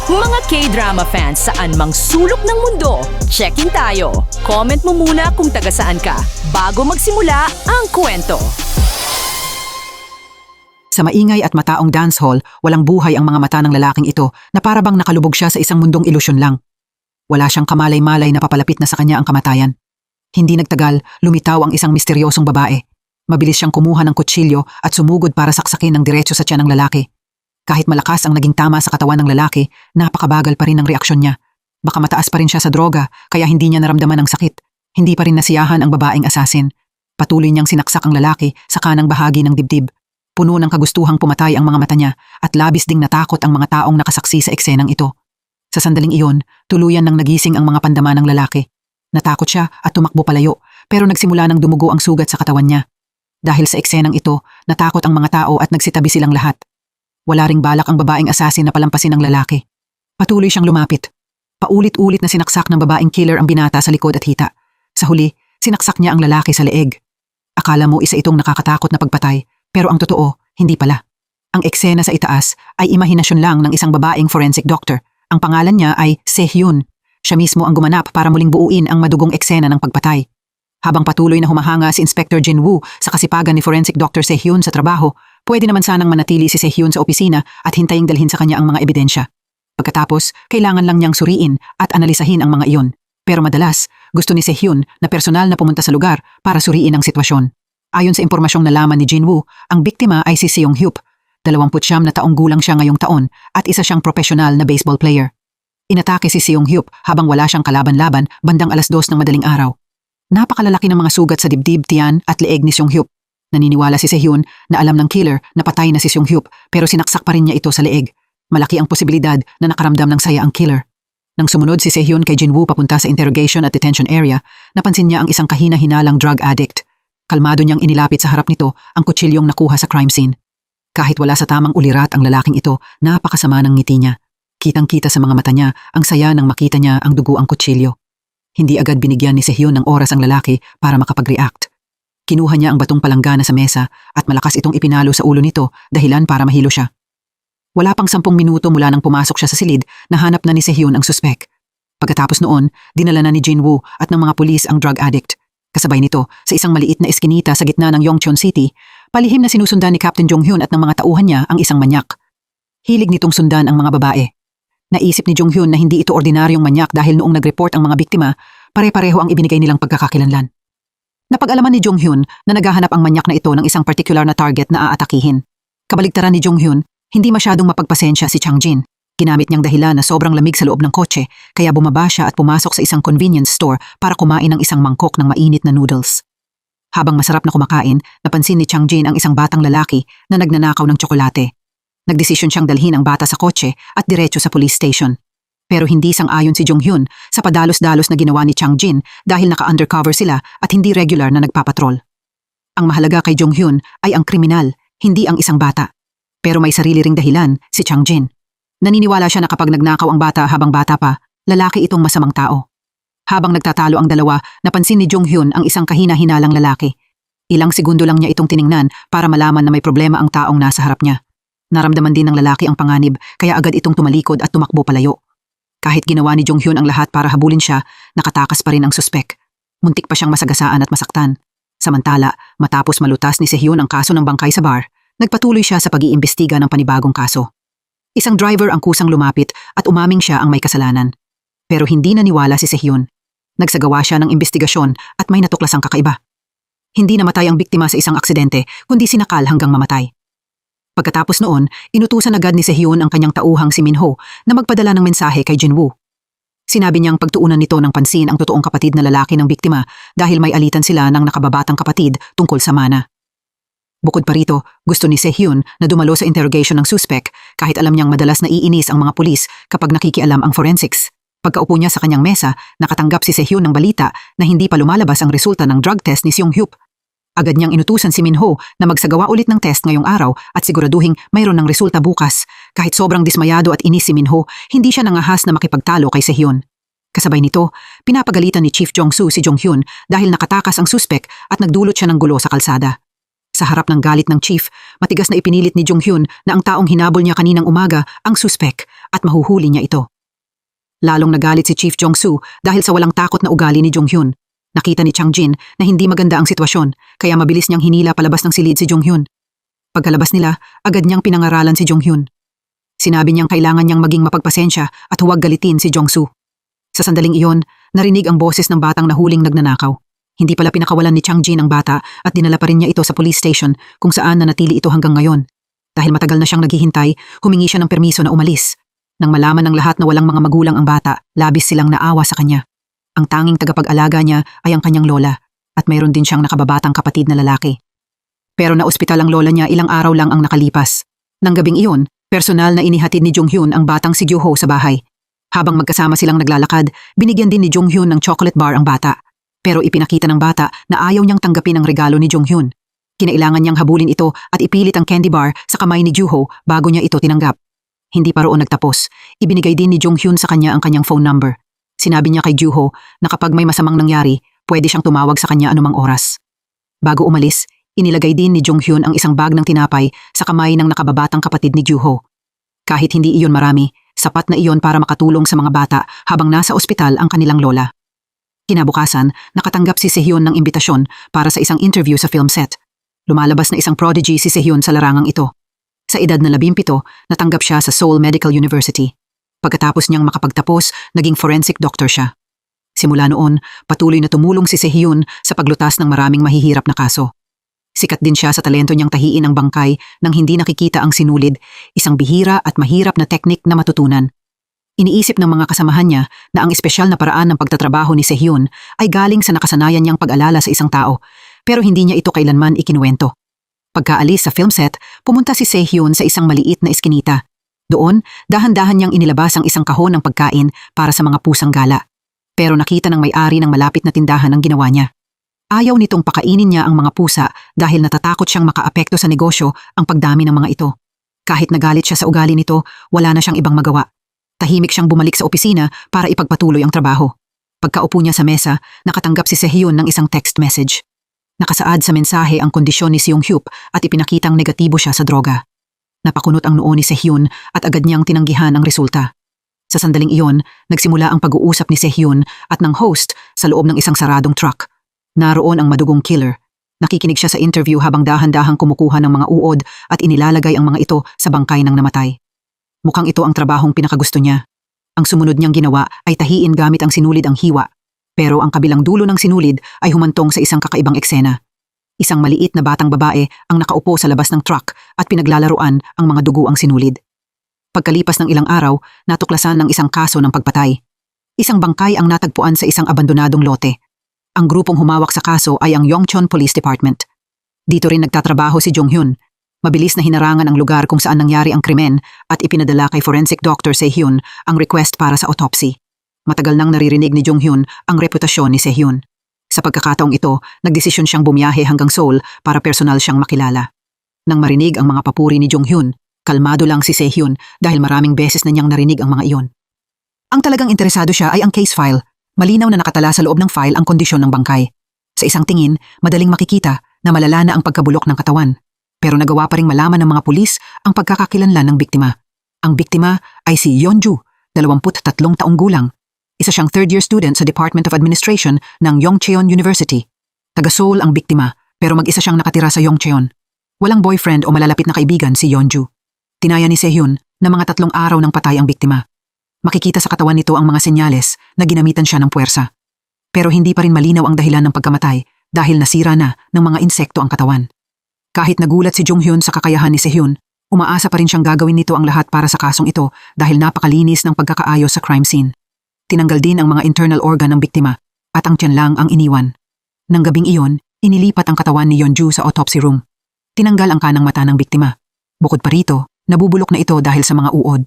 Mga K-drama fans saan mang sulok ng mundo, check-in tayo. Comment mo muna kung taga saan ka bago magsimula ang kwento. Sa maingay at mataong dance hall, walang buhay ang mga mata ng lalaking ito na para bang nakalubog siya sa isang mundong ilusyon lang. Wala siyang kamalay-malay na papalapit na sa kanya ang kamatayan. Hindi nagtagal, lumitaw ang isang misteryosong babae. Mabilis siyang kumuha ng kutsilyo at sumugod para saksakin ng diretso sa tiyan ng lalaki. Kahit malakas ang naging tama sa katawan ng lalaki, napakabagal pa rin ang reaksyon niya. Baka mataas pa rin siya sa droga, kaya hindi niya naramdaman ang sakit. Hindi pa rin nasiyahan ang babaeng asasin. Patuloy niyang sinaksak ang lalaki sa kanang bahagi ng dibdib. Puno ng kagustuhang pumatay ang mga mata niya at labis ding natakot ang mga taong nakasaksi sa eksenang ito. Sa sandaling iyon, tuluyan nang nagising ang mga pandama ng lalaki. Natakot siya at tumakbo palayo, pero nagsimula ng dumugo ang sugat sa katawan niya. Dahil sa eksenang ito, natakot ang mga tao at nagsitabi silang lahat. Wala ring balak ang babaeng asasin na palampasin ng lalaki. Patuloy siyang lumapit. Paulit-ulit na sinaksak ng babaeng killer ang binata sa likod at hita. Sa huli, sinaksak niya ang lalaki sa leeg. Akala mo isa itong nakakatakot na pagpatay, pero ang totoo, hindi pala. Ang eksena sa itaas ay imahinasyon lang ng isang babaeng forensic doctor. Ang pangalan niya ay Sehyoon. Siya mismo ang gumanap para muling buuin ang madugong eksena ng pagpatay. Habang patuloy na humahanga si Inspector Jin-woo sa kasipagan ni forensic Dr. Sehyoon sa trabaho, pwede naman sanang manatili si Sehyoon sa opisina at hintaying dalhin sa kanya ang mga ebidensya. Pagkatapos, kailangan lang niyang suriin at analisahin ang mga iyon. Pero madalas, gusto ni Sehyoon na personal na pumunta sa lugar para suriin ang sitwasyon. Ayon sa impormasyong nalaman ni Jin-woo, ang biktima ay si Seong-hyup. 29 na taong gulang siya ngayong taon at isa siyang profesional na baseball player. Inatake si Seong-hyup habang wala siyang kalaban-laban bandang 2:00 ng madaling araw. Napakalalaki ng mga sugat sa dibdib, tiyan at leeg ni Seong-hyup. Naniniwala si Sehyoon na alam ng killer na patay na si Seong-hyup pero sinaksak pa rin niya ito sa leeg. Malaki ang posibilidad na nakaramdam ng saya ang killer. Nang sumunod si Sehyoon kay Jin-woo papunta sa interrogation at detention area, napansin niya ang isang kahina-hinalang drug addict. Kalmado niyang inilapit sa harap nito ang kutsilyong nakuha sa crime scene. Kahit wala sa tamang ulirat ang lalaking ito, napakasama ng ngiti niya. Kitang-kita sa mga mata niya ang saya nang makita niya ang dugo ang kutsilyo. Hindi agad binigyan ni Sehyoon ng oras ang lalaki para makapag-react. Kinuha niya ang batong palanggana sa mesa at malakas itong ipinalo sa ulo nito dahilan para mahilo siya. Wala pang 10 minuto mula nang pumasok siya sa silid, nahanap na ni Sehyoon ang suspek. Pagkatapos noon, dinala na ni Jin-woo at ng mga pulis ang drug addict. Kasabay nito, sa isang maliit na eskinita sa gitna ng Yongcheon City, palihim na sinusundan ni Captain Jong-hyun at ng mga tauhan niya ang isang manyak. Hilig nitong sundan ang mga babae. Naisip ni Jong-hyun na hindi ito ordinaryong manyak dahil noong nag-report ang mga biktima, pare-pareho ang ibinigay nilang pagkakakilanlan. Napag-alaman ni Jong-hyun na naghahanap ang manyak na ito ng isang particular na target na aatakihin. Kabaligtaran ni Jong-hyun, hindi masyadong mapagpasensya si Chang-jin. Ginamit niyang dahilan na sobrang lamig sa loob ng kotse, kaya bumaba siya at pumasok sa isang convenience store para kumain ng isang mangkok ng mainit na noodles. Habang masarap na kumakain, napansin ni Chang-jin ang isang batang lalaki na nagnanakaw ng tsokolate. Nagdesisyon siyang dalhin ang bata sa kotse at diretso sa police station. Pero hindi sang-ayon si Jong-hyun sa padalos-dalos na ginawa ni Chang-jin dahil naka-undercover sila at hindi regular na nagpapatrol. Ang mahalaga kay Jong-hyun ay ang kriminal, hindi ang isang bata. Pero may sarili ring dahilan si Chang-jin. Naniniwala siya na kapag nagnakaw ang bata habang bata pa, lalaki itong masamang tao. Habang nagtatalo ang dalawa, napansin ni Jong-hyun ang isang kahina-hinalang lalaki. Ilang segundo lang niya itong tiningnan para malaman na may problema ang taong nasa harap niya. Naramdaman din ng lalaki ang panganib kaya agad itong tumalikod at tumakbo palayo. Kahit ginawa ni Jong-hyun ang lahat para habulin siya, nakatakas pa rin ang suspek. Muntik pa siyang masagasaan at masaktan. Samantala, matapos malutas ni Sehyoon ang kaso ng bangkay sa bar, nagpatuloy siya sa pag-iimbestiga ng panibagong kaso. Isang driver ang kusang lumapit at umaming siya ang may kasalanan. Pero hindi naniwala si Sehyoon. Nagsagawa siya ng imbestigasyon at may natuklasang kakaiba. Hindi namatay ang biktima sa isang aksidente, kundi sinakal hanggang mamatay. Pagkatapos noon, inutusan agad ni Sehyoon ang kanyang tauhang si Min-ho na magpadala ng mensahe kay Jin-woo. Sinabi niyang pagtuunan nito ng pansin ang totoong kapatid na lalaki ng biktima dahil may alitan sila ng nakababatang kapatid tungkol sa mana. Bukod pa rito, gusto ni Sehyoon na dumalo sa interrogation ng suspek kahit alam niyang madalas naiinis ang mga pulis kapag nakikialam ang forensics. Pagkaupo niya sa kanyang mesa, nakatanggap si Sehyoon ng balita na hindi pa lumalabas ang resulta ng drug test ni Seong-hyup. Agad niyang inutusan si Min-ho na magsagawa ulit ng test ngayong araw at siguraduhing mayroon ng resulta bukas. Kahit sobrang dismayado at inis si Min-ho, hindi siya nangahas na makipagtalo kay Sehyoon. Kasabay nito, pinapagalitan ni Chief Jong-soo si Jong-hyun dahil nakatakas ang suspek at nagdulot siya ng gulo sa kalsada. Sa harap ng galit ng chief, matigas na ipinilit ni Jong-hyun na ang taong hinabol niya kaninang umaga ang suspek at mahuhuli niya ito. Lalong nagalit si Chief Jong-soo dahil sa walang takot na ugali ni Jong-hyun. Nakita ni Chang-jin na hindi maganda ang sitwasyon kaya mabilis niyang hinila palabas ng silid si Jong-hyun. Pagkalabas nila, agad niyang pinangaralan si Jong-hyun. Sinabi niyang kailangan niyang maging mapagpasensya at huwag galitin si Jong-soo. Sa sandaling iyon, narinig ang boses ng batang nahuling nagnanakaw. Hindi pala pinakawalan ni Chang-jin ang bata at dinala pa rin niya ito sa police station kung saan nanatili ito hanggang ngayon. Dahil matagal na siyang naghihintay, humingi siya ng permiso na umalis. Nang malaman ng lahat na walang mga magulang ang bata, labis silang naawa sa kanya. Ang tanging tagapag-alaga niya ay ang kanyang lola at mayroon din siyang nakababatang kapatid na lalaki. Pero naospital ang lola niya ilang araw lang ang nakalipas. Nang gabing iyon, personal na inihatid ni Jong-hyun ang batang si Joo-ho sa bahay. Habang magkasama silang naglalakad, binigyan din ni Jong-hyun ng chocolate bar ang bata. Pero ipinakita ng bata na ayaw niyang tanggapin ang regalo ni Jong-hyun. Kinailangan niyang habulin ito at ipilit ang candy bar sa kamay ni Joo-ho bago niya ito tinanggap. Hindi pa roon nagtapos, ibinigay din ni Jong-hyun sa kanya ang kanyang phone number. Sinabi niya kay Joo-ho na kapag may masamang nangyari, pwede siyang tumawag sa kanya anumang oras. Bago umalis, inilagay din ni Jong-hyun ang isang bag ng tinapay sa kamay ng nakababatang kapatid ni Joo-ho. Kahit hindi iyon marami, sapat na iyon para makatulong sa mga bata habang nasa ospital ang kanilang lola. Kinabukasan, nakatanggap si Sehyon ng imbitasyon para sa isang interview sa film set. Lumalabas na isang prodigy si Sehyon sa larangang ito. Sa edad na 17, natanggap siya sa Seoul Medical University. Pagkatapos niyang makapagtapos, naging forensic doctor siya. Simula noon, patuloy na tumulong si Sehyon sa paglutas ng maraming mahihirap na kaso. Sikat din siya sa talento niyang tahiin ang bangkay nang hindi nakikita ang sinulid, isang bihira at mahirap na teknik na matutunan. Iniisip ng mga kasamahan niya na ang espesyal na paraan ng pagtatrabaho ni Sehyon ay galing sa nakasanayan niyang pag-alala sa isang tao, pero hindi niya ito kailanman ikinuwento. Pagkaalis sa film set, pumunta si Sehyon sa isang maliit na eskinita. Doon, dahan-dahan niyang inilabas ang isang kahon ng pagkain para sa mga pusang gala. Pero nakita ng may-ari ng malapit na tindahan ang ginawa niya. Ayaw nitong pakainin niya ang mga pusa dahil natatakot siyang makaapekto sa negosyo ang pagdami ng mga ito. Kahit nagalit siya sa ugali nito, wala na siyang ibang magawa. Tahimik siyang bumalik sa opisina para ipagpatuloy ang trabaho. Pagkaupo niya sa mesa, nakatanggap si Sehyon ng isang text message. Nakasaad sa mensahe ang kondisyon ni Seong-hyup at ipinakitang negatibo siya sa droga. Napakunot ang noo ni Sehyon at agad niyang tinanggihan ang resulta. Sa sandaling iyon, nagsimula ang pag-uusap ni Sehyon at ng host sa loob ng isang saradong truck. Naroon ang madugong killer. Nakikinig siya sa interview habang dahan-dahang kumukuha ng mga uod at inilalagay ang mga ito sa bangkay ng namatay. Mukhang ito ang trabahong pinakagusto niya. Ang sumunod niyang ginawa ay tahiin gamit ang sinulid ang hiwa. Pero ang kabilang dulo ng sinulid ay humantong sa isang kakaibang eksena. Isang maliit na batang babae ang nakaupo sa labas ng truck at pinaglalaruan ang mga dugo ang sinulid. Pagkalipas ng ilang araw, natuklasan ng isang kaso ng pagpatay. Isang bangkay ang natagpuan sa isang abandonadong lote. Ang grupong humawak sa kaso ay ang Yongcheon Police Department. Dito rin nagtatrabaho si Jong-hyun. Mabilis na hinarangan ang lugar kung saan nangyari ang krimen at ipinadala kay forensic doctor Sehyon ang request para sa autopsy. Matagal nang naririnig ni Jong-hyun ang reputasyon ni Sehyon. Sa pagkakataong ito, nagdesisyon siyang bumiyahe hanggang Seoul para personal siyang makilala. Nang marinig ang mga papuri ni Jong-hyun, kalmado lang si Sehyon dahil maraming beses na niyang narinig ang mga iyon. Ang talagang interesado siya ay ang case file. Malinaw na nakatala sa loob ng file ang kondisyon ng bangkay. Sa isang tingin, madaling makikita na malala na ang pagkabulok ng katawan. Pero nagawa pa ring malaman ng mga pulis ang pagkakakilanlan ng biktima. Ang biktima ay si Yeonju, 23 taong gulang. Isa siyang third-year student sa Department of Administration ng Yongcheon University. Taga Seoul ang biktima, pero mag-isa siyang nakatira sa Yongcheon. Walang boyfriend o malalapit na kaibigan si Yeonju. Tinaya ni Sehyon na mga 3 araw ng patay ang biktima. Makikita sa katawan nito ang mga senyales na ginamitan siya ng puwersa. Pero hindi pa rin malinaw ang dahilan ng pagkamatay dahil nasira na ng mga insekto ang katawan. Kahit nagulat si Jong-hyun sa kakayahan ni Sehyon, umaasa pa rin siyang gagawin nito ang lahat para sa kasong ito dahil napakalinis ng pagkakaayos sa crime scene. Tinanggal din ang mga internal organ ng biktima at ang tiyan lang ang iniwan. Nang gabing iyon, inilipat ang katawan ni Yeonju sa autopsy room. Tinanggal ang kanang mata ng biktima. Bukod pa rito, nabubulok na ito dahil sa mga uod.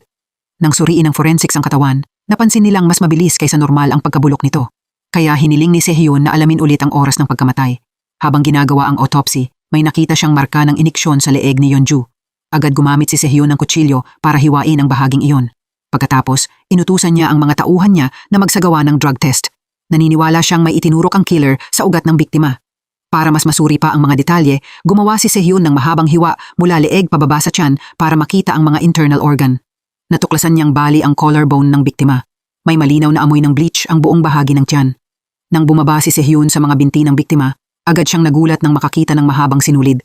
Nang suriin ng forensics ang katawan, napansin nilang mas mabilis kaysa normal ang pagkabulok nito. Kaya hiniling ni Sehyon na alamin ulit ang oras ng pagkamatay. Habang ginagawa ang autopsy, may nakita siyang marka ng iniksyon sa leeg ni Yeonju. Agad gumamit si Sehyon ng kutsilyo para hiwain ang bahaging iyon. Pagkatapos, inutusan niya ang mga tauhan niya na magsagawa ng drug test. Naniniwala siyang may itinurok ang killer sa ugat ng biktima. Para mas masuri pa ang mga detalye, gumawa si Sehyun ng mahabang hiwa mula leeg pababa sa tiyan para makita ang mga internal organ. Natuklasan niyang bali ang collarbone ng biktima. May malinaw na amoy ng bleach ang buong bahagi ng tiyan. Nang bumaba si Sehyun sa mga binti ng biktima, agad siyang nagulat nang makakita ng mahabang sinulid.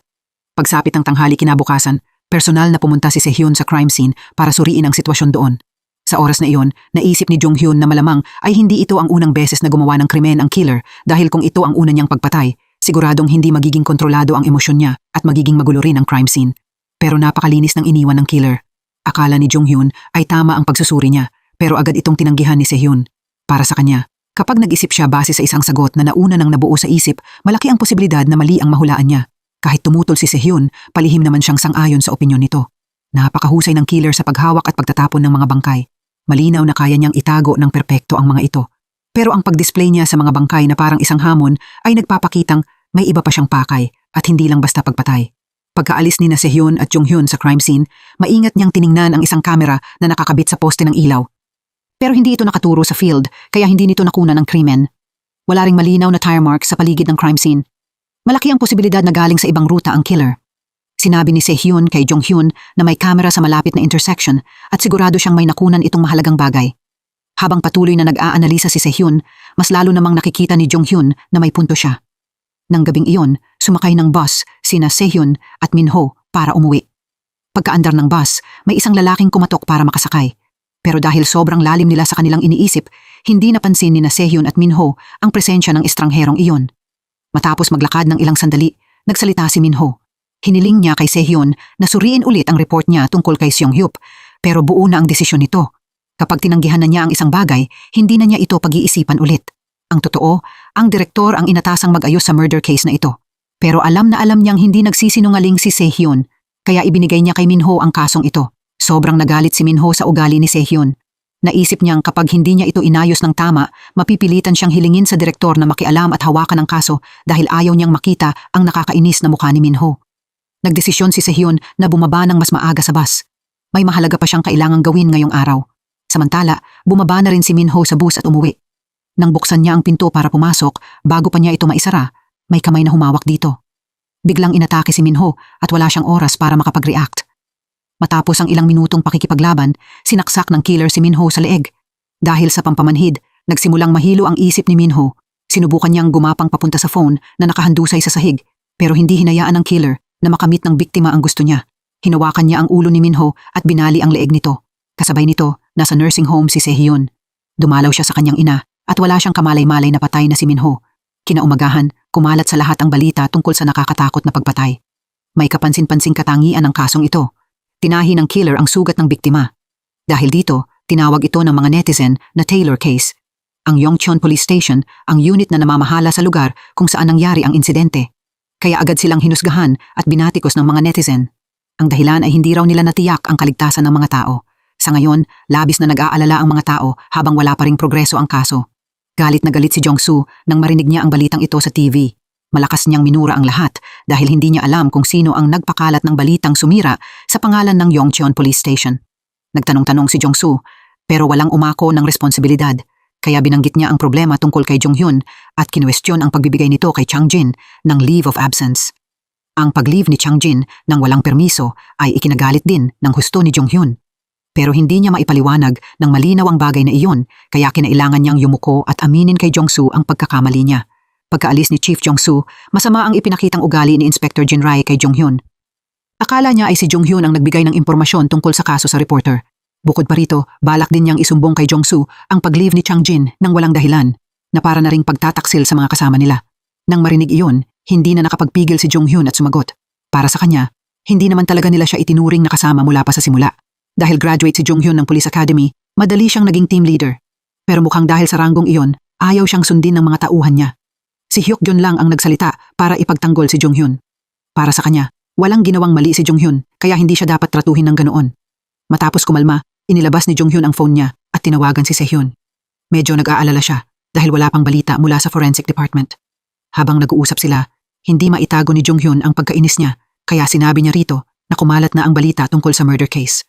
Pagsapit ng tanghali kinabukasan, personal na pumunta si Sehyun sa crime scene para suriin ang sitwasyon doon. Sa oras na iyon, naisip ni Jong-hyun na malamang ay hindi ito ang unang beses na gumawa ng krimen ang killer dahil kung ito ang una niyang pagpatay, siguradong hindi magiging kontrolado ang emosyon niya at magiging magulo rin ang crime scene. Pero napakalinis ng iniwan ng killer. Akala ni Jong-hyun ay tama ang pagsusuri niya, pero agad itong tinanggihan ni Sehyun. Para sa kanya, kapag nag-isip siya base sa isang sagot na nauna nang nabuo sa isip, malaki ang posibilidad na mali ang mahulaan niya. Kahit tumutol si Sehyun, palihim naman siyang sang-ayon sa opinyon nito. Napakahusay ng killer sa paghawak at pagtatapon ng mga bangkay. Malinaw na kaya niyang itago ng perpekto ang mga ito. Pero ang pag-display niya sa mga bangkay na parang isang hamon ay nagpapakitang may iba pa siyang pakay at hindi lang basta pagpatay. Pagkaalis ni na Sehyun at Jong-hyun sa crime scene, maingat niyang tiningnan ang isang kamera na nakakabit sa poste ng ilaw. Pero hindi ito nakaturo sa field, kaya hindi nito nakuna ng krimen. Wala ring malinaw na tire marks sa paligid ng crime scene. Malaki ang posibilidad na galing sa ibang ruta ang killer. Sinabi ni Sehyun kay Jong-hyun na may kamera sa malapit na intersection at sigurado siyang may nakunan itong mahalagang bagay. Habang patuloy na nag-aanalisa si Sehyun, mas lalo namang nakikita ni Jong-hyun na may punto siya. Nang gabing iyon, sumakay ng bus sina Sehyun at Minho para umuwi. Pagkaandar ng bus, may isang lalaking kumatok para makasakay. Pero dahil sobrang lalim nila sa kanilang iniisip, hindi napansin ni na Sehyun at Minho ang presensya ng estrangherong iyon. Matapos maglakad ng ilang sandali, nagsalita si Minho. Hiniling niya kay Sehyun na suriin ulit ang report niya tungkol kay Seong-hyup, pero buo na ang desisyon nito. Kapag tinanggihan na niya ang isang bagay, hindi na niya ito pag-iisipan ulit. Ang totoo, ang direktor ang inatasang mag-ayos sa murder case na ito. Pero alam na alam niyang hindi nagsisinungaling si Sehyun, kaya ibinigay niya kay Minho ang kasong ito. Sobrang nagalit si Minho sa ugali ni Sehyun. Naisip niyang kapag hindi niya ito inayos ng tama, mapipilitan siyang hilingin sa direktor na makialam at hawakan ang kaso dahil ayaw niyang makita ang nakakainis na mukha ni Minho. Nagdesisyon si Sehyun na bumaba ng mas maaga sa bus. May mahalaga pa siyang kailangang gawin ngayong araw. Samantala, bumaba na rin si Minho sa bus at umuwi. Nang buksan niya ang pinto para pumasok, bago pa niya ito maisara, may kamay na humawak dito. Biglang inatake si Minho at wala siyang oras para makapag-react. Matapos ang ilang minutong pakikipaglaban, sinaksak ng killer si Minho sa leeg. Dahil sa pampamanhid, nagsimulang mahilo ang isip ni Minho. Sinubukan niyang gumapang papunta sa phone na nakahandusay sa sahig, pero hindi hinayaan ng killer na makamit ng biktima ang gusto niya. Hinawakan niya ang ulo ni Minho at binali ang leeg nito. Kasabay nito, nasa nursing home si Sehyun. Dumalaw siya sa kanyang ina at wala siyang kamalay-malay na patay na si Minho. Kinaumagahan, kumalat sa lahat ang balita tungkol sa nakakatakot na pagpatay. May kapansin-pansing katangian ang kasong ito. Tinahi ng killer ang sugat ng biktima. Dahil dito, tinawag ito ng mga netizen na Taylor case. Ang Yongcheon Police Station ang unit na namamahala sa lugar kung saan nangyari ang insidente. Kaya agad silang hinusgahan at binatikos ng mga netizen. Ang dahilan ay hindi raw nila natiyak ang kaligtasan ng mga tao. Sa ngayon, labis na nag-aalala ang mga tao habang wala pa ring progreso ang kaso. Galit na galit si Jong-soo nang marinig niya ang balitang ito sa TV. Malakas niyang minura ang lahat dahil hindi niya alam kung sino ang nagpakalat ng balitang sumira sa pangalan ng Yongcheon Police Station. Nagtanong-tanong si Jong-soo pero walang umako ng responsibilidad. Kaya binanggit niya ang problema tungkol kay Jong-hyun at kinwestiyon ang pagbibigay nito kay Chang-jin ng leave of absence. Ang pag-leave ni Chang-jin ng walang permiso ay ikinagalit din ng husto ni Jong-hyun. Pero hindi niya maipaliwanag ng malinaw ang bagay na iyon kaya kinailangan niyang yumuko at aminin kay Jong-soo ang pagkakamali niya. Pagkaalis ni Chief Jong-soo, masama ang ipinakitang ugali ni Inspector Jin-rae kay Jong-hyun. Akala niya ay si Jong-hyun ang nagbigay ng impormasyon tungkol sa kaso sa reporter. Bukod pa rito, balak din niyang isumbong kay Jong-soo ang pag-leave ni Chang-jin nang walang dahilan, na para na ring pagtataksil sa mga kasama nila. Nang marinig iyon, hindi na nakapagpigil si Jong-hyun at sumagot. Para sa kanya, hindi naman talaga nila siya itinuring na kasama mula pa sa simula. Dahil graduate si Jong-hyun ng Police Academy, madali siyang naging team leader. Pero mukhang dahil sa ranggong iyon, ayaw siyang sundin ng mga tauhan niya. Si Hyuk-jun lang ang nagsalita para ipagtanggol si Jong-hyun. Para sa kanya, walang ginawang mali si Jong-hyun kaya hindi siya dapat tratuhin ng ganoon. Matapos kumalma, inilabas ni Jong-hyun ang phone niya at tinawagan si Sehyun. Medyo nag-aalala siya dahil wala pang balita mula sa forensic department. Habang nag-uusap sila, hindi maitago ni Jong-hyun ang pagkainis niya kaya sinabi niya rito na kumalat na ang balita tungkol sa murder case.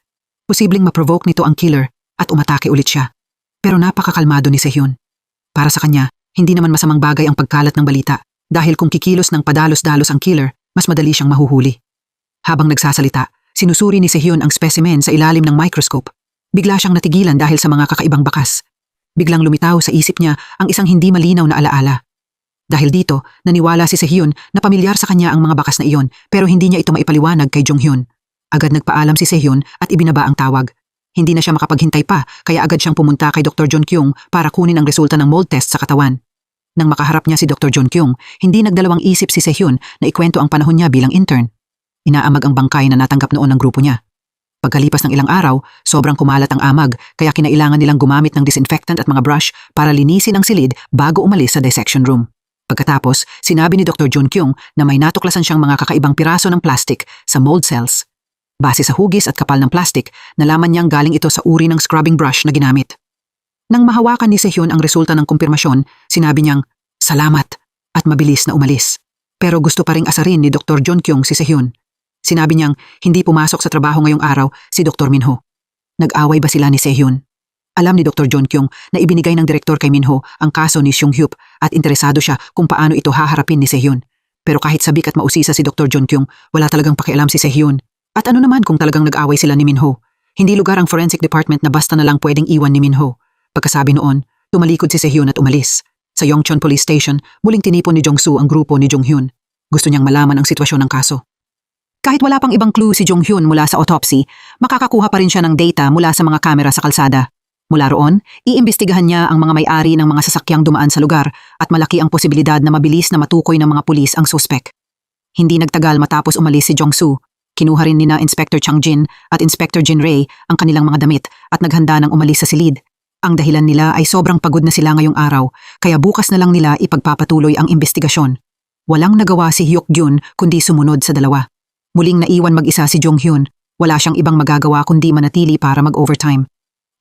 Posibleng ma-provoke nito ang killer at umatake ulit siya. Pero napakakalmado ni Sehyun. Para sa kanya, hindi naman masamang bagay ang pagkalat ng balita Dahil kung kikilos ng padalos-dalos ang killer, mas madali siyang mahuhuli. Habang nagsasalita, sinusuri ni Sehyun ang specimen sa ilalim ng microscope. Bigla siyang natigilan dahil sa mga kakaibang bakas. Biglang lumitaw sa isip niya ang isang hindi malinaw na alaala. Dahil dito, naniwala si Sehyun na pamilyar sa kanya ang mga bakas na iyon pero hindi niya ito maipaliwanag kay Jonghyun. Agad nagpaalam si Sehyun at ibinaba ang tawag. Hindi na siya makapaghintay pa kaya agad siyang pumunta kay Dr. John Kyung para kunin ang resulta ng mold test sa katawan. Nang makaharap niya si Dr. John Kyung, hindi nagdalawang isip si Sehyun na ikwento ang panahon niya bilang intern. Inaamag ang bangkay na natanggap noon ng grupo niya. Pagkalipas ng ilang araw, sobrang kumalat ang amag kaya kinailangan nilang gumamit ng disinfectant at mga brush para linisin ang silid bago umalis sa dissection room. Pagkatapos, sinabi ni Dr. John Kyung na may natuklasan siyang mga kakaibang piraso ng plastic sa mold cells. Base sa hugis at kapal ng plastic, nalaman niyang galing ito sa uri ng scrubbing brush na ginamit. Nang mahawakan ni Sehyun ang resulta ng kumpirmasyon, sinabi niyang, "Salamat," at mabilis na umalis. Pero gusto pa ring asarin ni Dr. John Kyung si Sehyun. Sinabi niyang hindi pumasok sa trabaho ngayong araw si Dr. Minho. Nag-away ba sila ni Sehyun? Alam ni Dr. John Kyung na ibinigay ng direktor kay Minho ang kaso ni Seung-hyup at interesado siya kung paano ito haharapin ni Sehyun. Pero kahit sabik at mausisa si Dr. John Kyung, wala talagang pakialam si Sehyun. At ano naman kung talagang nag-away sila ni Minho? Hindi lugar ang forensic department na basta na lang pwedeng iwan ni Minho. Pagkasabi noon, tumalikod si Sehyun at umalis. Sa Yongchon Police Station, muling tinipon ni Jongsu ang grupo ni Jonghyun. Gusto niyang malaman ang sitwasyon ng kaso. Kahit wala pang ibang clue si Jonghyun mula sa autopsy, makakakuha pa rin siya ng data mula sa mga kamera sa kalsada. Mula roon, iimbestigahan niya ang mga may-ari ng mga sasakyang dumaan sa lugar at malaki ang posibilidad na mabilis na matukoy ng mga pulis ang suspek. Hindi nagtagal matapos umalis si Jongsu. Kinuha rin nina Inspector Chang Jin at Inspector Jin Ray ang kanilang mga damit at naghanda ng umalis sa silid. Ang dahilan nila ay sobrang pagod na sila ngayong araw, kaya bukas na lang nila ipagpapatuloy ang investigasyon. Walang nagawa si Hyuk Gyun kundi sumunod sa dalawa. Muling naiwan mag-isa si Jonghyun. Wala siyang ibang magagawa kundi manatili para mag-overtime.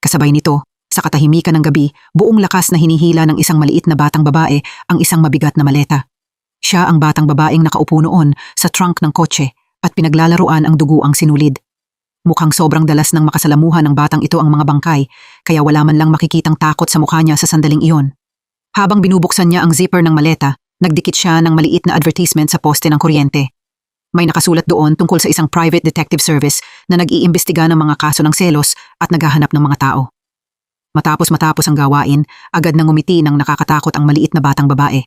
Kasabay nito, sa katahimikan ng gabi, buong lakas na hinihila ng isang maliit na batang babae ang isang mabigat na maleta. Siya ang batang babaeng nakaupo noon sa trunk ng kotse at pinaglalaruan ang dugo ang sinulid. Mukhang sobrang dalas ng makasalamuhan ng batang ito ang mga bangkay, kaya wala man lang makikitang takot sa mukha niya sa sandaling iyon. Habang binubuksan niya ang zipper ng maleta, nagdikit siya ng maliit na advertisement sa poste ng kuryente. May nakasulat doon tungkol sa isang private detective service na nag-iimbestiga ng mga kaso ng selos at naghahanap ng mga tao. Matapos ang gawain, agad nang umiti nang nakakatakot ang maliit na batang babae.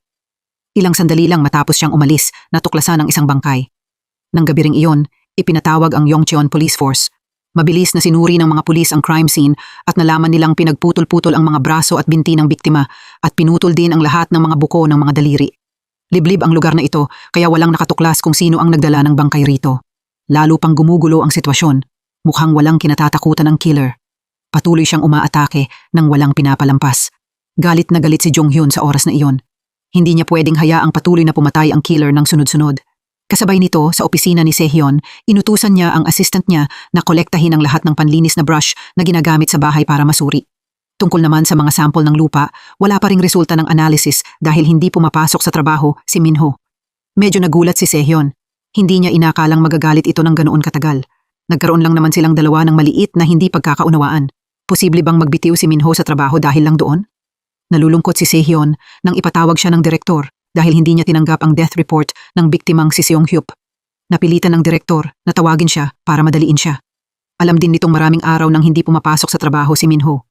Ilang sandali lang matapos siyang umalis, natuklasan ang isang bangkay. Nang gabi ring iyon, ipinatawag ang Yongcheon Police Force. Mabilis na sinuri ng mga pulis ang crime scene at nalaman nilang pinagputol-putol ang mga braso at binti ng biktima at pinutol din ang lahat ng mga buko ng mga daliri. Liblib ang lugar na ito kaya walang nakatuklas kung sino ang nagdala ng bangkay rito. Lalo pang gumugulo ang sitwasyon. Mukhang walang kinatatakutan ang killer. Patuloy siyang umaatake nang walang pinapalampas. Galit na galit si Jonghyun sa oras na iyon. Hindi niya pwedeng hayaang patuloy na pumatay ang killer ng sunod-sunod. Kasabay nito, sa opisina ni Sehyun, inutusan niya ang assistant niya na kolektahin ang lahat ng panlinis na brush na ginagamit sa bahay para masuri. Tungkol naman sa mga sample ng lupa, wala pa ring resulta ng analysis dahil hindi pumapasok sa trabaho si Minho. Medyo nagulat si Sehyun. Hindi niya inakalang magagalit ito ng ganoon katagal. Nagkaroon lang naman silang dalawa ng maliit na hindi pagkakaunawaan. Posible bang magbitiw si Minho sa trabaho dahil lang doon? Nalulungkot si Sehyun nang ipatawag siya ng direktor dahil hindi niya tinanggap ang death report ng biktimang si Seung-hyup. Napilitan ng direktor na tawagin siya para madaliin siya. Alam din nitong maraming araw nang hindi pumapasok sa trabaho si Minho.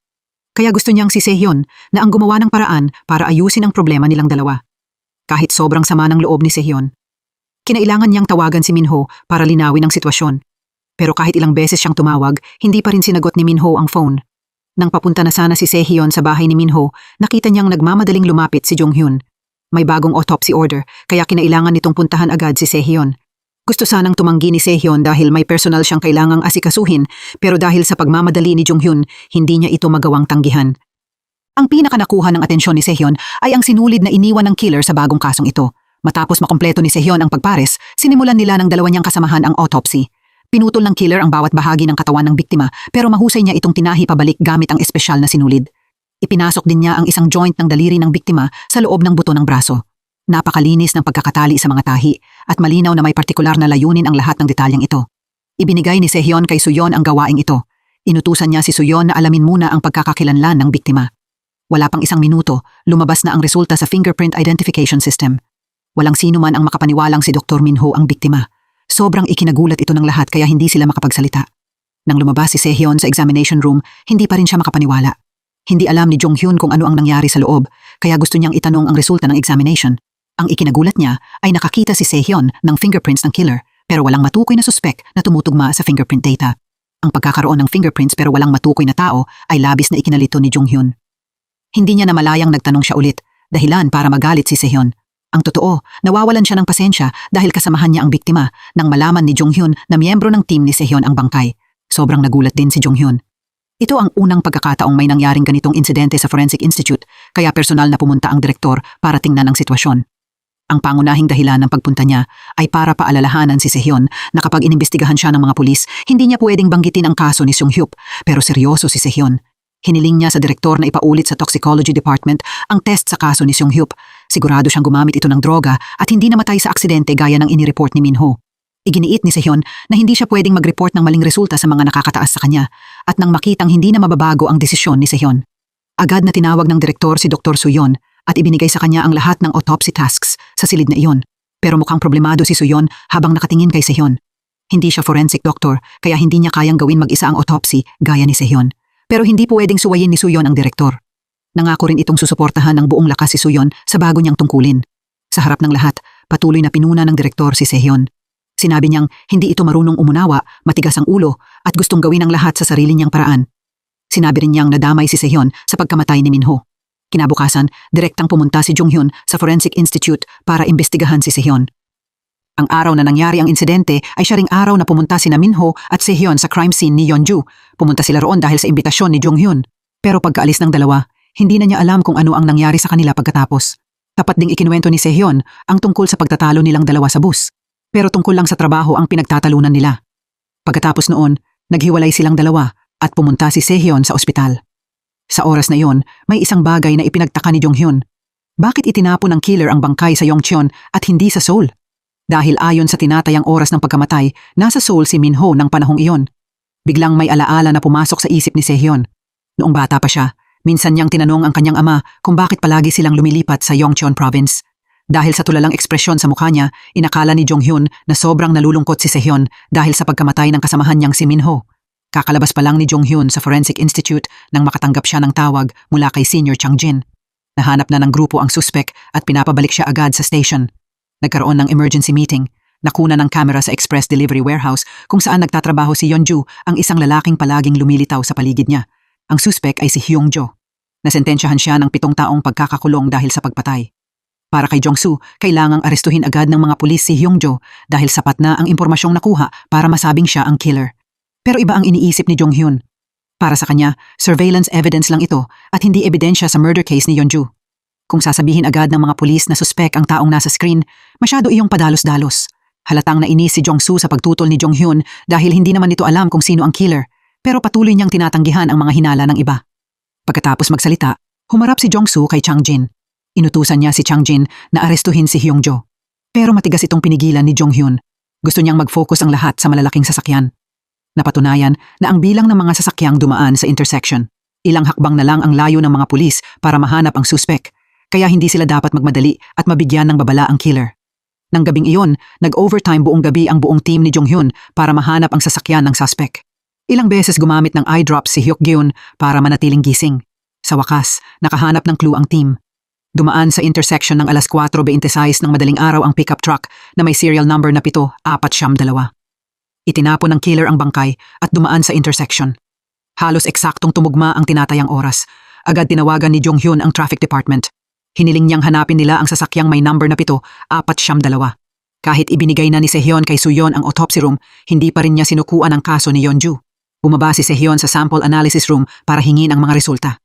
Kaya gusto niyang si Sehyun na ang gumawa ng paraan para ayusin ang problema nilang dalawa. Kahit sobrang sama ng loob ni Sehyun, kinailangan niyang tawagan si Minho para linawin ang sitwasyon. Pero kahit ilang beses siyang tumawag, hindi pa rin sinagot ni Minho ang phone. Nang papunta na sana si Sehyun sa bahay ni Minho, nakita niyang nagmamadaling lumapit si Jonghyun. May bagong autopsy order, kaya kinailangan nitong puntahan agad si Sehyun. Gusto sanang tumanggi ni Sehyun dahil may personal siyang kailangang asikasuhin, pero dahil sa pagmamadali ni Jonghyun, hindi niya ito magawang tanggihan. Ang pinakanakuha ng atensyon ni Sehyun ay ang sinulid na iniwan ng killer sa bagong kasong ito. Matapos makumpleto ni Sehyun ang pagpares, sinimulan nila ng dalawa niyang kasamahan ang autopsy. Pinutol ng killer ang bawat bahagi ng katawan ng biktima, pero mahusay niya itong tinahi pabalik gamit ang espesyal na sinulid. Ipinasok din niya ang isang joint ng daliri ng biktima sa loob ng buto ng braso. Napakalinis ng pagkakatali sa mga tahi at malinaw na may partikular na layunin ang lahat ng detalyeng ito. Ibinigay ni Sehyun kay Suyon ang gawaing ito. Inutusan niya si Suyon na alamin muna ang pagkakakilanlan ng biktima. Wala pang isang minuto, lumabas na ang resulta sa fingerprint identification system. Walang sino man ang makapaniwalang si Dr. Minho ang biktima. Sobrang ikinagulat ito ng lahat kaya hindi sila makapagsalita. Nang lumabas si Sehyon sa examination room, hindi pa rin siya makapaniwala. Hindi alam ni Jong-hyun kung ano ang nangyari sa loob, kaya gusto niyang itanong ang resulta ng examination. Ang ikinagulat niya ay nakakita si Sehyon ng fingerprints ng killer pero walang matukoy na suspek na tumutugma sa fingerprint data. Ang pagkakaroon ng fingerprints pero walang matukoy na tao ay labis na ikinalito ni Jong-hyun. Hindi niya namalayang nagtanong siya ulit, dahilan para magalit si Sehyon. Ang totoo, nawawalan siya ng pasensya dahil kasamahan niya ang biktima nang malaman ni Jong-hyun na miyembro ng team ni Sehyon ang bangkay. Sobrang nagulat din si Jong-hyun. Ito ang unang pagkakataong may nangyaring ganitong insidente sa Forensic Institute, kaya personal na pumunta ang direktor para tingnan ang sitwasyon. Ang pangunahing dahilan ng pagpunta niya ay para paalalahanan si Sehyon na kapag inimbestigahan siya ng mga pulis, hindi niya pwedeng banggitin ang kaso ni Seung-hyup, pero seryoso si Sehyon. Hiniling niya sa direktor na ipaulit sa Toxicology Department ang test sa kaso ni Seung-hyup. Sigurado siyang gumamit ito ng droga at hindi namatay sa aksidente gaya ng inireport ni Minho. Iginiit ni Sehyon na hindi siya pwedeng mag-report ng maling resulta sa mga nakakataas sa kanya at nang makitang hindi na mababago ang desisyon ni Sehyon. Agad na tinawag ng direktor si Dr. Suyon at ibinigay sa kanya ang lahat ng autopsy tasks sa silid na iyon. Pero mukhang problemado si Suyon habang nakatingin kay Sehyon. Hindi siya forensic doctor kaya hindi niya kayang gawin mag-isa ang autopsy gaya ni Sehyon. Pero hindi pwedeng suwayin ni Suyon ang direktor. Nangako rin itong susuportahan ng buong lakas si Suyon sa bago niyang tungkulin. Sa harap ng lahat, patuloy na pinuna ng direktor si Sehyon. Sinabi niyang hindi ito marunong umunawa, matigas ang ulo at gustong gawin ang lahat sa sarili niyang paraan. Sinabi rin niyang nadamay si Sehyon sa pagkamatay ni Minho. Kinabukasan, direktang pumunta si Jong-hyun sa Forensic Institute para imbestigahan si Sehyon. Ang araw na nangyari ang insidente ay siya ring araw na pumunta sina Minho at Sehyon sa crime scene ni Yeonju. Pumunta sila roon dahil sa imbitasyon ni Jong-hyun. Pero pagkaalis ng dalawa, hindi na niya alam kung ano ang nangyari sa kanila pagkatapos. Tapat ding ikinuwento ni Sehyon ang tungkol sa pagtatalo nilang dalawa sa bus. Pero tungkol lang sa trabaho ang pinagtatalunan nila. Pagkatapos noon, naghiwalay silang dalawa at pumunta si Sehyon sa ospital. Sa oras na iyon, may isang bagay na ipinagtaka ni Jong-hyun. Bakit itinapon ng killer ang bangkay sa Yongcheon at hindi sa Seoul? Dahil ayon sa tinatayang oras ng pagkamatay, nasa Seoul si Minho ng panahong iyon. Biglang may alaala na pumasok sa isip ni Sehyon. Noong bata pa siya, minsan niyang tinanong ang kanyang ama kung bakit palagi silang lumilipat sa Yongcheon province. Dahil sa tulalang ekspresyon sa mukha niya, inakala ni Jong-hyun na sobrang nalulungkot si Sehyon dahil sa pagkamatay ng kasamahan niyang si Minho. Kakalabas pa lang ni Jong-hyun sa Forensic Institute nang makatanggap siya ng tawag mula kay Senior Chang Jin. Nahanap na ng grupo ang suspek at pinapabalik siya agad sa station. Nagkaroon ng emergency meeting. Nakuna ng kamera sa express delivery warehouse kung saan nagtatrabaho si Yeonju, ang isang lalaking palaging lumilitaw sa paligid niya. Ang suspek ay si Hyung-jo. Nasentensyahan siya ng 7 taong pagkakakulong dahil sa pagpatay. Para kay Jong-soo, kailangang arestuhin agad ng mga pulis si Hyung-jo dahil sapat na ang impormasyong nakuha para masabing siya ang killer. Pero iba ang iniisip ni Jong-hyun. Para sa kanya, surveillance evidence lang ito at hindi ebidensya sa murder case ni Yeonju. Kung sasabihin agad ng mga pulis na suspek ang taong nasa screen, masyado iyong padalos-dalos. Halatang nainis si Jong-soo sa pagtutol ni Jong-hyun dahil hindi naman nito alam kung sino ang killer, pero patuloy niyang tinatanggihan ang mga hinala ng iba. Pagkatapos magsalita, humarap si Jong-soo kay Chang Jin. Inutusan niya si Chang Jin na arestuhin si Hyung-jo. Pero matigas itong pinigilan ni Jong-hyun. Gusto niyang mag-focus ang lahat sa malalaking sasakyan. Napatunayan na ang bilang ng mga sasakyang dumaan sa intersection. Ilang hakbang na lang ang layo ng mga pulis para mahanap ang suspek, kaya hindi sila dapat magmadali at mabigyan ng babala ang killer. Nang gabing iyon, nag-overtime buong gabi ang buong team ni Jong-hyun para mahanap ang sasakyan ng suspek. Ilang beses gumamit ng eye drops si Hyuk-gyun para manatiling gising. Sa wakas, nakahanap ng clue ang team. Dumaan sa intersection ng alas 4:26 ng madaling araw ang pickup truck na may serial number na 7-4-2. Itinapon ng killer ang bangkay at dumaan sa intersection. Halos eksaktong tumugma ang tinatayang oras. Agad tinawagan ni Jong-hyun ang traffic department. Hiniling niyang hanapin nila ang sasakyang may number na 7-4-2. Kahit ibinigay na ni Sehyon kay Suyon ang autopsy room, hindi pa rin niya sinukuan ang kaso ni Yeonju. Bumaba si Sehyon sa sample analysis room para hingin ang mga resulta.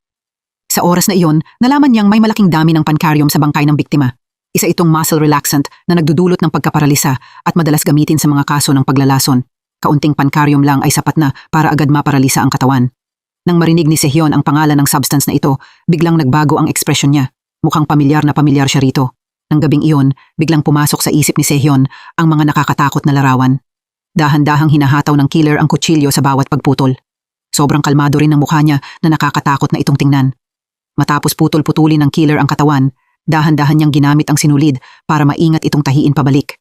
Sa oras na iyon, nalaman niyang may malaking dami ng pancarium sa bangkay ng biktima. Isa itong muscle relaxant na nagdudulot ng pagkaparalisa at madalas gamitin sa mga kaso ng paglalason. Kaunting pancarium lang ay sapat na para agad maparalisa ang katawan. Nang marinig ni Sehyon ang pangalan ng substance na ito, biglang nagbago ang ekspresyon niya. Mukhang pamilyar na pamilyar siya rito. Nang gabing iyon, biglang pumasok sa isip ni Sehyon ang mga nakakatakot na larawan. Dahan-dahang hinahataw ng killer ang kutsilyo sa bawat pagputol. Sobrang kalmado rin ang mukha niya na nakakatakot na itong tingnan. Matapos putol-putulin ng killer ang katawan, Dahan-dahan niyang ginamit ang sinulid para maingat itong tahiin pabalik.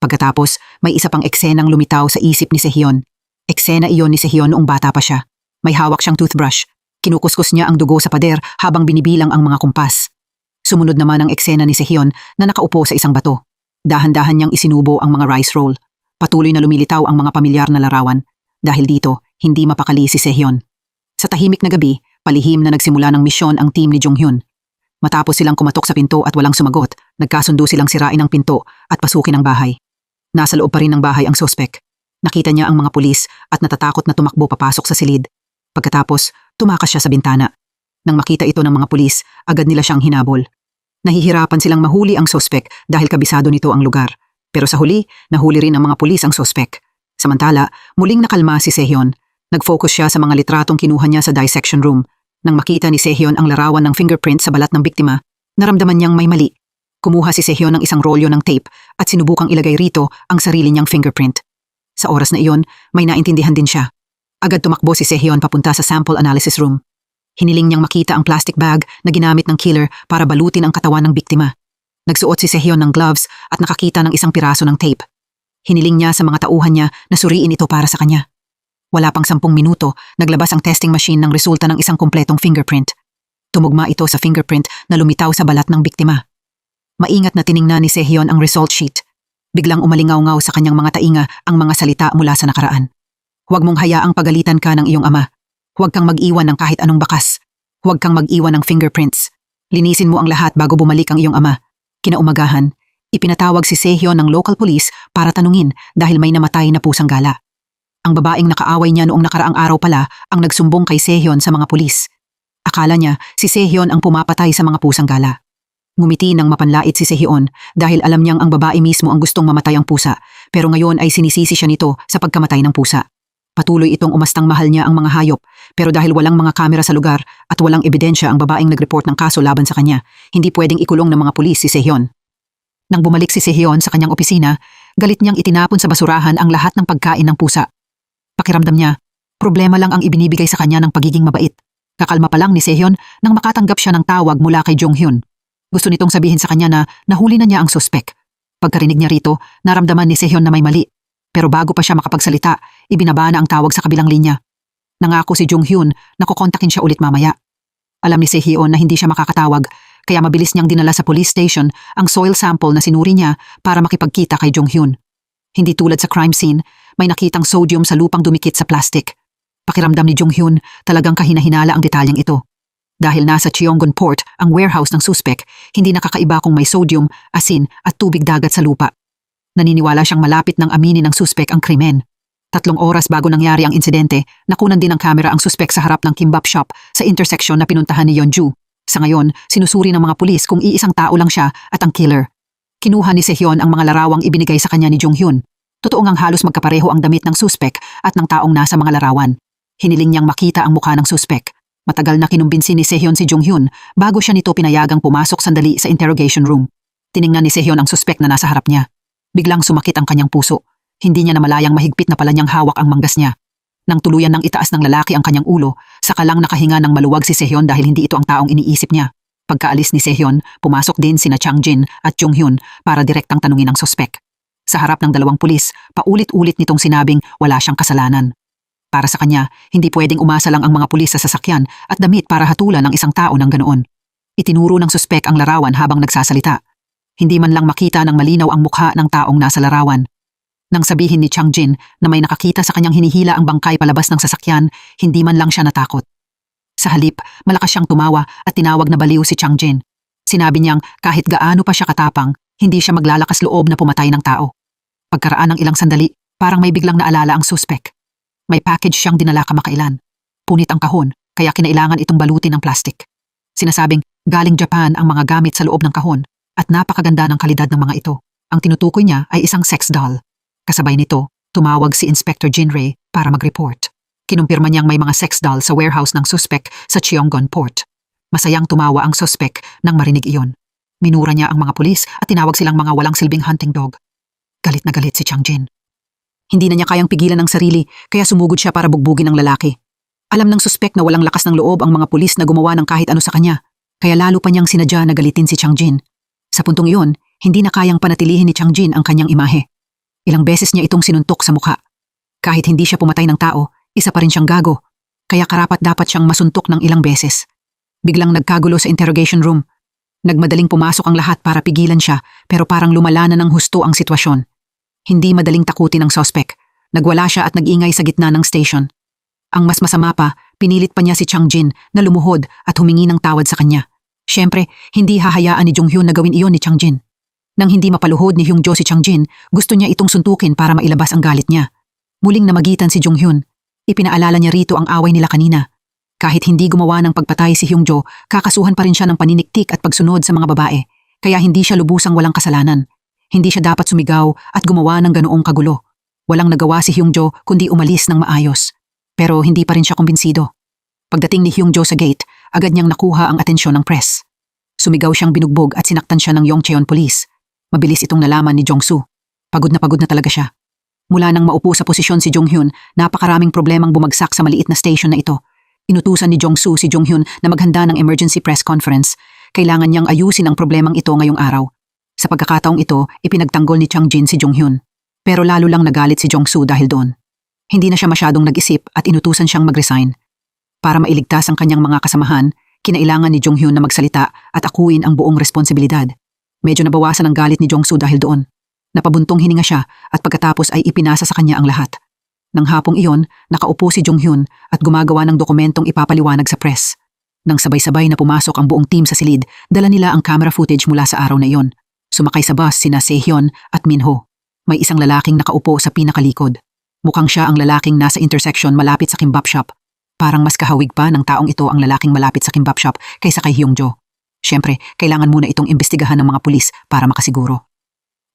Pagkatapos, may isa pang eksenang lumitaw sa isip ni Sehyon. Eksena iyon ni Sehyon noong bata pa siya. May hawak siyang toothbrush. Kinukuskus niya ang dugo sa pader habang binibilang ang mga kumpas. Sumunod naman ang eksena ni Sehyon na nakaupo sa isang bato. Dahan-dahan niyang isinubo ang mga rice roll. Patuloy na lumilitaw ang mga pamilyar na larawan. Dahil dito, hindi mapakali si Sehyon. Sa tahimik na gabi, palihim na nagsimula ng misyon ang team ni Jonghyun. Matapos silang kumatok sa pinto at walang sumagot, nagkasundo silang sirain ang pinto at pasukin ang bahay. Nasa loob pa rin ng bahay ang suspek. Nakita niya ang mga pulis at natatakot na tumakbo papasok sa silid. Pagkatapos, tumakas siya sa bintana. Nang makita ito ng mga pulis, agad nila siyang hinabol. Nahihirapan silang mahuli ang suspek dahil kabisado nito ang lugar. Pero sa huli, nahuli rin ng mga pulis ang suspek. Samantala, muling nakalma si Sehyon. Nag-focus siya sa mga litratong kinuha niya sa dissection room. Nang makita ni Sehyon ang larawan ng fingerprint sa balat ng biktima, naramdaman niyang may mali. Kumuha si Sehyon ng isang rolyo ng tape at sinubukang ilagay rito ang sarili niyang fingerprint. Sa oras na iyon, may naintindihan din siya. Agad tumakbo si Sehyon papunta sa sample analysis room. Hiniling niyang makita ang plastic bag na ginamit ng killer para balutin ang katawan ng biktima. Nagsuot si Sehyon ng gloves at nakakita ng isang piraso ng tape. Hiniling niya sa mga tauhan niya na suriin ito para sa kanya. Wala pang 10 minuto, naglabas ang testing machine ng resulta ng isang kumpletong fingerprint. Tumugma ito sa fingerprint na lumitaw sa balat ng biktima. Maingat na tiningnan ni Sehyon ang result sheet. Biglang umalingaw-ngaw sa kanyang mga tainga ang mga salita mula sa nakaraan. Huwag mong hayaang pagalitan ka ng iyong ama. Huwag kang mag-iwan ng kahit anong bakas. Huwag kang mag-iwan ng fingerprints. Linisin mo ang lahat bago bumalik ang iyong ama. Kinaumagahan, ipinatawag si Sehyon ng local police para tanungin dahil may namatay na pusang gala. Ang babaeng nakaaway niya noong nakaraang araw pala ang nagsumbong kay Sehyon sa mga pulis. Akala niya si Sehyon ang pumapatay sa mga pusang gala. Ngumiti ng mapanlait si Sehyon dahil alam niyang ang babae mismo ang gustong mamatay ang pusa, pero ngayon ay sinisisi siya nito sa pagkamatay ng pusa. Patuloy itong umastang mahal niya ang mga hayop, pero dahil walang mga kamera sa lugar at walang ebidensya ang babaeng nag-report ng kaso laban sa kanya, hindi pwedeng ikulong ng mga pulis si Sehyon. Nang bumalik si Sehyon sa kanyang opisina, galit niyang itinapon sa basurahan ang lahat ng pagkain ng pusa. Pakiramdam niya, problema lang ang ibinibigay sa kanya ng pagiging mabait. Kakalma pa lang ni Sehyon nang makatanggap siya ng tawag mula kay Jonghyun. Gusto nitong sabihin sa kanya na nahuli na niya ang suspek. Pagkarinig niya rito, naramdaman ni Sehyon na may mali. Pero bago pa siya makapagsalita, ibinaba na ang tawag sa kabilang linya. Nangako si Jonghyun na kukontakin siya ulit mamaya. Alam ni Sehyon na hindi siya makakatawag, kaya mabilis niyang dinala sa police station ang soil sample na sinuri niya para makipagkita kay Jonghyun. Hindi tulad sa crime scene, may nakitang sodium sa lupang dumikit sa plastic. Pakiramdam ni Jonghyun, talagang kahina-hinala ang detalyeng ito. Dahil nasa Cheonggon Port ang warehouse ng suspek, hindi nakakaiba kung may sodium, asin at tubig dagat sa lupa. Naniniwala siyang malapit ng aminin ng suspek ang krimen. 3 oras bago nangyari ang insidente, nakunan din ng kamera ang suspek sa harap ng kimbap shop sa intersection na pinuntahan ni Yeonju. Sa ngayon, sinusuri ng mga pulis kung iisang tao lang siya at ang killer. Kinuha ni Sehyon ang mga larawang ibinigay sa kanya ni Jonghyun. Totoo ngang halos magkapareho ang damit ng suspek at ng taong nasa mga larawan. Hiniling niyang makita ang mukha ng suspek. Matagal na kinumbinsi ni Sehyon si Jonghyun bago siya nito pinayagang pumasok sandali sa interrogation room. Tiningnan ni Sehyon ang suspek na nasa harap niya. Biglang sumakit ang kanyang puso. Hindi niya namalayang mahigpit na pala niyang hawak ang manggas niya. Nang tuluyan ng itaas ng lalaki ang kanyang ulo, saka lang nakahinga ng maluwag si Sehyon dahil hindi ito ang taong iniisip niya. Pagkaalis ni Sehyon, pumasok din sina Changjin at Jonghyun para direktang tanungin ang suspek. Sa harap ng 2 pulis, paulit-ulit nitong sinabing wala siyang kasalanan. Para sa kanya, hindi pwedeng umasa lang ang mga pulis sa sasakyan at damit para hatulan ng isang tao ng ganoon. Itinuro ng suspek ang larawan habang nagsasalita. Hindi man lang makita ng malinaw ang mukha ng taong nasa larawan. Nang sabihin ni Changjin na may nakakita sa kanyang hinihila ang bangkay palabas ng sasakyan, hindi man lang siya natakot. Sa halip, malakas siyang tumawa at tinawag na baliw si Changjin. Sinabi niyang kahit gaano pa siya katapang, hindi siya maglalakas loob na pumatay ng tao. Pagkaraan ng ilang sandali, parang may biglang naalala ang suspek. May package siyang dinala kamakailan. Punit ang kahon, kaya kinailangan itong balutin ng plastic. Sinasabing galing Japan ang mga gamit sa loob ng kahon at napakaganda ng kalidad ng mga ito. Ang tinutukoy niya ay isang sex doll. Kasabay nito, tumawag si Inspector Jinrei para mag-report. Kinumpirma niyang may mga sex doll sa warehouse ng suspek sa Cheonggon Port. Masayang tumawa ang suspek nang marinig iyon. Minura niya ang mga pulis at tinawag silang mga walang silbing hunting dog. Galit na galit si Changjin. Hindi na niya kayang pigilan ang sarili kaya sumugod siya para bugbugin ang lalaki. Alam ng suspek na walang lakas ng loob ang mga pulis na gumawa ng kahit ano sa kanya. Kaya lalo pa niyang sinadya na galitin si Chang Jin. Sa puntong iyon, hindi na kayang panatilihin ni Chang Jin ang kanyang imahe. Ilang beses niya itong sinuntok sa mukha. Kahit hindi siya pumatay ng tao, isa pa rin siyang gago. Kaya karapat-dapat siyang masuntok ng ilang beses. Biglang nagkagulo sa interrogation room. Nagmadaling pumasok ang lahat para pigilan siya, pero parang lumala na ng husto ang sitwasyon. Hindi madaling takutin ang suspect. Nagwala siya at nag-ingay sa gitna ng station. Ang mas masama pa, pinilit pa niya si Chang Jin na lumuhod at humingi ng tawad sa kanya. Siyempre, hindi hahayaan ni Jung Hyun na gawin iyon ni Chang Jin. Nang hindi mapaluhod ni Hyung Jo si Chang Jin, gusto niya itong suntukin para mailabas ang galit niya. Muling namagitan si Jung Hyun. Ipinaalala niya rito ang away nila kanina. Kahit hindi gumawa ng pagpatay si Hyung Jo, kakasuhan pa rin siya ng paniniktik at pagsunod sa mga babae, kaya hindi siya lubusang walang kasalanan. Hindi siya dapat sumigaw at gumawa ng ganoong kagulo. Walang nagawa si Hyung Jo kundi umalis ng maayos. Pero hindi pa rin siya kumbinsido. Pagdating ni Hyung Jo sa gate, agad niyang nakuha ang atensyon ng press. Sumigaw siyang binugbog at sinaktan siya ng Yongcheon Police. Mabilis itong nalaman ni Jong-soo. Pagod na talaga siya. Mula nang maupo sa posisyon si Jung Hyun, napakaraming problemang bumagsak sa maliit na station na ito. Inutusan ni Jong-soo si Jung Hyun na maghanda ng emergency press conference. Kailangan niyang ayusin ang problemang ito ngayong araw. Sa pagkakataong ito, ipinagtanggol ni Chang Jin si Jung Hyun. Pero lalo lang nagalit si Jong-soo dahil doon. Hindi na siya masyadong nag-isip at inutusan siyang mag-resign. Para mailigtas ang kanyang mga kasamahan, kinailangan ni Jung Hyun na magsalita at akuin ang buong responsibilidad. Medyo nabawasan ang galit ni Jong-soo dahil doon. Napabuntong hininga siya at pagkatapos ay ipinasa sa kanya ang lahat. Nang hapong iyon, nakaupo si Jung Hyun at gumagawa ng dokumentong ipapaliwanag sa press. Nang sabay-sabay na pumasok ang buong team sa silid, dala nila ang camera footage mula sa araw na iyon. Sumakay sa bus sina Sehyeon at Minho. May isang lalaking nakaupo sa pinakalikod. Mukhang siya ang lalaking nasa intersection malapit sa kimbap shop. Parang mas kahawig pa ng taong ito ang lalaking malapit sa kimbap shop kaysa kay Hyung Jo. Siyempre, kailangan muna itong imbestigahan ng mga pulis para makasiguro.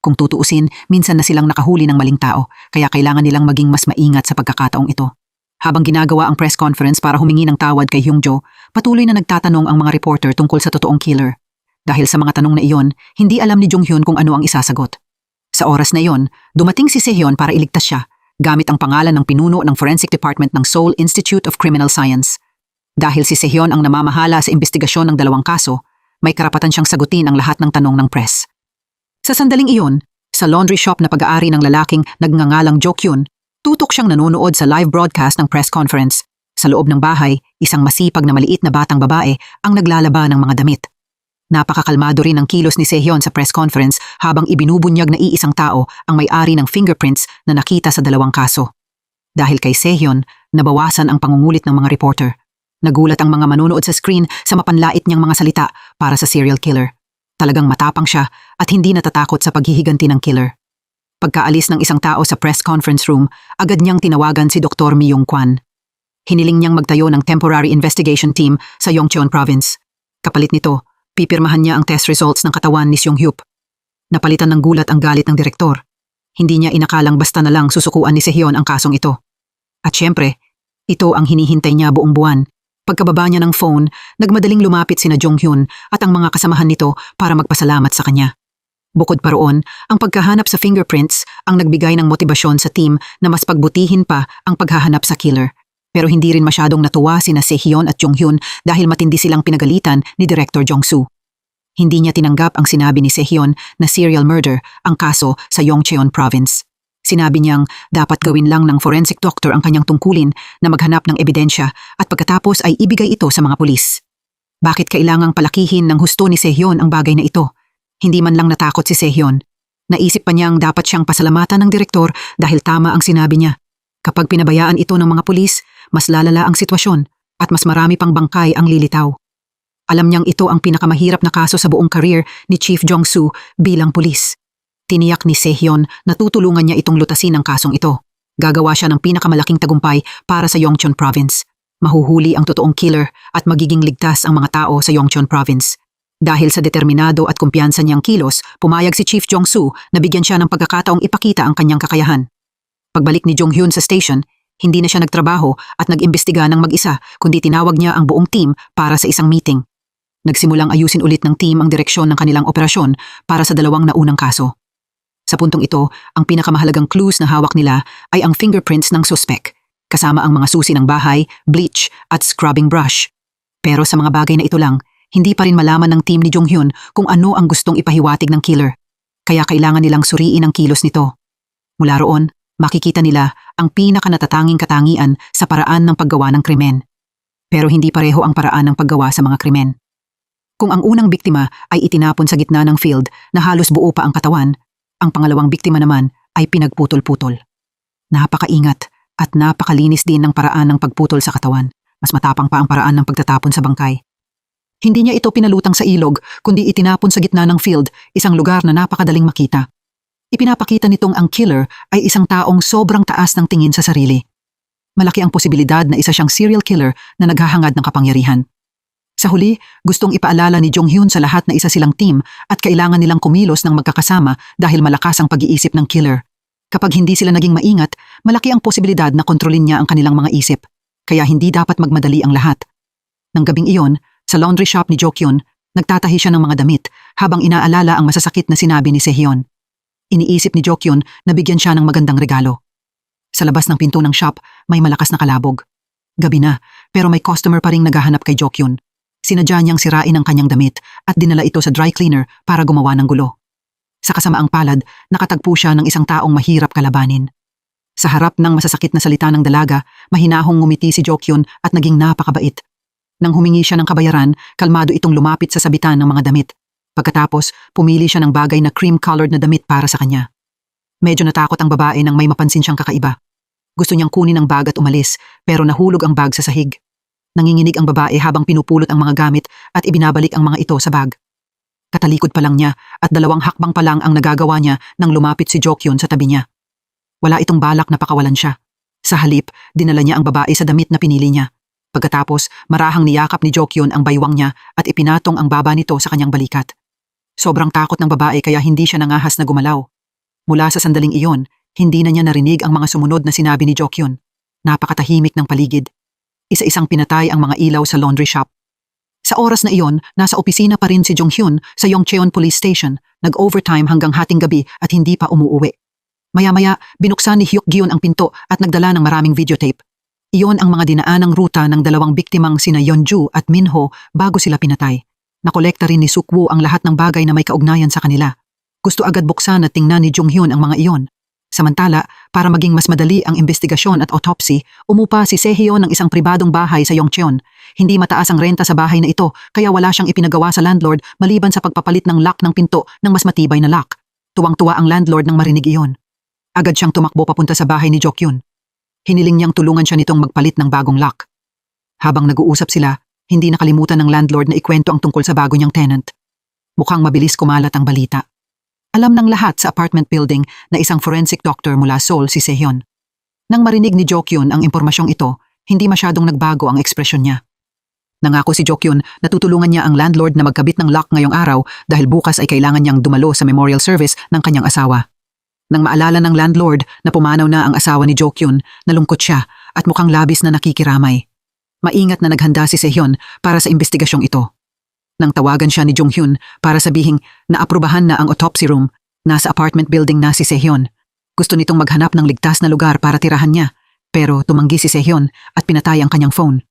Kung tutuusin, minsan na silang nakahuli ng maling tao, kaya kailangan nilang maging mas maingat sa pagkakataong ito. Habang ginagawa ang press conference para humingi ng tawad kay Hyung Jo, patuloy na nagtatanong ang mga reporter tungkol sa totoong killer. Dahil sa mga tanong na iyon, hindi alam ni Jung Hyun kung ano ang isasagot. Sa oras na iyon, dumating si Sehyeon para iligtas siya, gamit ang pangalan ng pinuno ng Forensic Department ng Seoul Institute of Criminal Science. Dahil si Sehyeon ang namamahala sa investigasyon ng dalawang kaso, may karapatan siyang sagutin ang lahat ng tanong ng press. Sa sandaling iyon, sa laundry shop na pag-aari ng lalaking nagngangalang Jo Kyun, tutok siyang nanonood sa live broadcast ng press conference. Sa loob ng bahay, isang masipag na maliit na batang babae ang naglalaba ng mga damit. Napakakalmado rin ang kilos ni Sehyeon sa press conference habang ibinubunyag na iisang tao ang may-ari ng fingerprints na nakita sa dalawang kaso. Dahil kay Sehyeon, nabawasan ang pangungulit ng mga reporter. Nagulat ang mga manonood sa screen sa mapanlait niyang mga salita para sa serial killer. Talagang matapang siya at hindi natatakot sa paghihiganti ng killer. Pagkaalis ng isang tao sa press conference room, agad niyang tinawagan si Dr. Mi Yong-kwan. Hiniling niyang magtayo ng temporary investigation team sa Yongcheon Province. Kapalit nito, pipirmahan niya ang test results ng katawan ni Seong-hyup. Napalitan ng gulat ang galit ng direktor. Hindi niya inakalang basta na lang susukuan ni Sehyeon ang kasong ito. At syempre, ito ang hinihintay niya buong buwan. Pagkababa niya ng phone, nagmadaling lumapit sina Jong Hyun at ang mga kasamahan nito para magpasalamat sa kanya. Bukod pa roon, ang pagkahanap sa fingerprints ang nagbigay ng motibasyon sa team na mas pagbutihin pa ang paghahanap sa killer. Pero hindi rin masyadong natuwa sina Sehyeon at Jong Hyun dahil matindi silang pinagalitan ni Director Jong-soo. Hindi niya tinanggap ang sinabi ni Sehyeon na serial murder ang kaso sa Yongcheon Province. Sinabi niyang dapat gawin lang ng forensic doctor ang kanyang tungkulin na maghanap ng ebidensya at pagkatapos ay ibigay ito sa mga pulis. Bakit kailangang palakihin ng husto ni Sehyeon ang bagay na ito? Hindi man lang natakot si Sehyeon. Naisip pa niyang dapat siyang pasalamatan ng direktor dahil tama ang sinabi niya. Kapag pinabayaan ito ng mga pulis, mas lalala ang sitwasyon at mas marami pang bangkay ang lilitaw. Alam niyang ito ang pinakamahirap na kaso sa buong career ni Chief Jong-soo bilang pulis. Tiniyak ni Sehyeon na tutulungan niya itong lutasin ang kasong ito. Gagawa siya ng pinakamalaking tagumpay para sa Yongcheon Province. Mahuhuli ang totoong killer at magiging ligtas ang mga tao sa Yongcheon Province. Dahil sa determinado at kumpiyansa niyang kilos, pumayag si Chief Jong-soo na bigyan siya ng pagkakataong ipakita ang kanyang kakayahan. Pagbalik ni Jong Hyun sa station, hindi na siya nagtrabaho at nag-imbestiga ng mag-isa kundi tinawag niya ang buong team para sa isang meeting. Nagsimulang ayusin ulit ng team ang direksyon ng kanilang operasyon para sa dalawang naunang kaso. Sa puntong ito, ang pinakamahalagang clues na hawak nila ay ang fingerprints ng suspect, kasama ang mga susi ng bahay, bleach at scrubbing brush. Pero sa mga bagay na ito lang, hindi pa rin malaman ng team ni Jong-hyun kung ano ang gustong ipahiwatig ng killer. Kaya kailangan nilang suriin ang kilos nito. Mula roon, makikita nila ang pinakanatatanging katangian sa paraan ng paggawa ng krimen. Pero hindi pareho ang paraan ng paggawa sa mga krimen. Kung ang unang biktima ay itinapon sa gitna ng field na halos buo pa ang katawan, ang pangalawang biktima naman ay pinagputol-putol. Napakaingat at napakalinis din ng paraan ng pagputol sa katawan. Mas matapang pa ang paraan ng pagtatapon sa bangkay. Hindi niya ito pinalutang sa ilog, kundi itinapon sa gitna ng field, isang lugar na napakadaling makita. Ipinapakita nitong ang killer ay isang taong sobrang taas ng tingin sa sarili. Malaki ang posibilidad na isa siyang serial killer na naghahangad ng kapangyarihan. Sa huli, gustong ipaalala ni Jong-hyun sa lahat na isa silang team at kailangan nilang kumilos ng magkakasama dahil malakas ang pag-iisip ng killer. Kapag hindi sila naging maingat, malaki ang posibilidad na kontrolin niya ang kanilang mga isip. Kaya hindi dapat magmadali ang lahat. Nang gabing iyon, sa laundry shop ni Jo-kyun, nagtatahi siya ng mga damit habang inaalala ang masasakit na sinabi ni Sehyeon. Iniisip ni Jo-kyun na bigyan siya ng magandang regalo. Sa labas ng pinto ng shop, may malakas na kalabog. Gabi na, pero may customer pa ring naghahanap kay Jo-kyun. Sinadya niyang sirain ang kanyang damit at dinala ito sa dry cleaner para gumawa ng gulo. Sa kasamaang palad, nakatagpo siya ng isang taong mahirap kalabanin. Sa harap ng masasakit na salita ng dalaga, mahinahong ngumiti si Jo-kyun at naging napakabait. Nang humingi siya ng kabayaran, kalmado itong lumapit sa sabitan ng mga damit. Pagkatapos, pumili siya ng bagay na cream-colored na damit para sa kanya. Medyo natakot ang babae nang may mapansin siyang kakaiba. Gusto niyang kunin ang bag at umalis, pero nahulog ang bag sa sahig. Nanginginig ang babae habang pinupulot ang mga gamit at ibinabalik ang mga ito sa bag. Katalikod pa lang niya at 2 hakbang pa lang ang nagagawa niya nang lumapit si Jo-kyun sa tabi niya. Wala itong balak na pakawalan siya. Sa halip, dinala niya ang babae sa damit na pinili niya. Pagkatapos, marahang niyakap ni Jo-kyun ang baywang niya at ipinatong ang baba nito sa kanyang balikat. Sobrang takot ng babae kaya hindi siya nangahas na gumalaw. Mula sa sandaling iyon, hindi na niya narinig ang mga sumunod na sinabi ni Jo-kyun. Napakatahimik ng paligid. Isa-isang pinatay ang mga ilaw sa laundry shop. Sa oras na iyon, nasa opisina pa rin si Jong-hyun sa Yongcheon Police Station, nag-overtime hanggang hating gabi at hindi pa umuuwi. Maya-maya, binuksan ni Hyuk-gyun ang pinto at nagdala ng maraming videotape. Iyon ang mga dinaanang ruta ng 2 biktimang sina Yeonju at Minho bago sila pinatay. Nakolekta rin ni Suk-woo ang lahat ng bagay na may kaugnayan sa kanila. Gusto agad buksan at tingnan ni Jong-hyun ang mga iyon. Samantala, para maging mas madali ang investigasyon at autopsy, umupa si Sehyeon ng isang pribadong bahay sa Yongcheon. Hindi mataas ang renta sa bahay na ito, kaya wala siyang ipinagawa sa landlord maliban sa pagpapalit ng lock ng pinto ng mas matibay na lock. Tuwang-tuwa ang landlord nang marinig iyon. Agad siyang tumakbo papunta sa bahay ni Jo-kyun. Hiniling niyang tulungan siya nitong magpalit ng bagong lock. Habang nag-uusap sila, hindi nakalimutan ng landlord na ikwento ang tungkol sa bago niyang tenant. Mukhang mabilis kumalat ang balita. Alam ng lahat sa apartment building na isang forensic doctor mula Seoul si Sehyeon. Nang marinig ni Jo-kyun ang impormasyong ito, hindi masyadong nagbago ang ekspresyon niya. Nangako si Jo-kyun na tutulungan niya ang landlord na magkabit ng lock ngayong araw dahil bukas ay kailangan niyang dumalo sa memorial service ng kanyang asawa. Nang maalala ng landlord na pumanaw na ang asawa ni Jo-kyun, nalungkot siya at mukhang labis na nakikiramay. Maingat na naghanda si Sehyeon para sa investigasyong ito. Nang tawagan siya ni Jong-hyun para sabihing naaprubahan na ang autopsy room, nasa apartment building na si Sehyeon. Gusto nitong maghanap ng ligtas na lugar para tirahan niya, pero tumanggi si Sehyeon at pinatay ang kanyang phone.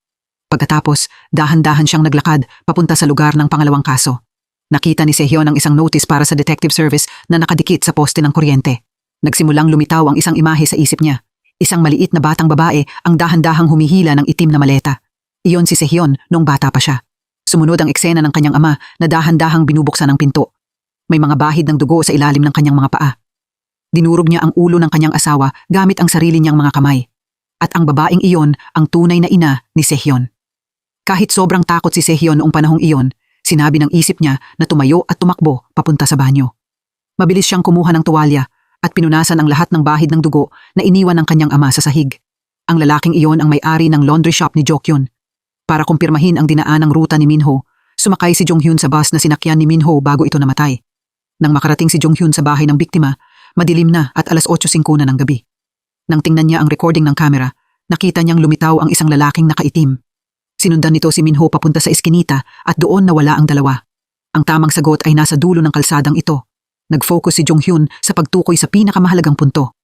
Pagkatapos, dahan-dahan siyang naglakad papunta sa lugar ng pangalawang kaso. Nakita ni Sehyeon ang isang notice para sa detective service na nakadikit sa poste ng kuryente. Nagsimulang lumitaw ang isang imahe sa isip niya. Isang maliit na batang babae ang dahan-dahang humihila ng itim na maleta. Iyon si Sehyeon noong bata pa siya. Sumunod ang eksena ng kanyang ama na dahan-dahang binubuksan ang pinto. May mga bahid ng dugo sa ilalim ng kanyang mga paa. Dinurog niya ang ulo ng kanyang asawa gamit ang sarili niyang mga kamay. At ang babaeng iyon ang tunay na ina ni Sehyeon. Kahit sobrang takot si Sehyeon noong panahong iyon, sinabi ng isip niya na tumayo at tumakbo papunta sa banyo. Mabilis siyang kumuha ng tuwalya at pinunasan ang lahat ng bahid ng dugo na iniwan ng kanyang ama sa sahig. Ang lalaking iyon ang may-ari ng laundry shop ni Jo-kyun. Para kumpirmahin ang dinaanang ruta ni Minho, sumakay si Jong-hyun sa bus na sinakyan ni Minho bago ito namatay. Nang makarating si Jong-hyun sa bahay ng biktima, madilim na at 8:05 na ng gabi. Nang tingnan niya ang recording ng kamera, nakita niyang lumitaw ang isang lalaking nakaitim. Sinundan nito si Minho papunta sa eskinita at doon nawala ang dalawa. Ang tamang sagot ay nasa dulo ng kalsadang ito. Nag-focus si Jong-hyun sa pagtukoy sa pinakamahalagang punto.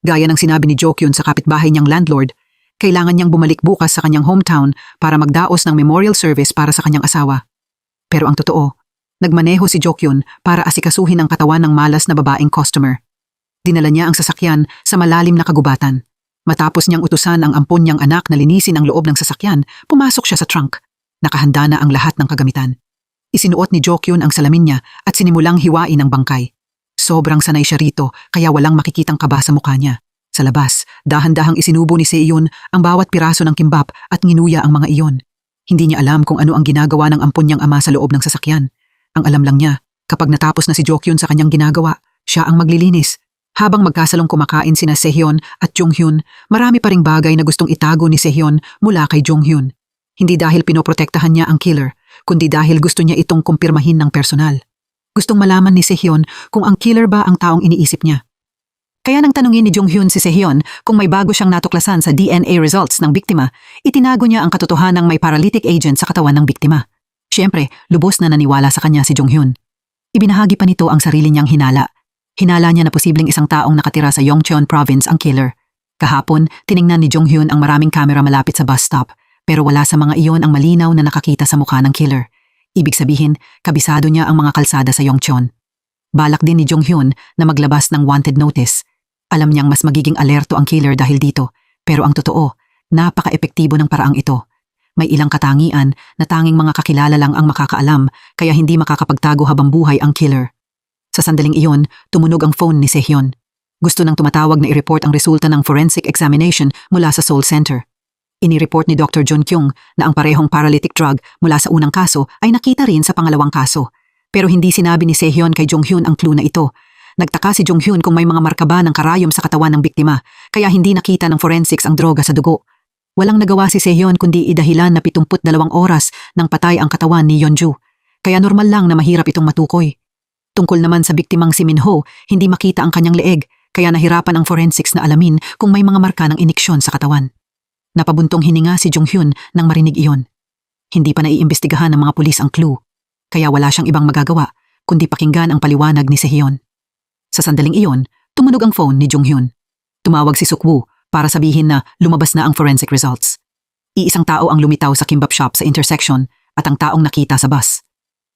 Gaya ng sinabi ni Jo-kyun sa kapitbahay niyang landlord, kailangan niyang bumalik bukas sa kanyang hometown para magdaos ng memorial service para sa kanyang asawa. Pero ang totoo, nagmaneho si Jokyun para asikasuhin ang katawan ng malas na babaeng customer. Dinala niya ang sasakyan sa malalim na kagubatan. Matapos niyang utusan ang ampon niyang anak na linisin ang loob ng sasakyan, pumasok siya sa trunk. Nakahanda na ang lahat ng kagamitan. Isinuot ni Jokyun ang salamin niya at sinimulang hiwain ang bangkay. Sobrang sanay siya rito kaya walang makikitang kaba sa mukha niya. Sa labas, dahan-dahang isinubo ni Sehyon ang bawat piraso ng kimbap at nginuya ang mga iyon. Hindi niya alam kung ano ang ginagawa ng ampon niyang ama sa loob ng sasakyan. Ang alam lang niya, kapag natapos na si Jokyun sa kanyang ginagawa, siya ang maglilinis. Habang magkasalong kumakain sina Sehyon at Jonghyun, marami pa ring bagay na gustong itago ni Sehyon mula kay Jonghyun. Hindi dahil pinoprotektahan niya ang killer, kundi dahil gusto niya itong kumpirmahin ng personal. Gustong malaman ni Sehyon kung ang killer ba ang taong iniisip niya. Kaya nang tanungin ni Jonghyun si Sehyon kung may bago siyang natuklasan sa DNA results ng biktima, itinago niya ang katotohanang may paralytic agent sa katawan ng biktima. Siyempre, lubos na naniwala sa kanya si Jonghyun. Ibinahagi pa nito ang sarili niyang hinala. Hinala niya na posibleng isang taong nakatira sa Yongcheon province ang killer. Kahapon, tiningnan ni Jonghyun ang maraming kamera malapit sa bus stop, pero wala sa mga iyon ang malinaw na nakakita sa mukha ng killer. Ibig sabihin, kabisado niya ang mga kalsada sa Yongcheon. Balak din ni Jonghyun na maglabas ng wanted notice. Alam niyang mas magiging alerto ang killer dahil dito, pero ang totoo, napaka-epektibo ng paraang ito. May ilang katangian na tanging mga kakilala lang ang makakaalam kaya hindi makakapagtago habang buhay ang killer. Sa sandaling iyon, tumunog ang phone ni Sehyon. Gusto nang tumatawag na i-report ang resulta ng forensic examination mula sa Seoul Center. Inireport ni Dr. John Kyung na ang parehong paralytic drug mula sa unang kaso ay nakita rin sa pangalawang kaso. Pero hindi sinabi ni Sehyon kay Jonghyun ang clue na ito. Nagtaka si Jonghyun kung may mga marka ba ng karayom sa katawan ng biktima, kaya hindi nakita ng forensics ang droga sa dugo. Walang nagawa si Sehyon kundi idahilan na 72 oras nang patay ang katawan ni Yeonju, kaya normal lang na mahirap itong matukoy. Tungkol naman sa biktimang si Minho, hindi makita ang kanyang leeg, kaya nahirapan ang forensics na alamin kung may mga marka ng iniksyon sa katawan. Napabuntong hininga si Jonghyun nang marinig iyon. Hindi pa naiimbestigahan ng mga pulis ang clue, kaya wala siyang ibang magagawa kundi pakinggan ang paliwanag ni Sehyon. Sa sandaling iyon, tumunog ang phone ni Jonghyun. Tumawag si Sukwoo para sabihin na lumabas na ang forensic results. Iisang tao ang lumitaw sa kimbap shop sa intersection at ang taong nakita sa bus.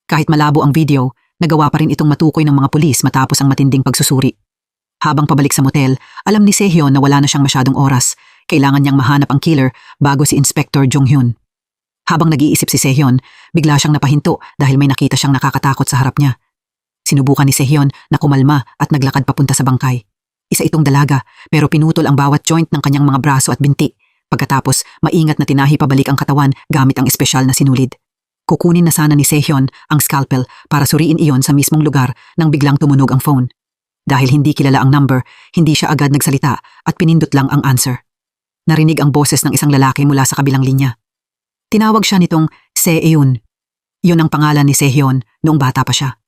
Kahit malabo ang video, nagawa pa rin itong matukoy ng mga pulis matapos ang matinding pagsusuri. Habang pabalik sa motel, alam ni Sehyon na wala na siyang masyadong oras. Kailangan niyang mahanap ang killer bago si Inspector Jonghyun. Habang nag-iisip si Sehyon, bigla siyang napahinto dahil may nakita siyang nakakatakot sa harap niya. Sinubukan ni Sehyon na kumalma at naglakad papunta sa bangkay. Isa itong dalaga pero pinutol ang bawat joint ng kanyang mga braso at binti. Pagkatapos, maingat na tinahi pabalik ang katawan gamit ang espesyal na sinulid. Kukunin na sana ni Sehyon ang scalpel para suriin iyon sa mismong lugar nang biglang tumunog ang phone. Dahil hindi kilala ang number, hindi siya agad nagsalita at pinindot lang ang answer. Narinig ang boses ng isang lalaki mula sa kabilang linya. Tinawag siya nitong Sehyon. Yun ang pangalan ni Sehyon noong bata pa siya.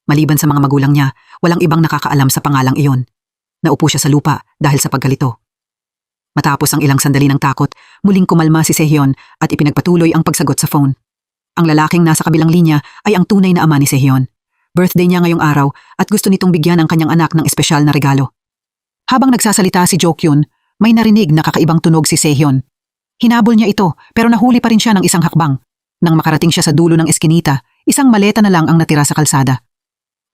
Maliban sa mga magulang niya, walang ibang nakakaalam sa pangalang iyon. Naupo siya sa lupa dahil sa pagkalito. Matapos ang ilang sandali ng takot, muling kumalma si Sehyon at ipinagpatuloy ang pagsagot sa phone. Ang lalaking nasa kabilang linya ay ang tunay na ama ni Sehyon. Birthday niya ngayong araw at gusto nitong bigyan ang kanyang anak ng espesyal na regalo. Habang nagsasalita si Jokyun, may narinig na kakaibang tunog si Sehyon. Hinabol niya ito pero nahuli pa rin siya ng isang hakbang. Nang makarating siya sa dulo ng eskinita, isang maleta na lang ang natira sa kalsada.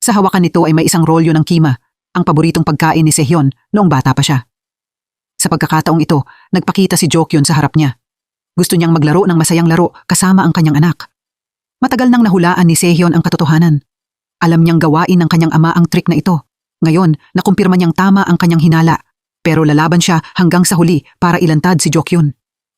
Sa hawakan nito ay may isang rolyo ng kima, ang paboritong pagkain ni Sehyon noong bata pa siya. Sa pagkakataong ito, nagpakita si Jokyun sa harap niya. Gusto niyang maglaro ng masayang laro kasama ang kanyang anak. Matagal nang nahulaan ni Sehyon ang katotohanan. Alam niyang gawain ng kanyang ama ang trick na ito. Ngayon, nakumpirma niyang tama ang kanyang hinala. Pero lalaban siya hanggang sa huli para ilantad si Jokyun.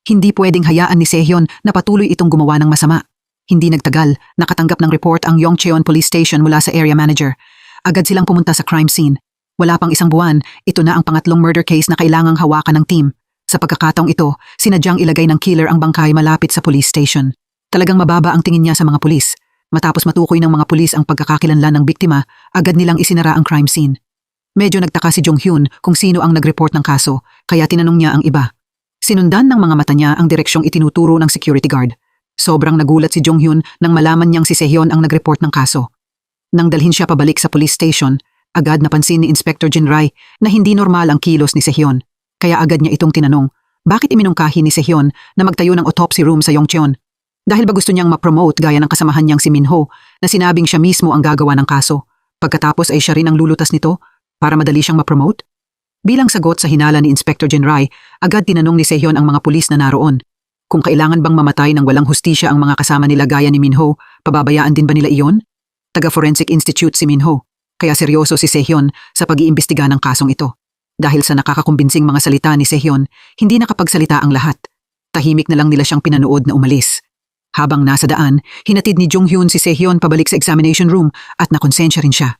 Hindi pwedeng hayaan ni Sehyon na patuloy itong gumawa ng masama. Hindi nagtagal, nakatanggap ng report ang Yongcheon Police Station mula sa area manager. Agad silang pumunta sa crime scene. Wala pang isang buwan, ito na ang pangatlong murder case na kailangang hawakan ng team. Sa pagkakataong ito, sinadyang ilagay ng killer ang bangkay malapit sa police station. Talagang mababa ang tingin niya sa mga pulis. Matapos matukoy ng mga pulis ang pagkakakilanlan ng biktima, agad nilang isinara ang crime scene. Medyo nagtaka si Jonghyun kung sino ang nag-report ng kaso, kaya tinanong niya ang iba. Sinundan ng mga mata niya ang direksyong itinuturo ng security guard. Sobrang nagulat si Jonghyun nang malaman niyang si Sehyon ang nag-report ng kaso. Nang dalhin siya pabalik sa police station, agad napansin ni Inspector Jinrai na hindi normal ang kilos ni Sehyon. Kaya agad niya itong tinanong, bakit iminungkahi ni Sehyon na magtayo ng autopsy room sa Yongcheon? Dahil ba gusto niyang ma-promote gaya ng kasamahan niyang si Minho na sinabing siya mismo ang gagawa ng kaso. Pagkatapos ay siya rin ang lulutas nito para madali siyang ma-promote? Bilang sagot sa hinala ni Inspector Jinrai, agad tinanong ni Sehyon ang mga pulis na naroon. Kung kailangan bang mamatay ng walang hustisya ang mga kasama nila gaya ni Minho, pababayaan din ba nila iyon? Taga-Forensic Institute si Minho, kaya seryoso si Sehyon sa pag-iimbestiga ng kasong ito. Dahil sa nakakakumbinsing mga salita ni Sehyon, hindi nakapagsalita ang lahat. Tahimik na lang nila siyang pinanood na umalis. Habang nasa daan, hinatid ni Jung-hyun si Sehyon pabalik sa examination room at nakonsensya rin siya.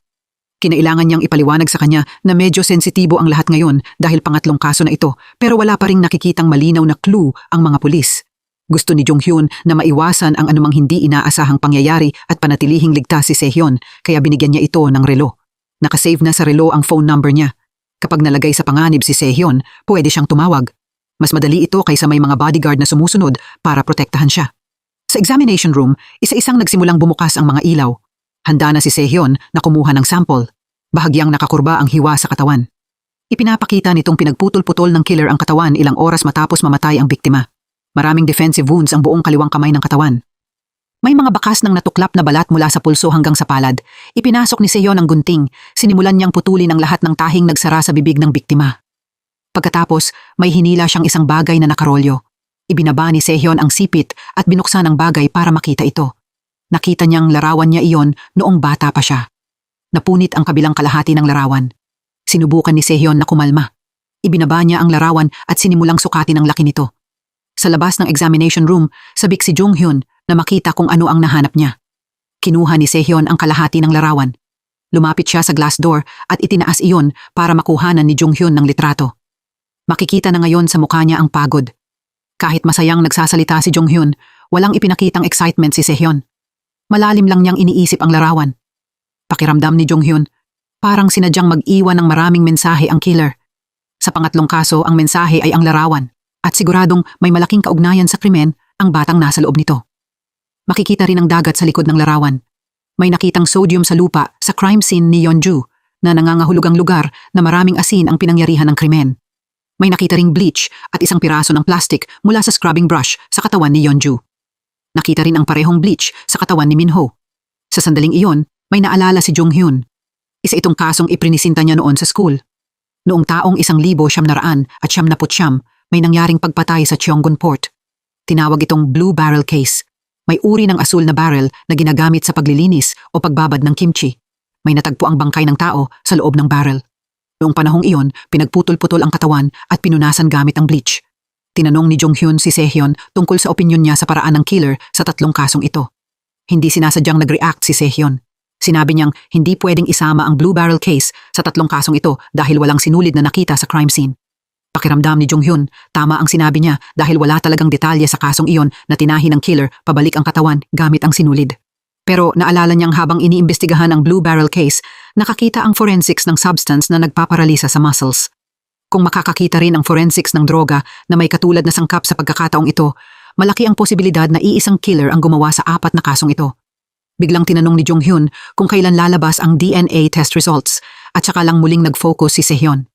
Kinailangan niyang ipaliwanag sa kanya na medyo sensitibo ang lahat ngayon dahil pangatlong kaso na ito pero wala pa ring nakikitang malinaw na clue ang mga pulis. Gusto ni Jung-hyun na maiwasan ang anumang hindi inaasahang pangyayari at panatilihing ligtas si Sehyon kaya binigyan niya ito ng relo. Nakasave na sa relo ang phone number niya. Kapag nalagay sa panganib si Sehyon, pwede siyang tumawag. Mas madali ito kaysa may mga bodyguard na sumusunod para protektahan siya. Sa examination room, isa-isang nagsimulang bumukas ang mga ilaw. Handa na si Sehyon na kumuha ng sample. Bahagyang nakakurba ang hiwa sa katawan. Ipinapakita nitong pinagputol-putol ng killer ang katawan ilang oras matapos mamatay ang biktima. Maraming defensive wounds ang buong kaliwang kamay ng katawan. May mga bakas ng natuklap na balat mula sa pulso hanggang sa palad. Ipinasok ni Sehyon ang gunting. Sinimulan niyang putulin ang lahat ng tahing nagsara sa bibig ng biktima. Pagkatapos, may hinila siyang isang bagay na nakarolyo. Ibinaba ni Sehyon ang sipit at binuksan ang bagay para makita ito. Nakita niyang larawan niya iyon noong bata pa siya. Napunit ang kabilang kalahati ng larawan. Sinubukan ni Sehyon na kumalma. Ibinaba niya ang larawan at sinimulang sukatin ang laki nito. Sa labas ng examination room, sabik si Jung-hyun na makita kung ano ang nahanap niya. Kinuha ni Sehyon ang kalahati ng larawan. Lumapit siya sa glass door at itinaas iyon para makuhanan ni Jung-hyun ng litrato. Makikita na ngayon sa mukha niya ang pagod. Kahit masayang nagsasalita si Jung-hyun, walang ipinakitang excitement si Sehyon. Malalim lang niyang iniisip ang larawan. Pakiramdam ni Jung-hyun, parang sinadyang mag-iwan ng maraming mensahe ang killer. Sa pangatlong kaso, ang mensahe ay ang larawan at siguradong may malaking kaugnayan sa krimen ang batang nasa loob nito. Makikita rin ang dagat sa likod ng larawan. May nakitang sodium sa lupa sa crime scene ni Yeonju na nangangahulugang lugar na maraming asin ang pinangyarihan ng krimen. May nakita ring bleach at isang piraso ng plastic mula sa scrubbing brush sa katawan ni Yeonju. Nakita rin ang parehong bleach sa katawan ni Minho. Sa sandaling iyon, may naalala si Jung-hyun. Isa itong kasong iprinisinta niya noon sa school. Noong taong 1900 at 1999, may nangyaring pagpatay sa Cheonggun Port. Tinawag itong Blue Barrel Case. May uri ng asul na barrel na ginagamit sa paglilinis o pagbabad ng kimchi. May natagpo ang bangkay ng tao sa loob ng barrel. Noong panahong iyon, pinagputol-putol ang katawan at pinunasan gamit ang bleach. Tinanong ni Jung-hyun si Sehyon tungkol sa opinyon niya sa paraan ng killer sa tatlong kasong ito. Hindi sinasadyang nag-react si Sehyon. Sinabi niyang hindi pwedeng isama ang Blue Barrel Case sa tatlong kasong ito dahil walang sinulid na nakita sa crime scene. Pakiramdam ni Jung-hyun, tama ang sinabi niya dahil wala talagang detalye sa kasong iyon na tinahi ng killer pabalik ang katawan gamit ang sinulid. Pero naalala niyang habang iniimbestigahan ang Blue Barrel Case, nakakita ang forensics ng substance na nagpaparalisa sa muscles. Kung makakakita rin ang forensics ng droga na may katulad na sangkap sa pagkakataong ito, malaki ang posibilidad na iisang killer ang gumawa sa 4 na kasong ito. Biglang tinanong ni Jung-hyun kung kailan lalabas ang DNA test results at saka lang muling nag-focus si Sehyon.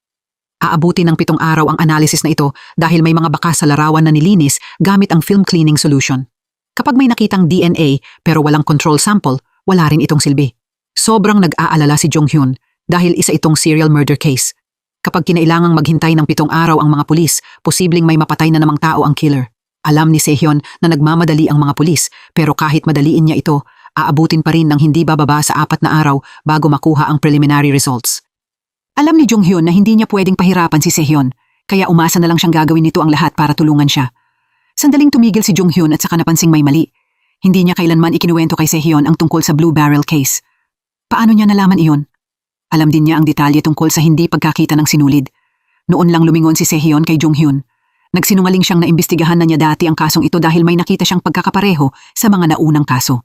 Aabuti ng 7 araw ang analysis na ito dahil may mga bakas sa larawan na nilinis gamit ang film cleaning solution. Kapag may nakitang DNA pero walang control sample, wala rin itong silbi. Sobrang nag-aalala si Jung-hyun dahil isa itong serial murder case. Kapag kinailangang maghintay ng 7 araw ang mga pulis, posibleng may mapatay na namang tao ang killer. Alam ni Sehyon na nagmamadali ang mga pulis pero kahit madaliin niya ito, aabutin pa rin ng hindi bababa sa 4 na araw bago makuha ang preliminary results. Alam ni Jung-hyun na hindi niya pwedeng pahirapan si Sehyon, kaya umasa na lang siyang gagawin nito ang lahat para tulungan siya. Sandaling tumigil si Jung-hyun at saka napansing may mali. Hindi niya kailanman ikinuwento kay Sehyon ang tungkol sa Blue Barrel Case. Paano niya nalaman iyon? Alam din niya ang detalye tungkol sa hindi pagkakita ng sinulid. Noon lang lumingon si Sehyon kay Jung-hyun. Nagsinungaling siyang naimbestigahan na niya dati ang kasong ito dahil may nakita siyang pagkakapareho sa mga naunang kaso.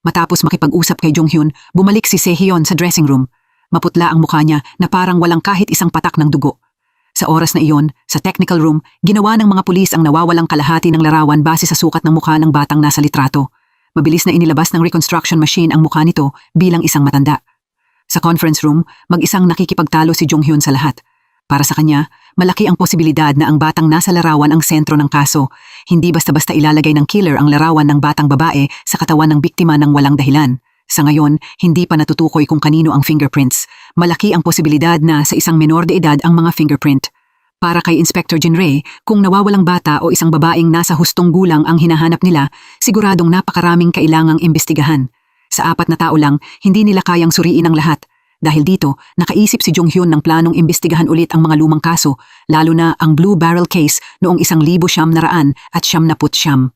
Matapos makipag-usap kay Jung-hyun, bumalik si Sehyon sa dressing room. Maputla ang mukha niya na parang walang kahit isang patak ng dugo. Sa oras na iyon, sa technical room, ginawa ng mga pulis ang nawawalang kalahati ng larawan base sa sukat ng mukha ng batang nasa litrato. Mabilis na inilabas ng reconstruction machine ang mukha nito bilang isang matanda. Sa conference room, mag-isang nakikipagtalo si Jung-hyun sa lahat. Para sa kanya, malaki ang posibilidad na ang batang nasa larawan ang sentro ng kaso. Hindi basta-basta ilalagay ng killer ang larawan ng batang babae sa katawan ng biktima ng walang dahilan. Sa ngayon, hindi pa natutukoy kung kanino ang fingerprints. Malaki ang posibilidad na sa isang menor de edad ang mga fingerprint. Para kay Inspector Jinray, kung nawawalang bata o isang babaeng nasa hustong gulang ang hinahanap nila, siguradong napakaraming kailangang imbestigahan. Sa 4 na tao lang, hindi nila kayang suriin ang lahat. Dahil dito, nakaisip si Jong Hyun ng planong imbestigahan ulit ang mga lumang kaso, lalo na ang Blue Barrel case noong 1900 at 1979.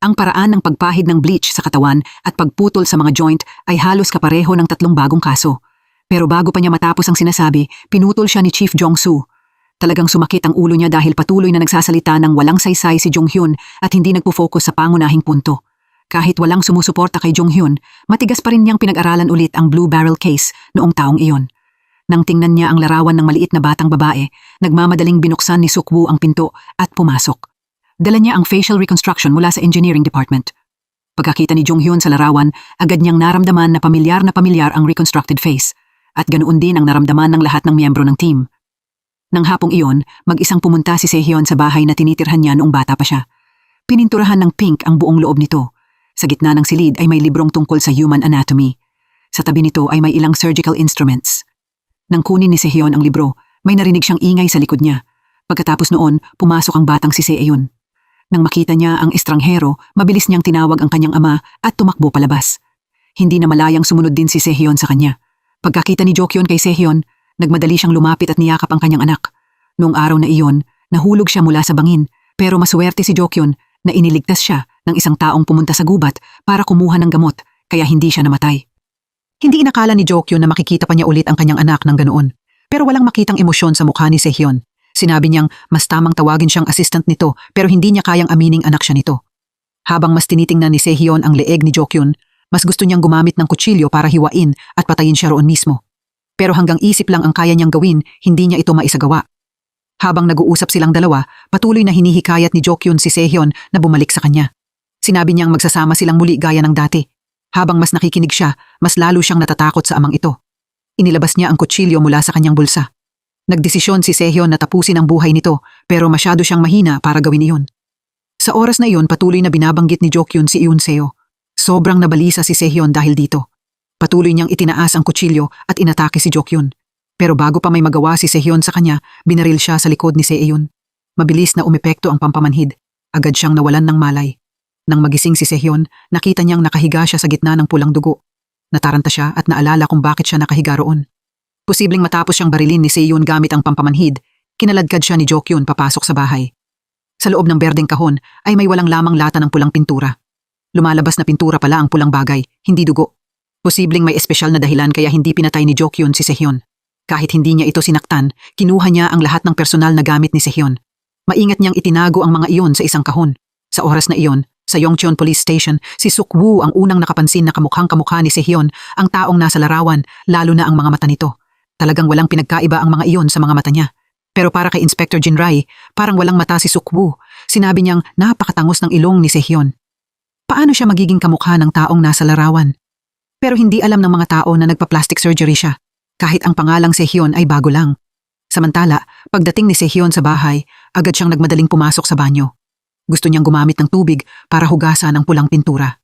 Ang paraan ng pagpahid ng bleach sa katawan at pagputol sa mga joint ay halos kapareho ng 3 bagong kaso. Pero bago pa niya matapos ang sinasabi, pinutol siya ni Chief Jong-soo. Talagang sumakit ang ulo niya dahil patuloy na nagsasalita ng walang saysay si Jong Hyun at hindi nagpo-focus sa pangunahing punto. Kahit walang sumusuporta kay Jong Hyun, matigas pa rin niyang pinag-aralan ulit ang Blue Barrel case noong taong iyon. Nang tingnan niya ang larawan ng maliit na batang babae, nagmamadaling binuksan ni Suk-woo ang pinto at pumasok. Dala niya ang facial reconstruction mula sa engineering department. Pagkakita ni Jong Hyun sa larawan, agad niyang naramdaman na pamilyar ang reconstructed face. At ganoon din ang naramdaman ng lahat ng miyembro ng team. Nang hapong iyon, mag-isang pumunta si Sehyeon sa bahay na tinitirhan niya noong bata pa siya. Pininturahan ng pink ang buong loob nito. Sa gitna ng silid ay may librong tungkol sa human anatomy. Sa tabi nito ay may ilang surgical instruments. Nang kunin ni Sehyeon ang libro, may narinig siyang ingay sa likod niya. Pagkatapos noon, pumasok ang batang si Sehyeon. Nang makita niya ang estranghero, mabilis niyang tinawag ang kanyang ama at tumakbo palabas. Hindi na malayang sumunod din si Sehyeon sa kanya. Pagkakita ni Jokyeon kay Sehyeon, nagmadali siyang lumapit at niyakap ang kanyang anak. Noong araw na iyon, nahulog siya mula sa bangin, pero maswerte si Jokyeon na iniligtas siya ng isang taong pumunta sa gubat para kumuha ng gamot, kaya hindi siya namatay. Hindi inakala ni Jokyeon na makikita pa niya ulit ang kanyang anak ng ganoon. Pero walang makitang emosyon sa mukha ni Sehyeon. Sinabi niyang mas tamang tawagin siyang assistant nito pero hindi niya kayang amining anak siya nito. Habang mas tinitingnan ni Sehyeon ang leeg ni Jokyeon, mas gusto niyang gumamit ng kutsilyo para hiwain at patayin siya roon mismo. Pero hanggang isip lang ang kaya niyang gawin, hindi niya ito maisagawa. Habang nag-uusap silang dalawa, patuloy na hinihikayat ni Jokyeon si Sehyeon na bumalik sa kanya. Sinabi niyang magsasama silang muli gaya ng dati. Habang mas nakikinig siya, mas lalo siyang natatakot sa amang ito. Inilabas niya ang kutsilyo mula sa kanyang bulsa. Nagdesisyon si Sehyeon na tapusin ang buhay nito pero masyado siyang mahina para gawin iyon. Sa oras na iyon patuloy na binabanggit ni Jokyeon si Eun-seo. Sobrang nabalisa si Sehyeon dahil dito. Patuloy niyang itinaas ang kutsilyo at inatake si Jokyeon. Pero bago pa may magawa si Sehyeon sa kanya, binaril siya sa likod ni Sehyeon. Mabilis na umepekto ang pampamanhid. Agad siyang nawalan ng malay. Nang magising si Sehyeon, nakita niyang nakahiga siya sa gitna ng pulang dugo. Nataranta siya at naalala kung bakit siya nakahiga roon. Posibleng matapos siyang barilin ni Sehyeon gamit ang pampamanhid, kinaladkad siya ni Jokyeon papasok sa bahay. Sa loob ng berdeng kahon ay may walang lamang lata ng pulang pintura. Lumalabas na pintura pala ang pulang bagay, hindi dugo. Posibleng may espesyal na dahilan kaya hindi pinatay ni Jokyeon si Sehyeon. Kahit hindi niya ito sinaktan, kinuha niya ang lahat ng personal na gamit ni Sehyeon. Maingat niyang itinago ang mga iyon sa isang kahon. Sa oras na iyon, sa Yongcheon Police Station, si Suk-woo ang unang nakapansin na kamukhang-kamukha ni Sehyeon, ang taong nasa larawan, lalo na ang mga mata nito. Talagang walang pinagkaiba ang mga iyon sa mga mata niya. Pero para kay Inspector Jinray, parang walang mata si Suk-woo. Sinabi niyang napakatangos ng ilong ni Sehyeon. Paano siya magiging kamukha ng taong nasa larawan? Pero hindi alam ng mga tao na nagpa-plastic surgery siya, kahit ang pangalang Sehyeon ay bago lang. Samantala, pagdating ni Sehyeon sa bahay, agad siyang nagmadaling pumasok sa banyo. Gusto niyang gumamit ng tubig para hugasan ang pulang pintura.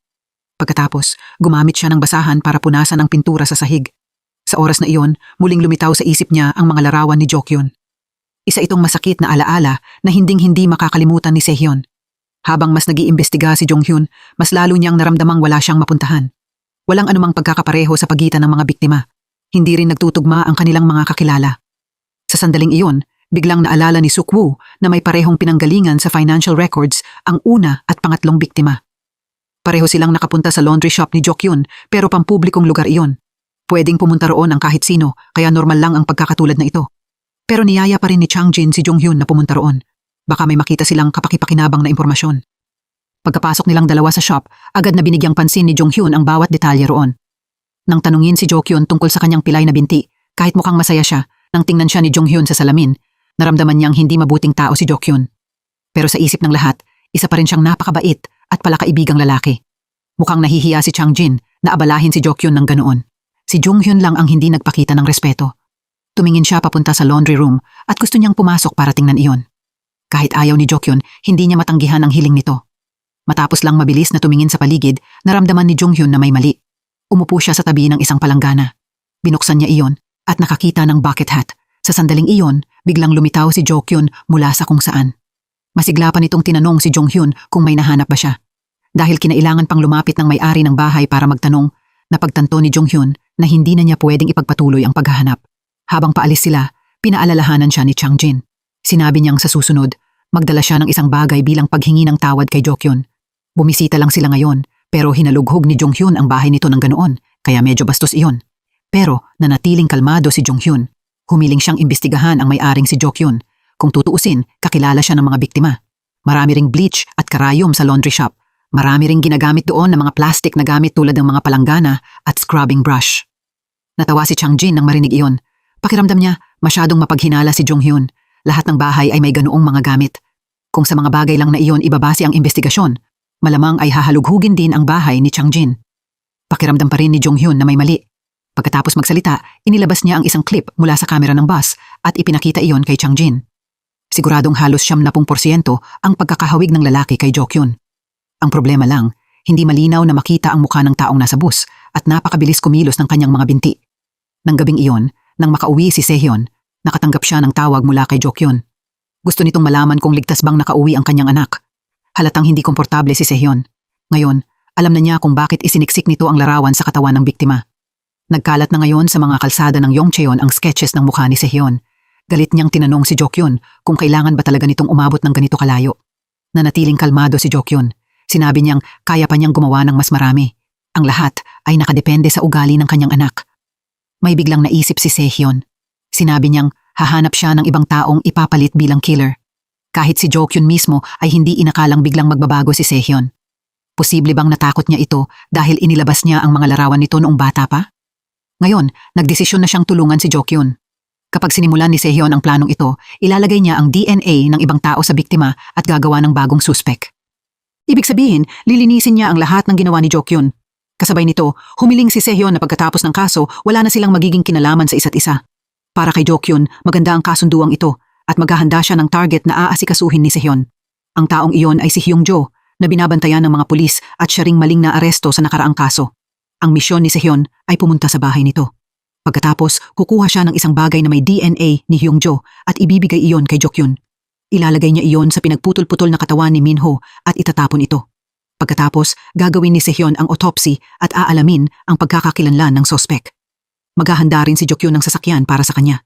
Pagkatapos, gumamit siya ng basahan para punasan ang pintura sa sahig. Sa oras na iyon, muling lumitaw sa isip niya ang mga larawan ni Jokyeon. Isa itong masakit na alaala na hinding-hindi makakalimutan ni Sehyeon. Habang mas nag-iimbestiga si Jong Hyun, mas lalo niyang naramdamang wala siyang mapuntahan. Walang anumang pagkakapareho sa pagitan ng mga biktima. Hindi rin nagtutugma ang kanilang mga kakilala. Sa sandaling iyon, biglang naalala ni Suk-woo na may parehong pinanggalingan sa financial records ang una at pangatlong biktima. Pareho silang nakapunta sa laundry shop ni Jokyeon pero pampublikong lugar iyon. Pwedeng pumunta roon ang kahit sino kaya normal lang ang pagkakatulad na ito. Pero niyaya pa rin ni Changjin si Jong Hyun na pumunta roon. Baka may makita silang kapakipakinabang na impormasyon. Pagkapasok nilang dalawa sa shop, agad na binigyang pansin ni Jong Hyun ang bawat detalye roon. Nang tanungin si Jokyeon tungkol sa kanyang pilay na binti, kahit mukhang masaya siya, nang tingnan siya ni Jong Hyun sa salamin, naramdaman niyang hindi mabuting tao si Jokyeon. Pero sa isip ng lahat, isa pa rin siyang napakabait at palakaibigang lalaki. Mukhang nahihiya si Changjin na abalahin si Jokyeon ng ganoon. Si Jong Hyun lang ang hindi nagpakita ng respeto. Tumingin siya papunta sa laundry room at gusto niyang pumasok para tingnan iyon. Kahit ayaw ni Jokyun, hindi niya matanggihan ang hiling nito. Matapos lang mabilis na tumingin sa paligid, naramdaman ni Jonghyun na may mali. Umupo siya sa tabi ng isang palanggana. Binuksan niya iyon at nakakita ng bucket hat. Sa sandaling iyon, biglang lumitaw si Jokyun mula sa kung saan. Masigla pa nitong tinanong si Jonghyun kung may nahanap ba siya. Dahil kinailangan pang lumapit ng may-ari ng bahay para magtanong, napagtanto ni Jonghyun na hindi na niya pwedeng ipagpatuloy ang paghahanap. Habang paalis sila, pinaalalahanan siya ni Changjin. Sinabi niyang sa susunod, magdala siya ng isang bagay bilang paghingi ng tawad kay Jokyun. Bumisita lang sila ngayon, pero hinalughog ni Jonghyun ang bahay nito ng ganoon, kaya medyo bastos iyon. Pero nanatiling kalmado si Jonghyun. Humiling siyang imbestigahan ang may-aring si Jokyun. Kung tutuusin, kakilala siya ng mga biktima. Marami ring bleach at karayom sa laundry shop. Marami ring ginagamit doon ng mga plastic na gamit tulad ng mga palanggana at scrubbing brush. Natawa si Changjin nang marinig iyon. Pakiramdam niya, masyadong mapaghinala si Jonghyun. Lahat ng bahay ay may ganoong mga gamit. Kung sa mga bagay lang na iyon ibabase ang investigasyon, malamang ay hahalughugin din ang bahay ni Changjin. Pakiramdam pa rin ni Jonghyun na may mali. Pagkatapos magsalita, inilabas niya ang isang clip mula sa kamera ng bus at ipinakita iyon kay Changjin. Siguradong halos 70% ang pagkakahawig ng lalaki kay Jokyun. Ang problema lang, hindi malinaw na makita ang mukha ng taong nasa bus at napakabilis kumilos ng kanyang mga binti. Nang gabing iyon, nang makauwi si Sehyon, nakatanggap siya ng tawag mula kay Jokyun. Gusto nitong malaman kung ligtas bang nakauwi ang kanyang anak. Halatang hindi komportable si Sehyon. Ngayon, alam na niya kung bakit isiniksik nito ang larawan sa katawan ng biktima. Nagkalat na ngayon sa mga kalsada ng Yongcheon ang sketches ng mukha ni Sehyon. Galit niyang tinanong si Jokyun kung kailangan ba talaga nitong umabot ng ganito kalayo. Nanatiling kalmado si Jokyun. Sinabi niyang kaya pa niyang gumawa ng mas marami. Ang lahat ay nakadepende sa ugali ng kanyang anak. May biglang naisip si Sehyon. Sinabi niyang hahanap siya ng ibang taong ipapalit bilang killer. Kahit si Jokyun mismo ay hindi inakalang biglang magbabago si Sehyon. Posible bang natakot niya ito dahil inilabas niya ang mga larawan nito noong bata pa? Ngayon, nagdesisyon na siyang tulungan si Jokyun. Kapag sinimulan ni Sehyon ang planong ito, ilalagay niya ang DNA ng ibang tao sa biktima at gagawa ng bagong suspek. Ibig sabihin, lilinisin niya ang lahat ng ginawa ni Jokyun. Kasabay nito, humiling si Sehyon na pagkatapos ng kaso, wala na silang magiging kinalaman sa isa't isa. Para kay Jokyun, maganda ang kasunduang ito at maghahanda siya ng target na aasikasuhin ni Sehyon. Ang taong iyon ay si Hyung-jo na binabantayan ng mga pulis at siya ring maling na aresto sa nakaraang kaso. Ang misyon ni Sehyon ay pumunta sa bahay nito. Pagkatapos, kukuha siya ng isang bagay na may DNA ni Hyung-jo at ibibigay iyon kay Jokyun. Ilalagay niya iyon sa pinagputol-putol na katawan ni Minho at itatapon ito. Pagkatapos, gagawin ni Sehyon ang autopsy at aalamin ang pagkakakilanlan ng sospek. Maghahanda rin si Jokyun ng sasakyan para sa kanya.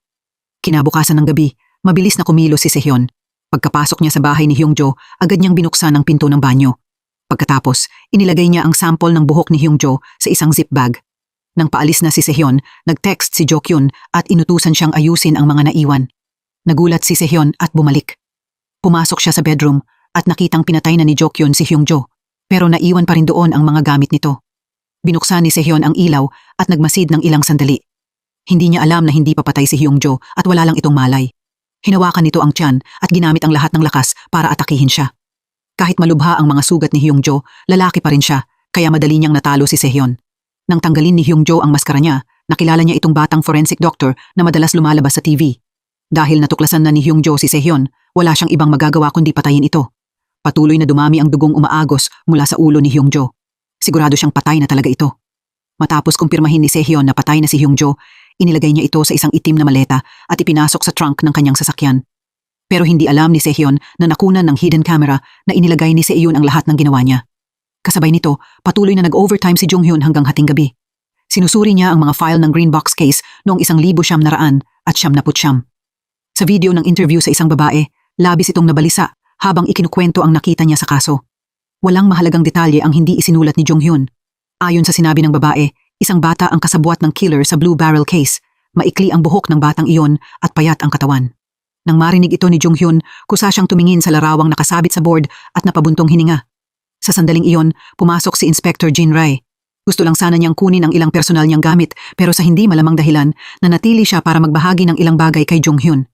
Kinabukasan ng gabi, mabilis na kumilos si Sehyon. Pagkapasok niya sa bahay ni Hyung-jo, agad niyang binuksan ang pinto ng banyo. Pagkatapos, inilagay niya ang sample ng buhok ni Hyung-jo sa isang zip bag. Nang paalis na si Sehyon, nag-text si Jokyun at inutusan siyang ayusin ang mga naiwan. Nagulat si Sehyon at bumalik. Pumasok siya sa bedroom at nakitang pinatay na ni Jokyun si Hyung-jo, pero naiwan pa rin doon ang mga gamit nito. Binuksan ni Sehyon ang ilaw at nagmasid ng ilang sandali. Hindi niya alam na hindi papatay si Hyung-jo at wala lang itong malay. Hinawakan nito ang tiyan at ginamit ang lahat ng lakas para atakihin siya. Kahit malubha ang mga sugat ni Hyung-jo, lalaki pa rin siya, kaya madali niyang natalo si Sehyon. Nang tanggalin ni Hyung-jo ang maskara niya, nakilala niya itong batang forensic doctor na madalas lumalabas sa TV. Dahil natuklasan na ni Hyung-jo si Sehyon, wala siyang ibang magagawa kundi patayin ito. Patuloy na dumami ang dugong umaagos mula sa ulo ni Hyung-jo. Sigurado siyang patay na talaga ito. Matapos kumpirmahin ni Sehyon na patay na si Hyung-jo, inilagay niya ito sa isang itim na maleta at ipinasok sa trunk ng kanyang sasakyan. Pero hindi alam ni Sehyon na nakunan ng hidden camera na inilagay ni Sehyon ang lahat ng ginawa niya. Kasabay nito, patuloy na nag-overtime si Jonghyun hanggang hating gabi. Sinusuri niya ang mga file ng green box case noong 1,900 at 99. Sa video ng interview sa isang babae, labis itong nabalisa habang ikinukwento ang nakita niya sa kaso. Walang mahalagang detalye ang hindi isinulat ni Jonghyun. Ayon sa sinabi ng babae, isang bata ang kasabwat ng killer sa Blue Barrel case. Maikli ang buhok ng batang iyon at payat ang katawan. Nang marinig ito ni Jonghyun, kusa siyang tumingin sa larawang nakasabit sa board at napabuntong hininga. Sa sandaling iyon, pumasok si Inspector Jin Rai. Gusto lang sana niyang kunin ang ilang personal niyang gamit pero sa hindi malamang dahilan, nanatili siya para magbahagi ng ilang bagay kay Jonghyun.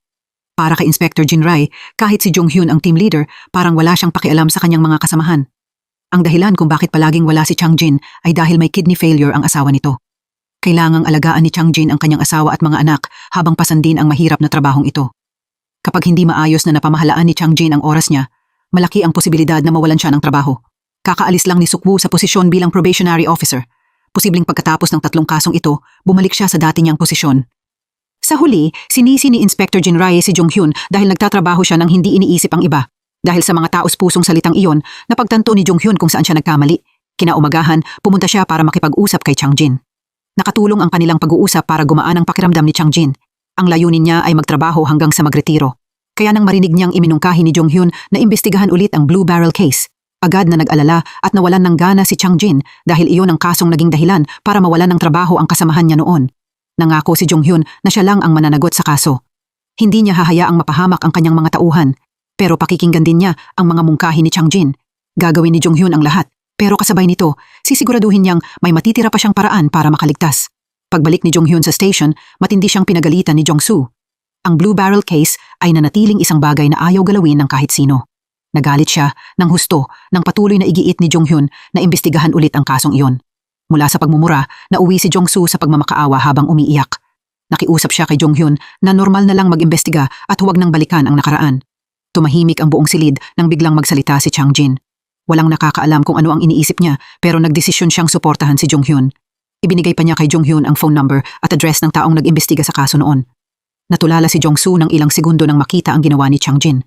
Para kay Inspector Jin Rai, kahit si Jonghyun ang team leader, parang wala siyang pakialam sa kanyang mga kasamahan. Ang dahilan kung bakit palaging wala si Changjin ay dahil may kidney failure ang asawa nito. Kailangang alagaan ni Changjin ang kanyang asawa at mga anak habang pasandin ang mahirap na trabahong ito. Kapag hindi maayos na napamahalaan ni Changjin ang oras niya, malaki ang posibilidad na mawalan siya ng trabaho. Kakaalis lang ni Sukwu sa posisyon bilang probationary officer. Posibleng pagkatapos ng 3 kasong ito, bumalik siya sa dati niyang posisyon. Sa huli, sinisi ni Inspector Jinrae si Jonghyun dahil nagtatrabaho siya nang hindi iniisip ang iba. Dahil sa mga taos-pusong salitang iyon, napagtanto ni Jonghyun kung saan siya nagkamali. Kinaumagahan, pumunta siya para makipag-usap kay Changjin. Nakatulong ang kanilang pag-uusap para gumaan ang pakiramdam ni Changjin. Ang layunin niya ay magtrabaho hanggang sa magretiro. Kaya nang marinig niyang iminungkahi ni Jonghyun na imbestigahan ulit ang Blue Barrel case, agad na nag-alala at nawalan ng gana si Changjin dahil iyon ang kasong naging dahilan para mawalan ng trabaho ang kasamahan niya noon. Nangako si Jonghyun na siya lang ang mananagot sa kaso. Hindi niya hahayaang mapahamak ang kanyang mga tauhan, pero pakikinggan din niya ang mga mungkahi ni Changjin. Gagawin ni Jonghyun ang lahat, pero kasabay nito, sisiguraduhin niyang may matitira pa siyang paraan para makaligtas. Pagbalik ni Jonghyun sa station, matindi siyang pinagalitan ni Jongsu. Ang Blue Barrel case ay nanatiling isang bagay na ayaw galawin ng kahit sino. Nagalit siya ng husto nang patuloy na igiit ni Jonghyun na imbestigahan ulit ang kasong iyon. Mula sa pagmumura, nauwi si Jongsu sa pagmamakaawa habang umiiyak. Nakiusap siya kay Jonghyun na normal na lang mag-imbestiga at huwag nang balikan ang nakaraan. Tumahimik ang buong silid nang biglang magsalita si Changjin. Walang nakakaalam kung ano ang iniisip niya pero nagdesisyon siyang suportahan si Jonghyun. Ibinigay pa niya kay Jonghyun ang phone number at address ng taong nag-imbestiga sa kaso noon. Natulala si Jongsu ng ilang segundo nang makita ang ginawa ni Changjin.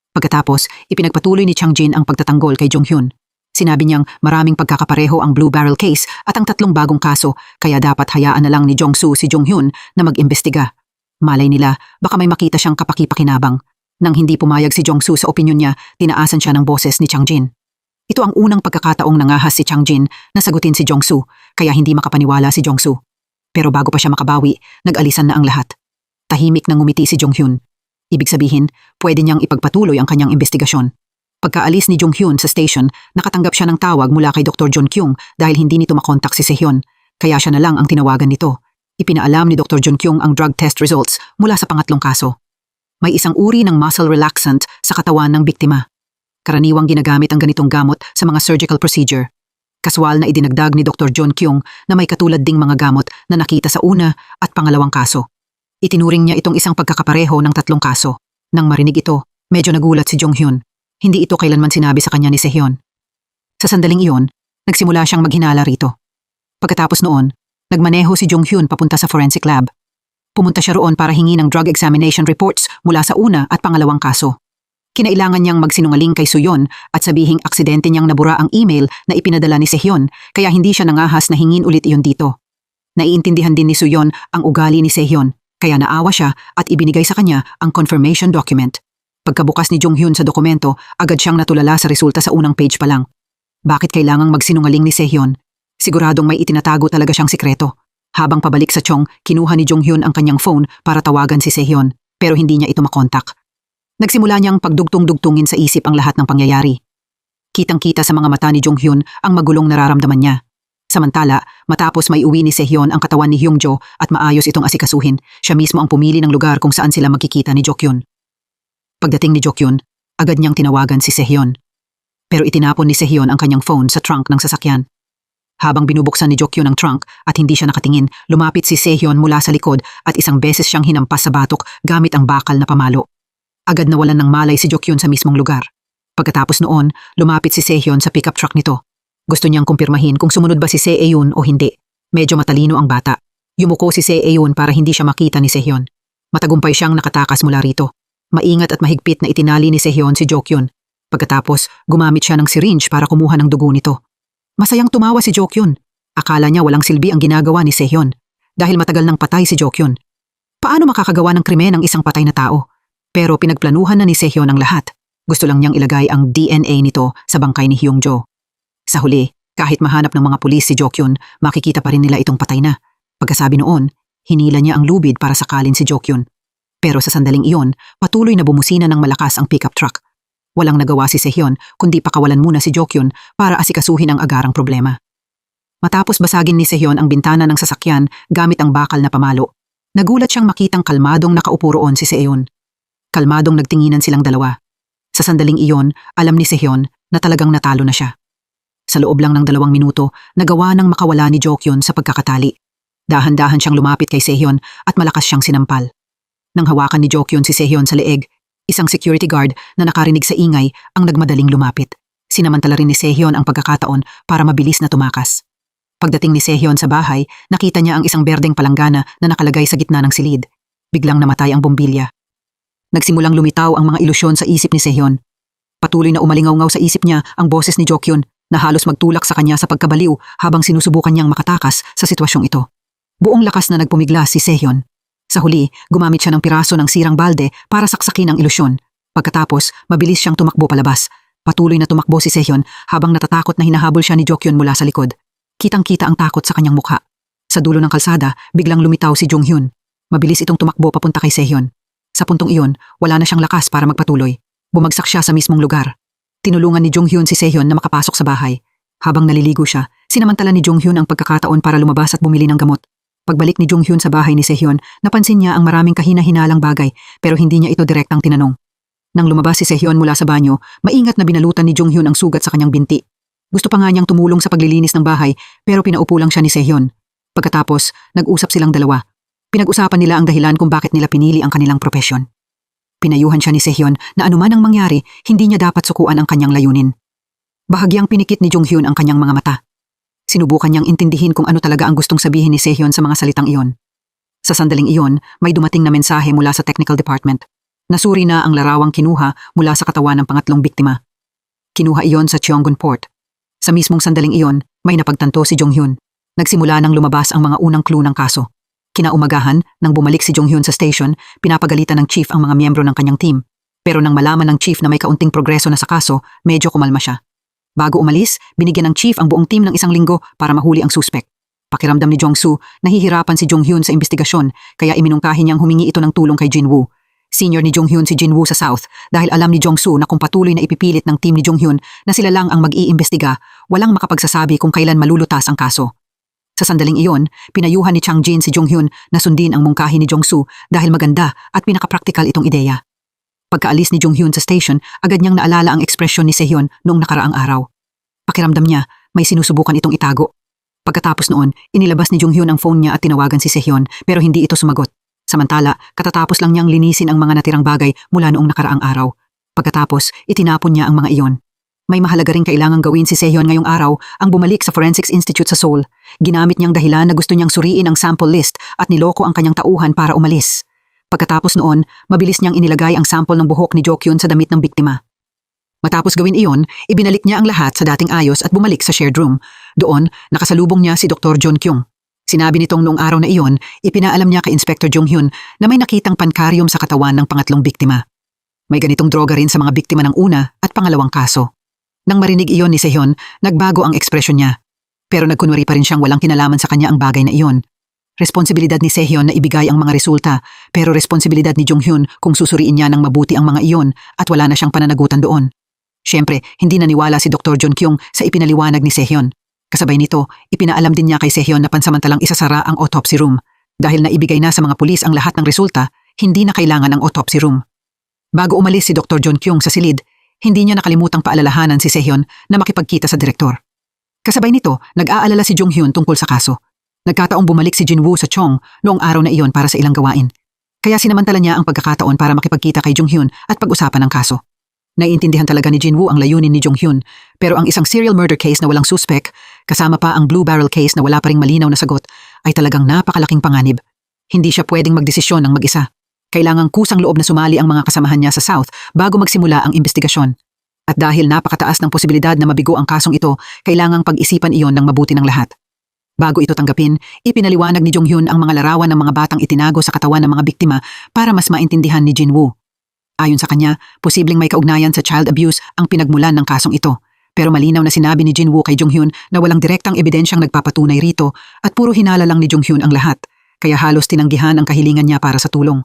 Pagkatapos, ipinagpatuloy ni Changjin ang pagtatanggol kay Jonghyun. Sinabi niyang maraming pagkakapareho ang Blue Barrel case at ang 3 bagong kaso kaya dapat hayaan na lang ni Jongsu si Jonghyun na mag-imbestiga. Malay nila, baka may makita siyang kapaki-pakinabang. Nang hindi pumayag si Jongsu sa opinyon niya, tinaasan siya ng boses ni Changjin. Ito ang unang pagkakataong nangahas si Changjin na sagutin si Jongsu kaya hindi makapaniwala si Jongsu. Pero bago pa siya makabawi, nag-alisan na ang lahat. Tahimik nang ngumiti si Jonghyun. Ibig sabihin, pwede niyang ipagpatuloy ang kanyang investigasyon. Pagkaalis ni Jonghyun sa station, nakatanggap siya ng tawag mula kay Dr. John Kyung dahil hindi nito makontak si Sehyon, kaya siya na lang ang tinawagan nito. Ipinaalam ni Dr. John Kyung ang drug test results mula sa pangatlong kaso. May isang uri ng muscle relaxant sa katawan ng biktima. Karaniwang ginagamit ang ganitong gamot sa mga surgical procedure. Kaswal na idinagdag ni Dr. John Kyung na may katulad ding mga gamot na nakita sa una at pangalawang kaso. Itinuring niya itong isang pagkakapareho ng 3 kaso. Nang marinig ito, medyo nagulat si Jonghyun. Hindi ito kailanman sinabi sa kanya ni Sehyon. Sa sandaling iyon, nagsimula siyang maghinala rito. Pagkatapos noon, nagmaneho si Jonghyun papunta sa forensic lab. Pumunta siya roon para hingi ng drug examination reports mula sa una at pangalawang kaso. Kinailangan niyang magsinungaling kay Suyon at sabihing aksidente niyang nabura ang email na ipinadala ni Sehyon kaya hindi siya nangahas na hingin ulit iyon dito. Naiintindihan din ni Suyon ang ugali ni Sehyon kaya naawa siya at ibinigay sa kanya ang confirmation document. Pagkabukas ni Jonghyun sa dokumento, agad siyang natulala sa resulta sa unang page pa lang. Bakit kailangang magsinungaling ni Sehyon? Siguradong may itinatago talaga siyang sikreto. Habang pabalik sa Chong, kinuha ni Jonghyun ang kanyang phone para tawagan si Sehyon, pero hindi niya ito makontak. Nagsimula niyang pagdugtong-dugtungin sa isip ang lahat ng pangyayari. Kitang-kita sa mga mata ni Jonghyun ang magulong nararamdaman niya. Samantala, matapos may uwi ni Sehyon ang katawan ni Hyungjo at maayos itong asikasuhin, siya mismo ang pumili ng lugar kung saan sila magkikita ni Jokyun. Pagdating ni Jokyun, agad niyang tinawagan si Sehyon. Pero itinapon ni Sehyon ang kanyang phone sa trunk ng sasakyan. Habang binubuksan ni Jokyun ang trunk at hindi siya nakatingin, lumapit si Sehyon mula sa likod at isang beses siyang hinampas sa batok gamit ang bakal na pamalo. Agad nawalan ng malay si Jokyun sa mismong lugar. Pagkatapos noon, lumapit si Sehyon sa pickup truck nito. Gusto niyang kumpirmahin kung sumunod ba si Sehyon o hindi. Medyo matalino ang bata. Yumuko si Sehyon para hindi siya makita ni Sehyon. Matagumpay siyang nakatakas mula rito. Maingat at mahigpit na itinali ni Sehyon si Jokyun. Pagkatapos, gumamit siya ng syringe para kumuha ng dugo nito. Masayang tumawa si Jokyun. Akala niya walang silbi ang ginagawa ni Sehyon dahil matagal nang patay si Jokyun. Paano makakagawa ng krimen ang isang patay na tao? Pero pinagplanuhan na ni Sehyon ang lahat. Gusto lang niyang ilagay ang DNA nito sa bangkay ni Hyungjo. Sa huli, kahit mahanap ng mga pulis si Jokyun, makikita pa rin nila itong patay na. Pagkasabi noon, hinila niya ang lubid para sakalin si Jokyun. Pero sa sandaling iyon, patuloy na bumusina ng malakas ang pickup truck. Walang nagawa si Sehyon kundi pakawalan muna si Jokyun para asikasuhin ang agarang problema. Matapos basagin ni Sehyon ang bintana ng sasakyan gamit ang bakal na pamalo, nagulat siyang makitang kalmadong nakaupo roon si Sehyon. Kalmadong nagtinginan silang dalawa. Sa sandaling iyon, alam ni Sehyon na talagang natalo na siya. Sa loob lang ng 2 minuto, nagawa ng makawala ni Jokyun sa pagkakatali. Dahan-dahan siyang lumapit kay Sehyon at malakas siyang sinampal. Nang hawakan ni Jokyun si Sehyon sa leeg, isang security guard na nakarinig sa ingay ang nagmadaling lumapit. Sinamantala rin ni Sehyon ang pagkakataon para mabilis na tumakas. Pagdating ni Sehyon sa bahay, nakita niya ang isang berdeng palanggana na nakalagay sa gitna ng silid. Biglang namatay ang bombilya. Nagsimulang lumitaw ang mga ilusyon sa isip ni Sehyon. Patuloy na umalingaw-ngaw sa isip niya ang boses ni Jokyun na halos magtulak sa kanya sa pagkabaliw habang sinusubukan niyang makatakas sa sitwasyong ito. Buong lakas na nagpumigla si Sehyon. Sa huli, gumamit siya ng piraso ng sirang balde para saksakin ang ilusyon. Pagkatapos, mabilis siyang tumakbo palabas. Patuloy na tumakbo si Sehyon habang natatakot na hinahabol siya ni Jokyun mula sa likod. Kitang-kita ang takot sa kanyang mukha. Sa dulo ng kalsada, biglang lumitaw si Jonghyun. Mabilis itong tumakbo papunta kay Sehyon. Sa puntong iyon, wala na siyang lakas para magpatuloy. Bumagsak siya sa mismong lugar. Tinulungan ni Jonghyun si Sehyon na makapasok sa bahay. Habang naliligo siya, sinamantala ni Jonghyun ang pagkakataon para lumabas at bumili ng gamot. Pagbalik ni Jonghyun sa bahay ni Sehyon, napansin niya ang maraming kahina-hinalang bagay pero hindi niya ito direktang tinanong. Nang lumabas si Sehyon mula sa banyo, maingat na binalutan ni Jonghyun ang sugat sa kanyang binti. Gusto pa nga niyang tumulong sa paglilinis ng bahay pero pinaupo lang siya ni Sehyon. Pagkatapos, nag-usap silang dalawa. Pinag-usapan nila ang dahilan kung bakit nila pinili ang kanilang propesyon. Pinayuhan siya ni Sehyon na anuman ang mangyari, hindi niya dapat sukuan ang kanyang layunin. Bahagyang pinikit ni Jonghyun ang kanyang mga mata. Sinubukan niyang intindihin kung ano talaga ang gustong sabihin ni Sehyon sa mga salitang iyon. Sa sandaling iyon, may dumating na mensahe mula sa technical department. Nasuri na ang larawang kinuha mula sa katawan ng pangatlong biktima. Kinuha iyon sa Cheonggun Port. Sa mismong sandaling iyon, may napagtanto si Jonghyun. Nagsimula nang lumabas ang mga unang clue ng kaso. Kinaumagahan, nang bumalik si Jonghyun sa station, pinapagalitan ng chief ang mga miyembro ng kanyang team. Pero nang malaman ng chief na may kaunting progreso na sa kaso, medyo kumalma siya. Bago umalis, binigyan ng chief ang buong team ng 1 linggo para mahuli ang suspek. Pakiramdam ni Jong-soo, nahihirapan si Jonghyun sa investigasyon kaya iminungkahi niyang humingi ito ng tulong kay Jin-woo. Senior ni Jonghyun si Jin-woo sa South dahil alam ni Jong-soo na kung patuloy na ipipilit ng team ni Jonghyun na sila lang ang mag-iimbestiga, walang makapagsasabi kung kailan malulutas ang kaso. Sa sandaling iyon, pinayuhan ni Chang-jin si Jonghyun na sundin ang mungkahi ni Jong-soo dahil maganda at pinakapraktikal itong ideya. Pagkaalis ni Jonghyun sa station, agad niyang naalala ang ekspresyon ni Sehyon noong nakaraang araw. Pakiramdam niya, may sinusubukan itong itago. Pagkatapos noon, inilabas ni Jonghyun ang phone niya at tinawagan si Sehyon pero hindi ito sumagot. Samantala, katatapos lang niyang linisin ang mga natirang bagay mula noong nakaraang araw. Pagkatapos, itinapon niya ang mga iyon. May mahalaga ring kailangang gawin si Sehyon ngayong araw ang bumalik sa Forensics Institute sa Seoul. Ginamit niyang dahilan na gusto niyang suriin ang sample list at niloko ang kanyang tauhan para umalis. Pagkatapos noon, mabilis niyang inilagay ang sample ng buhok ni Jokyun sa damit ng biktima. Matapos gawin iyon, ibinalik niya ang lahat sa dating ayos at bumalik sa shared room. Doon, nakasalubong niya si Dr. John Kyung. Sinabi nitong noong araw na iyon, ipinaalam niya kay Inspector Jong-hyun na may nakitang pankaryum sa katawan ng pangatlong biktima. May ganitong droga rin sa mga biktima ng una at pangalawang kaso. Nang marinig iyon ni Sehyon, nagbago ang ekspresyon niya. Pero nagkunwari pa rin siyang walang kinalaman sa kanya ang bagay na iyon. Responsibilidad ni Sehyon na ibigay ang mga resulta, pero responsibilidad ni Jong-hyun kung susuriin niya ng mabuti ang mga iyon at wala na siyang pananagutan doon. Siyempre, hindi naniwala si Dr. John Kyung sa ipinaliwanag ni Sehyon. Kasabay nito, ipinaalam din niya kay Sehyon na pansamantalang isasara ang autopsy room. Dahil naibigay na sa mga pulis ang lahat ng resulta, hindi na kailangan ang autopsy room. Bago umalis si Dr. John Kyung sa silid, hindi niya nakalimutang paalalahanan si Sehyon na makipagkita sa direktor. Kasabay nito, nag-aalala si Jong-hyun tungkol sa kaso. Nagkataong bumalik si Jin-woo sa Chong noong araw na iyon para sa ilang gawain. Kaya sinamantala niya ang pagkakataon para makipagkita kay Jong-hyun at pag-usapan ng kaso. Naiintindihan talaga ni Jin-woo ang layunin ni Jong-hyun, pero ang isang serial murder case na walang suspek, kasama pa ang blue barrel case na wala pa ring malinaw na sagot, ay talagang napakalaking panganib. Hindi siya pwedeng magdesisyon ng mag-isa. Kailangang kusang loob na sumali ang mga kasamahan niya sa South bago magsimula ang investigasyon. At dahil napakataas ng posibilidad na mabigo ang kasong ito, kailangang pag-isipan iyon ng mabuti ng lahat. Bago ito tanggapin, ipinaliwanag ni Jong-hyun ang mga larawan ng mga batang itinago sa katawan ng mga biktima para mas maintindihan ni Jin-woo. Ayon sa kanya, posibleng may kaugnayan sa child abuse ang pinagmulan ng kasong ito. Pero malinaw na sinabi ni Jin-woo kay Jong-hyun na walang direktang ebidensyang nagpapatunay rito at puro hinala lang ni Jong-hyun ang lahat, kaya halos tinanggihan ang kahilingan niya para sa tulong.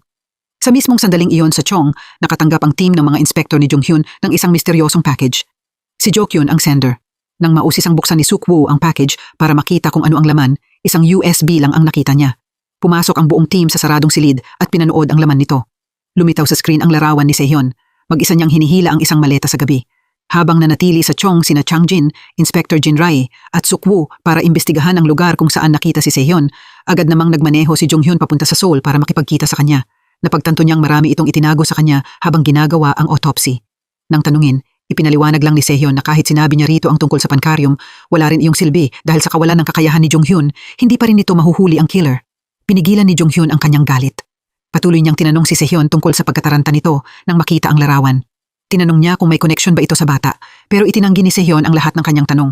Sa mismong sandaling iyon sa Chong, nakatanggap ang team ng mga inspektor ni Jong-hyun ng isang misteryosong package. Si Jo-kyun ang sender. Nang mausisang buksan ni Suk-woo ang package para makita kung ano ang laman, isang USB lang ang nakita niya. Pumasok ang buong team sa saradong silid at pinanood ang laman nito. Lumitaw sa screen ang larawan ni Sehyon. Mag-isa niyang hinihila ang isang maleta sa gabi. Habang nanatili sa Chong sina Chang-jin, Inspector Jin Rai at Suk-woo para imbestigahan ang lugar kung saan nakita si Sehyon, Agad namang nagmaneho si Jonghyun papunta sa Seoul para makipagkita sa kanya. Napagtanto niyang marami itong itinago sa kanya habang ginagawa ang autopsy. Nang tanungin, ipinaliwanag lang ni Sehyon na kahit sinabi niya rito ang tungkol sa pankaryum, wala rin iyong silbi dahil sa kawalan ng kakayahan ni Jonghyun, hindi pa rin ito mahuhuli ang killer. Pinigilan ni Jonghyun ang kanyang galit. Patuloy niyang tinanong si Sehyon tungkol sa pagkataranta nito nang makita ang larawan. Tinanong niya kung may connection ba ito sa bata, pero itinanggi ni Sehyon ang lahat ng kanyang tanong.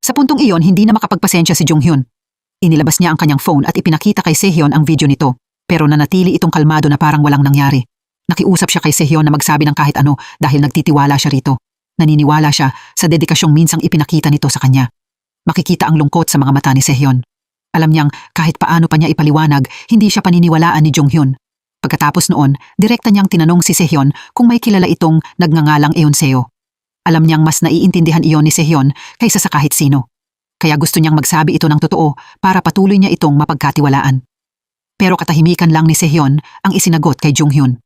Sa puntong iyon, hindi na makapagpasensya si Jonghyun. Inilabas niya ang kanyang phone at ipinakita kay Sehyon ang video nito, pero nanatili itong kalmado na parang walang nangyari. Nakiusap siya kay Sehyon na magsabi ng kahit ano dahil nagtitiwala siya rito. Naniniwala siya sa dedikasyong minsang ipinakita nito sa kanya. Makikita ang lungkot sa mga mata ni Sehyon. Alam niyang kahit paano pa niya ipaliwanag, hindi siya paniniwalaan ni Jonghyun. Pagkatapos noon, direkta niyang tinanong si Sehyon kung may kilala itong nagngangalang Eonseo. Alam niyang mas naiintindihan iyon ni Sehyon kaysa sa kahit sino. Kaya gusto niyang magsabi ito ng totoo para patuloy niya itong mapagkatiwalaan. Pero katahimikan lang ni Sehyon ang isinagot kay Jonghyun.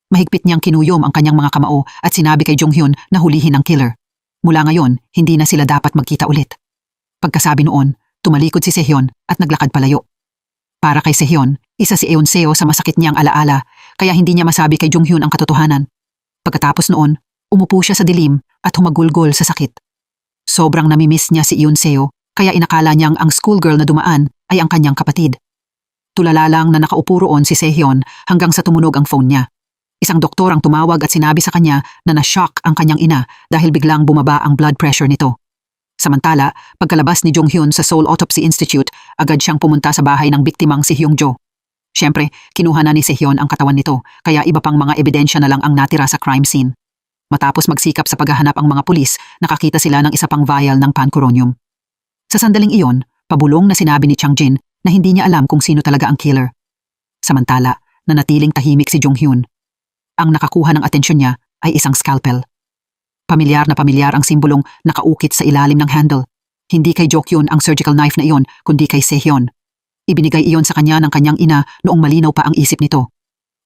Mahigpit niyang kinuyom ang kanyang mga kamao at sinabi kay Jonghyun na hulihin ang killer. Mula ngayon, hindi na sila dapat magkita ulit. Pagkasabi noon, tumalikod si Sehyon at naglakad palayo. Para kay Sehyon, isa si Eonseo sa masakit niyang alaala kaya hindi niya masabi kay Jonghyun ang katotohanan. Pagkatapos noon, umupo siya sa dilim at humagulgol sa sakit. Sobrang namimiss niya si Eonseo kaya inakala niyang ang schoolgirl na dumaan ay ang kanyang kapatid. Tulala lang na nakaupo roon si Sehyon hanggang sa tumunog ang phone niya. Isang doktor ang tumawag at sinabi sa kanya na na-shock ang kanyang ina dahil biglang bumaba ang blood pressure nito. Samantala, pagkalabas ni Jonghyun sa Seoul Autopsy Institute, agad siyang pumunta sa bahay ng biktimang si Hyungjo. Siyempre, kinuha na ni Sehyon ang katawan nito kaya iba pang mga ebidensya na lang ang natira sa crime scene. Matapos magsikap sa paghahanap ang mga pulis, nakakita sila ng isa pang vial ng pancuronium. Sa sandaling iyon, pabulong na sinabi ni Chang Jin na hindi niya alam kung sino talaga ang killer. Samantala, nanatiling tahimik si Jonghyun. Ang nakakuha ng atensyon niya ay isang scalpel. Pamilyar na pamilyar ang simbolong nakaukit sa ilalim ng handle. Hindi kay Jokyun ang surgical knife na iyon, kundi kay Sehyon. Ibinigay iyon sa kanya ng kanyang ina noong malinaw pa ang isip nito.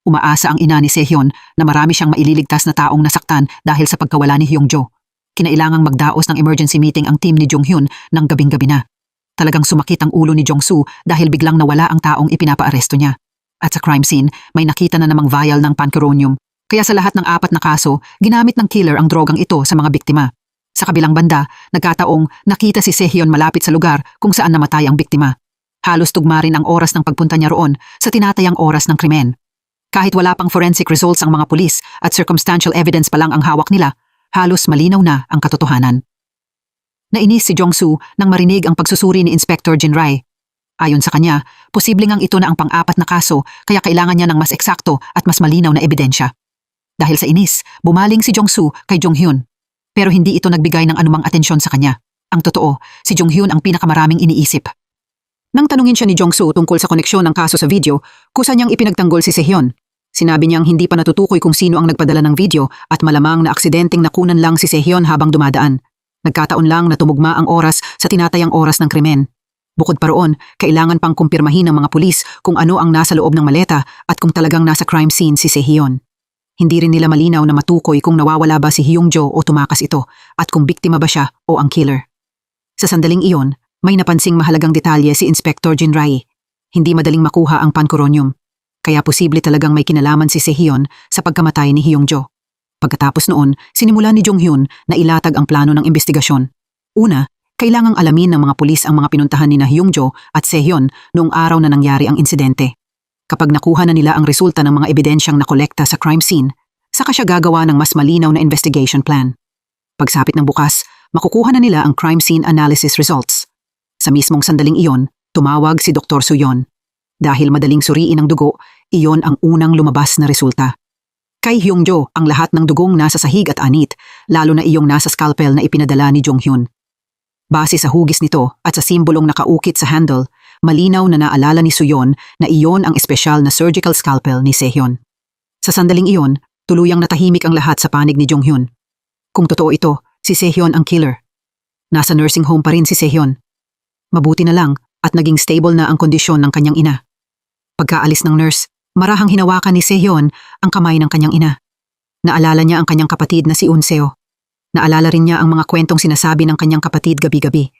Umaasa ang ina ni Sehyon na marami siyang maililigtas na taong nasaktan dahil sa pagkawala ni Hyungjo. Kinailangang magdaos ng emergency meeting ang team ni Jonghyun ng gabing-gabi na. Talagang sumakit ang ulo ni Jongsu dahil biglang nawala ang taong ipinapaaresto niya. At sa crime scene, may nakita na namang vial ng pancuronium. Kaya sa lahat ng 4 na kaso, ginamit ng killer ang drogang ito sa mga biktima. Sa kabilang banda, nagkataong nakita si Sehyon malapit sa lugar kung saan namatay ang biktima. Halos tugma rin ang oras ng pagpunta niya roon sa tinatayang oras ng krimen. Kahit wala pang forensic results ang mga pulis at circumstantial evidence pa lang ang hawak nila, halos malinaw na ang katotohanan. Nainis si Jongsu nang marinig ang pagsusuri ni Inspector Jinrai. Ayon sa kanya, posibleng ang ito na ang pang-4 na kaso kaya kailangan niya ng mas eksakto at mas malinaw na ebidensya. Dahil sa inis, bumaling si Jongsu kay Jonghyun. Pero hindi ito nagbigay ng anumang atensyon sa kanya. Ang totoo, si Jonghyun ang pinakamaraming iniisip. Nang tanungin siya ni Jongsu tungkol sa koneksyon ng kaso sa video, kusa niyang ipinagtanggol si Sehyon. Sinabi niyang hindi pa natutukoy kung sino ang nagpadala ng video at malamang na aksidenteng nakunan lang si Sehyon habang dumadaan. Nagkataon lang na tumugma ang oras sa tinatayang oras ng krimen. Bukod pa roon, kailangan pang kumpirmahin ng mga pulis kung ano ang nasa loob ng maleta at kung talagang nasa crime scene si Sehyon. Hindi rin nila malinaw na matukoy kung nawawala ba si Hyungjo o tumakas ito at kung biktima ba siya o ang killer. Sa sandaling iyon, may napansing mahalagang detalye si Inspector Jinrai. Hindi madaling makuha ang pancuronium. Kaya posible talagang may kinalaman si Sehyon sa pagkamatay ni Hyungjo. Pagkatapos noon, sinimula ni Jonghyun na ilatag ang plano ng investigasyon. Una, kailangang alamin ng mga pulis ang mga pinuntahan ni Hyungjo at Sehyon noong araw na nangyari ang insidente. Kapag nakuha na nila ang resulta ng mga ebidensyang nakolekta sa crime scene, saka siya gagawa ng mas malinaw na investigation plan. Pagsapit ng bukas, makukuha na nila ang crime scene analysis results. Sa mismong sandaling iyon, tumawag si Dr. Suyon. Dahil madaling suriin ang dugo, iyon ang unang lumabas na resulta. Kay Hyungjo ang lahat ng dugong nasa sahig at anit, lalo na iyong nasa scalpel na ipinadala ni Jonghyun. Base sa hugis nito at sa simbolong nakaukit sa handle, malinaw na naalala ni Suyon na iyon ang espesyal na surgical scalpel ni Sehyon. Sa sandaling iyon, tuluyang natahimik ang lahat sa panig ni Jonghyun. Kung totoo ito, si Sehyon ang killer. Nasa nursing home pa rin si Sehyon. Mabuti na lang at naging stable na ang kondisyon ng kanyang ina. Pagkaalis ng nurse, marahang hinawakan ni Sehyon ang kamay ng kanyang ina. Naalala niya ang kanyang kapatid na si Unseo. Naalala rin niya ang mga kwentong sinasabi ng kanyang kapatid gabi-gabi.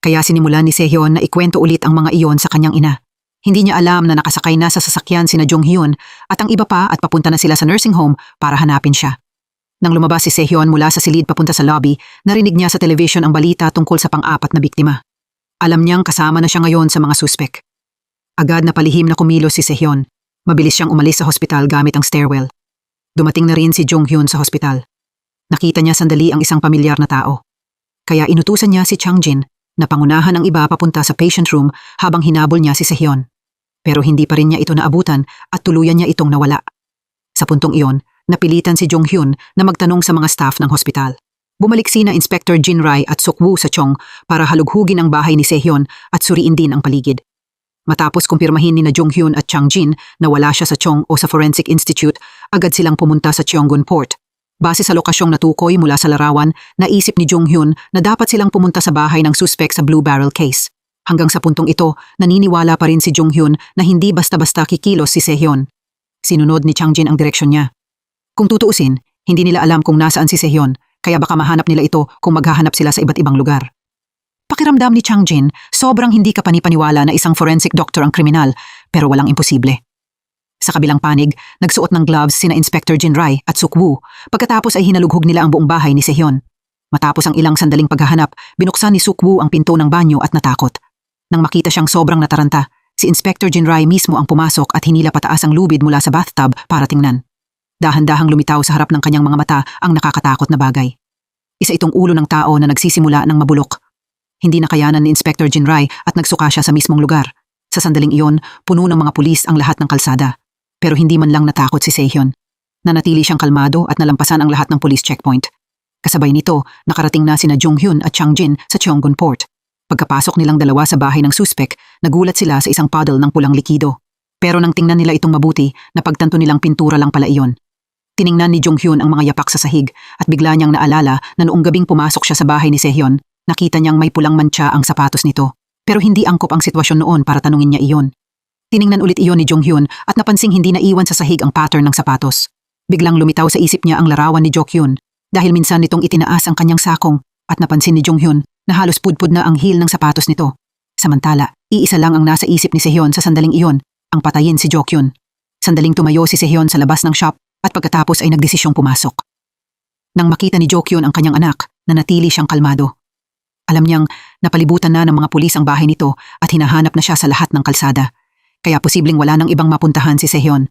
Kaya sinimulan ni Sehyon na ikwento ulit ang mga iyon sa kanyang ina. Hindi niya alam na nakasakay na sa sasakyan sina Jong-hyun at ang iba pa at papunta na sila sa nursing home para hanapin siya. Nang lumabas si Sehyun mula sa silid papunta sa lobby, narinig niya sa television ang balita tungkol sa pang-apat na biktima. Alam niyang kasama na siya ngayon sa mga suspek. Agad na palihim na kumilos si Sehyun. Mabilis siyang umalis sa hospital gamit ang stairwell. Dumating na rin si Jong-hyun sa hospital. Nakita niya sandali ang isang pamilyar na tao. Kaya inutusan niya si Chang-jin na pangunahan ang iba papunta sa patient room habang hinabol niya si Sehyun. Pero hindi pa rin niya ito naabutan at tuluyan niya itong nawala. Sa puntong iyon, napilitan si Jong-hyun na magtanong sa mga staff ng hospital. Bumalik sina Inspector Jin Rai at Suk-woo sa Chong para halughugin ang bahay ni Sehyun at suriin din ang paligid. Matapos kumpirmahin ni na Jong-hyun at Chang-jin na wala siya sa Chong o sa Forensic Institute, agad silang pumunta sa Cheonggun Port. Base sa lokasyong natukoy mula sa larawan, naisip ni Jong-hyun na dapat silang pumunta sa bahay ng suspek sa Blue Barrel case. Hanggang sa puntong ito, naniniwala pa rin si Jong-hyun na hindi basta-basta kikilos si Sehyun. Sinunod ni Chang-jin ang direksyon niya. Kung tutuusin, hindi nila alam kung nasaan si Sehyun, kaya baka mahanap nila ito kung maghahanap sila sa iba't ibang lugar. Pakiramdam ni Chang-jin, sobrang hindi ka panipaniwala na isang forensic doctor ang kriminal, pero walang imposible. Sa kabilang panig, nagsuot ng gloves sina Inspector Jin Rai at Suk-woo, pagkatapos ay hinalughog nila ang buong bahay ni Sehyun. Matapos ang ilang sandaling paghahanap, binuksan ni Suk-woo ang pinto ng banyo at natakot. Nang makita siyang sobrang nataranta, si Inspector Jin Rai mismo ang pumasok at hinila pataas ang lubid mula sa bathtub para tingnan. Dahan-dahang lumitaw sa harap ng kanyang mga mata ang nakakatakot na bagay. Isa itong ulo ng tao na nagsisimula ng mabulok. Hindi nakayanan ni Inspector Jin Rai at nagsuka siya sa mismong lugar. Sa sandaling iyon, puno ng mga pulis ang lahat ng kalsada. Pero hindi man lang natakot si Sehyun. Nanatili siyang kalmado at nalampasan ang lahat ng police checkpoint. Kasabay nito, nakarating na sina Jong-hyun at Chang-jin sa Cheonggun Port. Pagkapasok nilang dalawa sa bahay ng suspek, nagulat sila sa isang puddle ng pulang likido. Pero nang tingnan nila itong mabuti, napagtanto nilang pintura lang pala iyon. Tiningnan ni Jong-hyun ang mga yapak sa sahig at bigla niyang naalala na noong gabing pumasok siya sa bahay ni Sehyun, nakita niyang may pulang mantsa ang sapatos nito. Pero hindi angkop ang sitwasyon noon para tanungin niya iyon. Tiningnan ulit iyon ni Jong-hyun at napansing hindi naiwan sa sahig ang pattern ng sapatos. Biglang lumitaw sa isip niya ang larawan ni Jo-kyun dahil minsan nitong itinaas ang kanyang sakong at napansin ni Jong-hyun na halos pudpud na ang heel ng sapatos nito. Samantala, iisa lang ang nasa isip ni Sehyun sa sandaling iyon, ang patayin si Jo-kyun. Sandaling tumayo si Sehyun sa labas ng shop at pagkatapos ay nagdesisyong pumasok. Nang makita ni Jo-kyun ang kanyang anak, nanatili siyang kalmado. Alam niyang napalibutan na ng mga pulis ang bahay nito at hinahanap na siya sa lahat ng kalsada. Kaya posibleng wala nang ibang mapuntahan si Sehyun.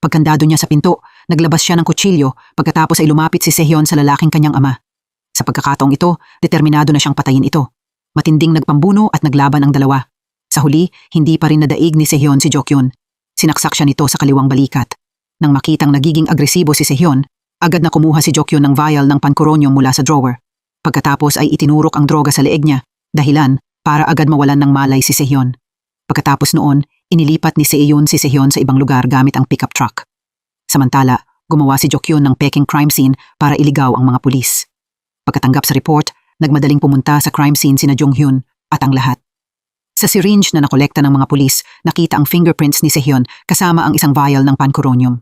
Pagkandado niya sa pinto, naglabas siya ng kutsilyo pagkatapos ay lumapit si Sehyun sa lalaking kanyang ama. Sa pagkakataong ito, determinado na siyang patayin ito. Matinding nagpambuno at naglaban ang dalawa. Sa huli, hindi pa rin nadaig ni Sehyun si Jo-kyun. Sinaksak siya nito sa kaliwang balikat. Nang makitang nagiging agresibo si Sehyun, agad na kumuha si Jo-kyun ng vial ng pancuronium mula sa drawer. Pagkatapos ay itinurok ang droga sa leeg niya, dahilan para agad mawalan ng malay si Sehyun. Pagkatapos noon, inilipat ni Sehyun si Sehyun sa ibang lugar gamit ang pickup truck. Samantala, gumawa si Jo-kyun ng peking crime scene para iligaw ang mga pulis. Pagkatanggap sa report, nagmadaling pumunta sa crime scene sina Jong-hyun at ang lahat. Sa syringe na nakolekta ng mga pulis, nakita ang fingerprints ni Sehyun kasama ang isang vial ng pancuronium.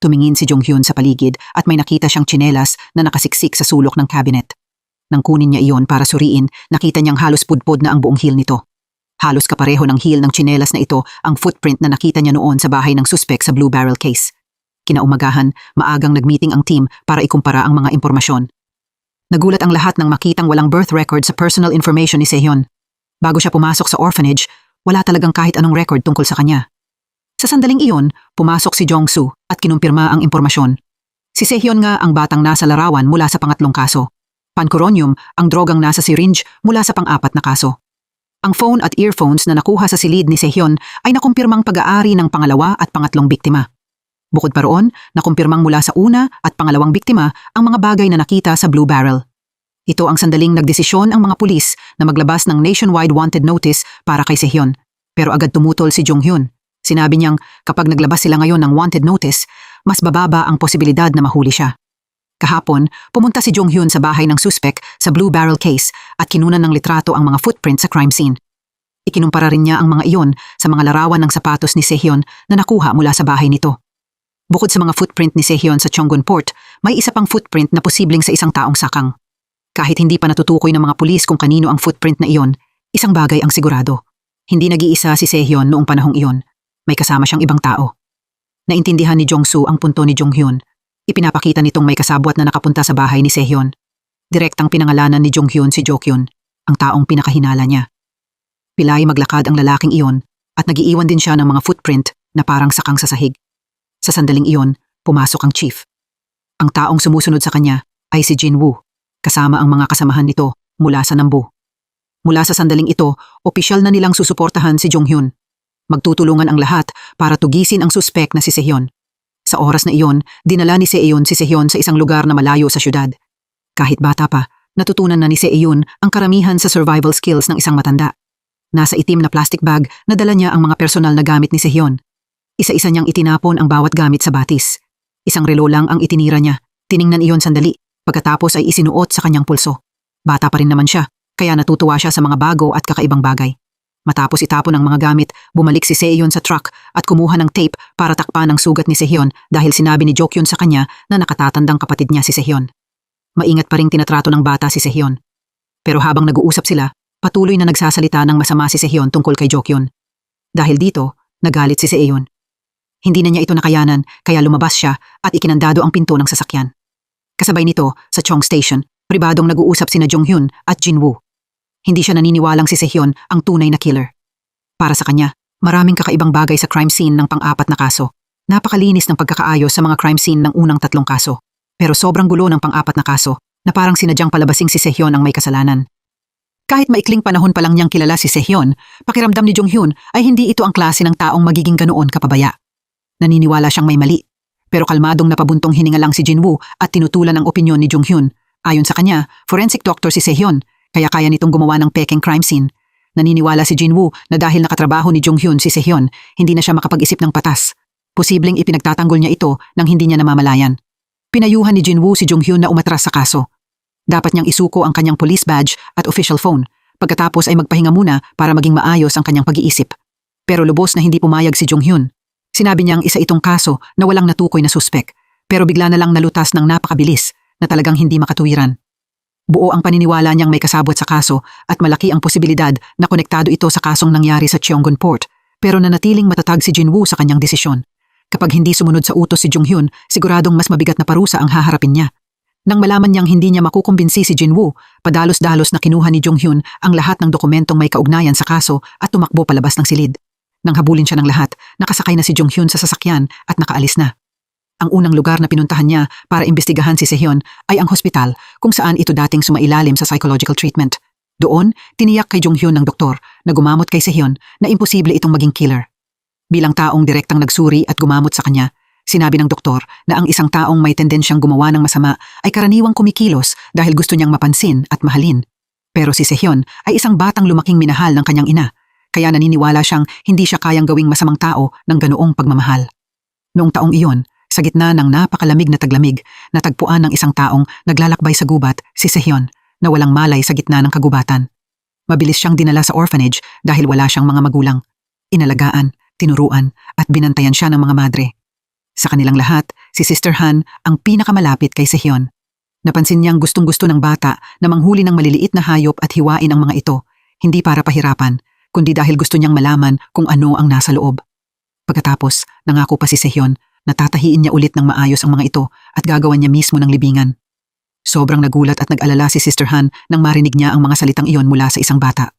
Tumingin si Jong-hyun sa paligid at may nakita siyang tsinelas na nakasiksik sa sulok ng cabinet. Nang kunin niya iyon para suriin, nakita niyang halos pudpod na ang buong heel nito. Halos kapareho ng heel ng tsinelas na ito ang footprint na nakita niya noon sa bahay ng suspek sa Blue Barrel case. Kinaumagahan, maagang nagmeeting ang team para ikumpara ang mga impormasyon. Nagulat ang lahat nang makitang walang birth record sa personal information ni Sehyun. Bago siya pumasok sa orphanage, wala talagang kahit anong record tungkol sa kanya. Sa sandaling iyon, pumasok si Jong-soo at kinumpirma ang impormasyon. Si Sehyun nga ang batang nasa larawan mula sa pangatlong kaso. Pancuronium ang drogang nasa syringe mula sa pang-apat na kaso. Ang phone at earphones na nakuha sa silid ni Sehyun ay nakumpirmang pag-aari ng pangalawa at pangatlong biktima. Bukod pa roon, nakumpirmang mula sa una at pangalawang biktima ang mga bagay na nakita sa Blue Barrel. Ito ang sandaling nagdesisyon ang mga pulis na maglabas ng nationwide wanted notice para kay Sehyun. Pero agad tumutol si Jong-hyun. Sinabi niyang kapag naglabas sila ngayon ng wanted notice, mas bababa ang posibilidad na mahuli siya. Kahapon, pumunta si Jong-hyun sa bahay ng suspek sa Blue Barrel case at kinunan ng litrato ang mga footprint sa crime scene. Ikinumpara rin niya ang mga iyon sa mga larawan ng sapatos ni Sehyun na nakuha mula sa bahay nito. Bukod sa mga footprint ni Sehyun sa Cheonggun Port, may isa pang footprint na posibleng sa isang taong sakang. Kahit hindi pa natutukoy ng mga pulis kung kanino ang footprint na iyon, isang bagay ang sigurado. Hindi nag-iisa si Sehyon noong panahong iyon. May kasama siyang ibang tao. Naintindihan ni Jong-soo ang punto ni Jong-hyun. Ipinapakita nitong may kasabwat na nakapunta sa bahay ni Sehyon. Direktang pinangalanan ni Jong-hyun si Jo-kyun, ang taong pinakahinala niya. Pilay maglakad ang lalaking iyon at nagiiwan din siya ng mga footprint na parang sakang sa sahig. Sa sandaling iyon, pumasok ang chief. Ang taong sumusunod sa kanya ay si Jin-woo, kasama ang mga kasamahan nito mula sa Nambu. Mula sa sandaling ito, opisyal na nilang susuportahan si Jong-hyun. Magtutulungan ang lahat para tugisin ang suspek na si Sehyon. Sa oras na iyon, dinala ni Sehyon si Sehyon sa isang lugar na malayo sa syudad. Kahit bata pa, natutunan na ni Sehyon ang karamihan sa survival skills ng isang matanda. Nasa itim na plastic bag, nadala niya ang mga personal na gamit ni Sehyon. Isa-isa niyang itinapon ang bawat gamit sa batis. Isang relo lang ang itinira niya. Tiningnan iyon sandali, pagkatapos ay isinuot sa kanyang pulso. Bata pa rin naman siya, kaya natutuwa siya sa mga bago at kakaibang bagay. Matapos itapon ang mga gamit, bumalik si Sehyon sa truck at kumuha ng tape para takpan ang sugat ni Sehyon dahil sinabi ni Jo-kyun sa kanya na nakatatandang kapatid niya si Sehyon. Maingat pa ring tinatrato ng bata si Sehyon. Pero habang nag-uusap sila, patuloy na nagsasalita ng masama si Sehyon tungkol kay Jo-kyun. Dahil dito, nagalit si Sehyon. Hindi na niya ito nakayanan kaya lumabas siya at ikinandado ang pinto ng sasakyan. Kasabay nito, sa Chong Station, pribadong nag-uusap sina Jong-hyun at Jin-woo. Hindi siya naniniwalang si Sehyon ang tunay na killer. Para sa kanya, maraming kakaibang bagay sa crime scene ng pang-apat na kaso. Napakalinis ng pagkakaayos sa mga crime scene ng unang 3 kaso. Pero sobrang gulo ng pang-apat na kaso na parang sinadyang palabasing si Sehyon ang may kasalanan. Kahit maikling panahon pa lang niyang kilala si Sehyon, pakiramdam ni Jong-hyun ay hindi ito ang klase ng taong magiging ganoon kapabaya. Naniniwala siyang may mali. Pero kalmadong napabuntong hininga lang si Jin-woo at tinutulan ang opinyon ni Jong-hyun. Ayon sa kanya, forensic doctor si Sehyon, kaya kaya nitong gumawa ng pekeng crime scene. Naniniwala si Jin-woo na dahil nakatrabaho ni Jong-hyun si Sehyon, hindi na siya makapag-isip ng patas. Posibleng ipinagtatanggol niya ito nang hindi niya namamalayan. Pinayuhan ni Jin-woo si Jong-hyun na umatras sa kaso. Dapat niyang isuko ang kanyang police badge at official phone, pagkatapos ay magpahinga muna para maging maayos ang kanyang pag-iisip. Pero lubos na hindi pumayag si Jong-hyun. Sinabi niyang isa itong kaso na walang natukoy na suspek, pero bigla na lang nalutas ng napakabilis na talagang hindi makatuwiran. Buo ang paniniwala niyang may kasabwat sa kaso at malaki ang posibilidad na konektado ito sa kasong nangyari sa Cheonggun Port, pero nanatiling matatag si Jin-woo sa kanyang desisyon. Kapag hindi sumunod sa utos si Jong-hyun, siguradong mas mabigat na parusa ang haharapin niya. Nang malaman niyang hindi niya makukumbinsi si Jin-woo, padalos-dalos na kinuha ni Jong-hyun ang lahat ng dokumentong may kaugnayan sa kaso at tumakbo palabas ng silid. Nang habulin siya ng lahat, nakasakay na si Jong-hyun sa sasakyan at nakaalis na. Ang unang lugar na pinuntahan niya para imbestigahan si Sehyon ay ang hospital kung saan ito dating sumailalim sa psychological treatment. Doon, tiniyak kay Jong-hyun ng doktor na gumamot kay Sehyon na imposible itong maging killer. Bilang taong direktang nagsuri at gumamot sa kanya, sinabi ng doktor na ang isang taong may tendensyang gumawa ng masama ay karaniwang kumikilos dahil gusto niyang mapansin at mahalin. Pero si Sehyon ay isang batang lumaking minahal ng kanyang ina, kaya naniniwala siyang hindi siya kayang gawing masamang tao ng ganoong pagmamahal. Noong taong iyon, sa gitna ng napakalamig na taglamig, natagpuan ng isang taong naglalakbay sa gubat, si Sehyon, na walang malay sa gitna ng kagubatan. Mabilis siyang dinala sa orphanage dahil wala siyang mga magulang. Inalagaan, tinuruan, at binantayan siya ng mga madre. Sa kanilang lahat, si Sister Han ang pinakamalapit kay Sehyon. Napansin niyang gustong-gusto ng bata na manghuli ng maliliit na hayop at hiwain ang mga ito, hindi para pahirapan, kundi dahil gusto niyang malaman kung ano ang nasa loob. Pagkatapos, nangako pa si Sehyon, natatahiin niya ulit ng maayos ang mga ito at gagawan niya mismo ng libingan. Sobrang nagulat at nag-alala si Sister Han nang marinig niya ang mga salitang iyon mula sa isang bata.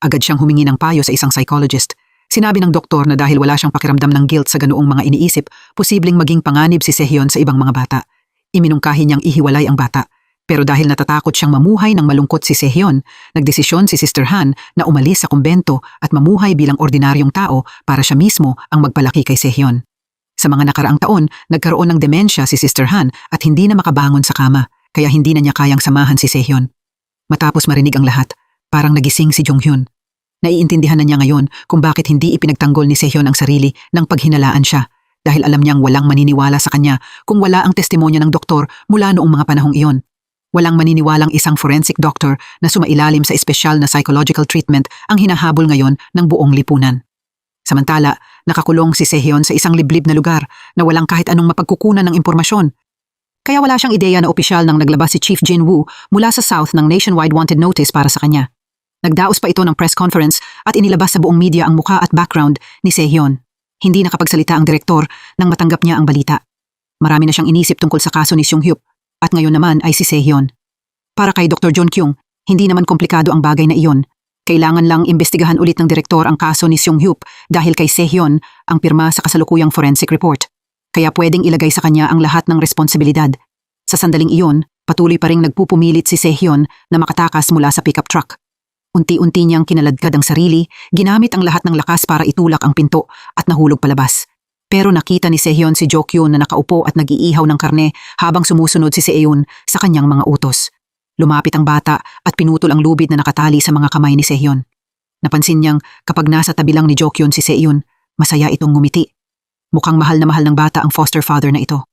Agad siyang humingi ng payo sa isang psychologist. Sinabi ng doktor na dahil wala siyang pakiramdam ng guilt sa ganoong mga iniisip, posibleng maging panganib si Sehyon sa ibang mga bata. Iminungkahi niyang ihiwalay ang bata. Pero dahil natatakot siyang mamuhay ng malungkot si Sehyon, nagdesisyon si Sister Han na umalis sa kumbento at mamuhay bilang ordinaryong tao para siya mismo ang magpalaki kay Sehyon. Sa mga nakaraang taon, nagkaroon ng demensya si Sister Han at hindi na makabangon sa kama, kaya hindi na niya kayang samahan si Sehyon. Matapos marinig ang lahat, parang nagising si Jong-hyun. Naiintindihan na niya ngayon kung bakit hindi ipinagtanggol ni Sehyon ang sarili nang paghinalaan siya, dahil alam niyang walang maniniwala sa kanya kung wala ang testimonya ng doktor mula noong mga panahong iyon. Walang maniniwalang isang forensic doctor na sumailalim sa espesyal na psychological treatment ang hinahabol ngayon ng buong lipunan. Samantala, nakakulong si Sehyon sa isang liblib na lugar na walang kahit anong mapagkukunan ng impormasyon. Kaya wala siyang ideya na opisyal nang naglabas si Chief Jin-woo mula sa South ng nationwide wanted notice para sa kanya. Nagdaos pa ito ng press conference at inilabas sa buong media ang mukha at background ni Sehyon. Hindi nakapagsalita ang direktor nang matanggap niya ang balita. Marami na siyang inisip tungkol sa kaso ni Seung-hyup at ngayon naman ay si Sehyon. Para kay Dr. John Kyung, hindi naman komplikado ang bagay na iyon. Kailangan lang imbestigahan ulit ng direktor ang kaso ni Seung-hyup dahil kay Sehyon ang pirma sa kasalukuyang forensic report. Kaya pwedeng ilagay sa kanya ang lahat ng responsibilidad. Sa sandaling iyon, patuloy pa ring nagpupumilit si Sehyon na makatakas mula sa pickup truck. Unti-unti niyang kinaladkad ang sarili, ginamit ang lahat ng lakas para itulak ang pinto at nahulog palabas. Pero nakita ni Sehyon si Jo-kyun na nakaupo at nag-iihaw ng karne habang sumusunod si Sehyon sa kanyang mga utos. Lumapit ang bata at pinutol ang lubid na nakatali sa mga kamay ni Sehyon. Napansin niyang kapag nasa tabi lang ni Jo-kyun si Sehyon, masaya itong ngumiti. Mukhang mahal na mahal ng bata ang foster father na ito.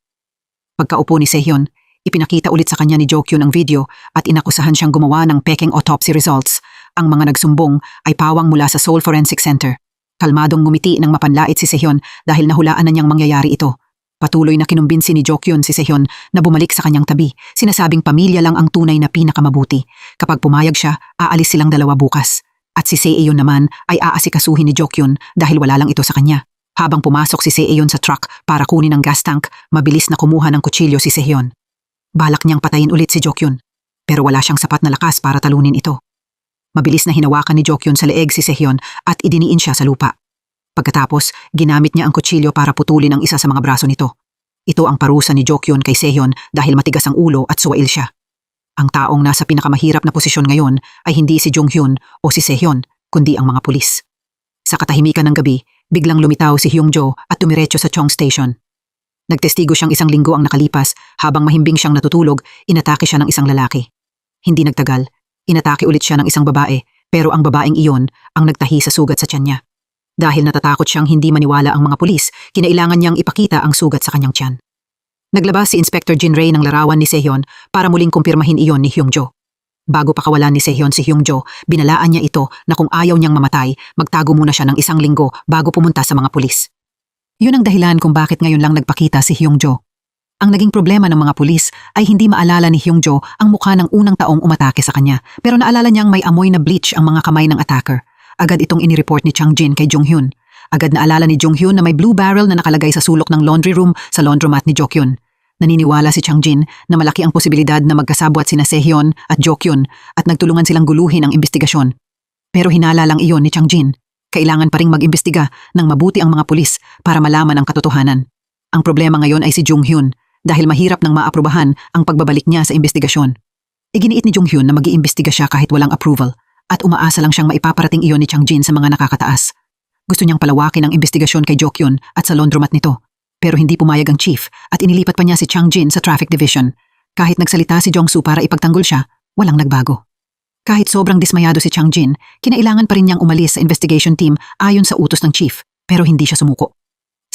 Pagkaupo ni Sehyon, ipinakita ulit sa kanya ni Jo-kyun ang video at inakusahan siyang gumawa ng peking autopsy results. Ang mga nagsumbong ay pawang mula sa Seoul Forensic Center. Kalmadong ngumiti nang mapanlait si Sehyon dahil nahulaan na niyang mangyayari ito. Patuloy na kinumbinsi ni Jo-kyun si Sehyon na bumalik sa kanyang tabi, sinasabing pamilya lang ang tunay na pinakamabuti. Kapag pumayag siya, aalis silang dalawa bukas. At si Sehyon naman ay aasikasuhin ni Jo-kyun dahil wala lang ito sa kanya. Habang pumasok si Sehyon sa truck para kunin ang gas tank, mabilis na kumuha ng kutsilyo si Sehyon. Balak niyang patayin ulit si Jo-kyun, pero wala siyang sapat na lakas para talunin ito. Mabilis na hinawakan ni Jo-kyun sa leeg si Sehyon at idiniin siya sa lupa. Pagkatapos, ginamit niya ang kutsilyo para putulin ang isa sa mga braso nito. Ito ang parusa ni Jo-kyun kay Sehyon dahil matigas ang ulo at suwail siya. Ang taong nasa pinakamahirap na posisyon ngayon ay hindi si Jong-hyun o si Sehyon, kundi ang mga pulis. Sa katahimikan ng gabi, biglang lumitaw si Hyung-jo at tumiretso sa Chong Station. Nagtestigo siyang 1 linggo ang nakalipas habang mahimbing siyang natutulog, inatake siya ng isang lalaki. Hindi nagtagal, inatake ulit siya ng isang babae pero ang babaeng iyon ang nagtahi sa sugat sa tiyan niya. Dahil natatakot siyang hindi maniwala ang mga pulis, kinailangan niyang ipakita ang sugat sa kanyang tiyan. Naglabas si Inspector Jin Ray ng larawan ni Sehyon para muling kumpirmahin iyon ni Hyung-jo. Bago pakawalan ni Sehyon si Hyung-jo, binalaan niya ito na kung ayaw niyang mamatay, magtago muna siya ng 1 linggo bago pumunta sa mga pulis. Yun ang dahilan kung bakit ngayon lang nagpakita si Hyung-jo. Ang naging problema ng mga pulis ay hindi maalala ni Hyung-jo ang mukha ng unang taong umatake sa kanya, pero naalala niyang may amoy na bleach ang mga kamay ng attacker. Agad itong inireport ni Chang-jin kay Jong-hyun. Agad naalala ni Jong-hyun na may blue barrel na nakalagay sa sulok ng laundry room sa laundromat ni Jo-kyun. Naniniwala si Chang-jin na malaki ang posibilidad na magkasabwat sina Sehyon at Jo-kyun at nagtulungan silang guluhin ang investigasyon. Pero hinala lang iyon ni Chang-jin. Kailangan pa ring mag-imbestiga ng mabuti ang mga pulis para malaman ang katotohanan. Ang problema ngayon ay si Jong-hyun dahil mahirap nang maaprubahan ang pagbabalik niya sa investigasyon. Iginiit ni Jong-hyun na mag-iimbestiga siya kahit walang approval at umaasa lang siyang maipaparating iyon ni Chang-jin sa mga nakakataas. Gusto niyang palawakin ang investigasyon kay Jo-kyun at sa laundromat nito. Pero hindi pumayag ang chief at inilipat pa niya si Chang-jin sa traffic division. Kahit nagsalita si Jong-soo para ipagtanggol siya, walang nagbago. Kahit sobrang dismayado si Chang-jin, kinailangan pa rin niyang umalis sa investigation team ayon sa utos ng chief, pero hindi siya sumuko.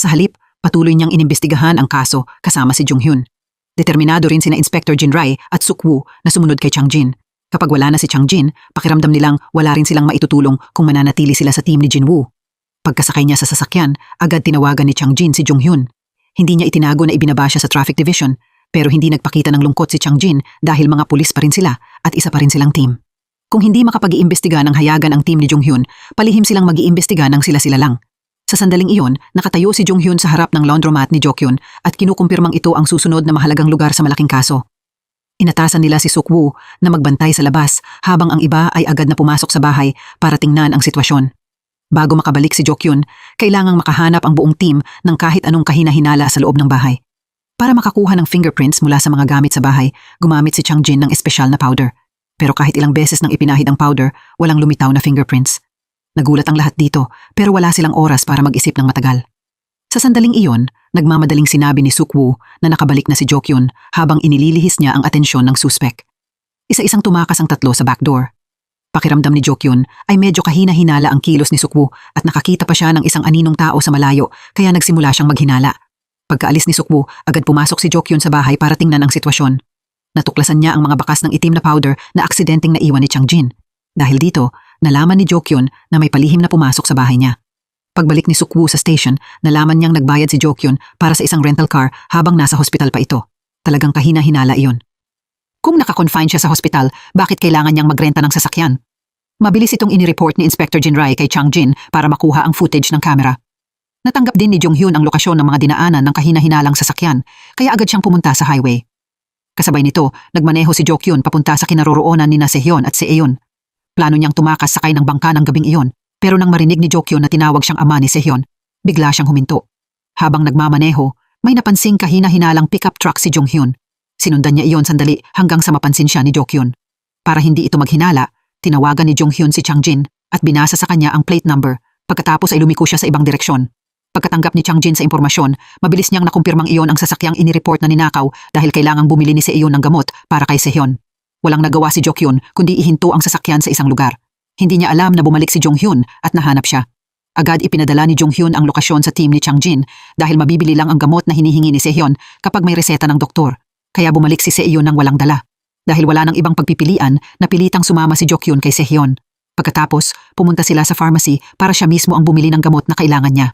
Sa halip, patuloy niyang inimbestigahan ang kaso kasama si Jong-hyun. Determinado rin sina Inspector Jin Rai at Suk-woo na sumunod kay Chang-jin. Kapag wala na si Chang-jin, pakiramdam nilang wala rin silang maitutulong kung mananatili sila sa team ni Jin-woo. Pagkasakay niya sa sasakyan, agad tinawagan ni Chang-jin si Jong-hyun. Hindi niya itinago na ibinaba siya sa traffic division, pero hindi nagpakita ng lungkot si Chang-jin dahil mga pulis pa rin sila at isa pa rin silang team. Kung hindi makapag-iimbestiga ng hayagan ang team ni Jong-hyun, palihim silang mag-iimbestiga ng sila-sila lang. Sa sandaling iyon, nakatayo si Jong-hyun sa harap ng laundromat ni Jo-kyun at kinukumpirmang ito ang susunod na mahalagang lugar sa malaking kaso. Inatasan nila si Suk-woo na magbantay sa labas habang ang iba ay agad na pumasok sa bahay para tingnan ang sitwasyon. Bago makabalik si Jo-kyun, kailangang makahanap ang buong team ng kahit anong kahina-hinala sa loob ng bahay. Para makakuha ng fingerprints mula sa mga gamit sa bahay, gumamit si Chang-jin ng espesyal na powder. Pero kahit ilang beses nang ipinahid ang powder, walang lumitaw na fingerprints. Nagulat ang lahat dito pero wala silang oras para mag-isip ng matagal. Sa sandaling iyon, nagmamadaling sinabi ni Suk-woo na nakabalik na si Jo-kyun habang inililihis niya ang atensyon ng suspek. Isa-isang tumakas ang tatlo sa backdoor. Pakiramdam ni Jo-kyun ay medyo kahina-hinala ang kilos ni Suk-woo at nakakita pa siya ng isang aninong tao sa malayo kaya nagsimula siyang maghinala. Pagkaalis ni Suk-woo, agad pumasok si Jo-kyun sa bahay para tingnan ang sitwasyon. Natuklasan niya ang mga bakas ng itim na powder na aksidenteng naiwan ni Chang-jin. Dahil dito, nalaman ni Jo-kyun na may palihim na pumasok sa bahay niya. Pagbalik ni Suk-woo sa station, nalaman niyang nagbayad si Jo-kyun para sa isang rental car habang nasa hospital pa ito. Talagang kahina-hinala iyon. Kung nakakonfine siya sa hospital, bakit kailangan niyang magrenta ng sasakyan? Mabilis itong inireport ni Inspector Jinrai kay Chang Jin para makuha ang footage ng camera. Natanggap din ni Jong Hyun ang lokasyon ng mga dinaanan ng kahina-hinalang sasakyan, kaya agad siyang pumunta sa highway. Kasabay nito, nagmaneho si Jo Kyun papunta sa kinaroroonan ni na Sehyon at Seeyon. Plano niyang tumakas sakay ng bangka ng gabing iyon, pero nang marinig ni Jo Kyun na tinawag siyang ama ni Sehyon, bigla siyang huminto. Habang nagmamaneho, may napansing kahina-hinalang pickup truck si Jong Hyun. Sinundan niya iyon sandali hanggang sa mapansin siya ni Jo Kyun. Para hindi ito maghinala, tinawagan ni Jong Hyun si Chang Jin at binasa sa kanya ang plate number, pagkatapos ay lumiko siya sa ibang direksyon. Pagkatanggap ni Chang Jin sa impormasyon, mabilis niyang nakumpirmang iyon ang sasakyang inireport na ninakaw dahil kailangang bumili ni Seeyon ng gamot para kay Sehyon. Walang nagawa si Jo Kyun kundi ihinto ang sasakyan sa isang lugar. Hindi niya alam na bumalik si Jong Hyun at nahanap siya. Agad ipinadala ni Jong Hyun ang lokasyon sa team ni Chang Jin dahil mabibili lang ang gamot na hinihingi ni Sehyon kapag may reseta ng doktor. Kaya bumalik si Seeyon nang walang dala. Dahil wala nang ibang pagpipilian, napilitang sumama si Jo Kyun kay Sehyon. Pagkatapos, pumunta sila sa pharmacy para siya mismo ang bumili ng gamot na kailangan niya.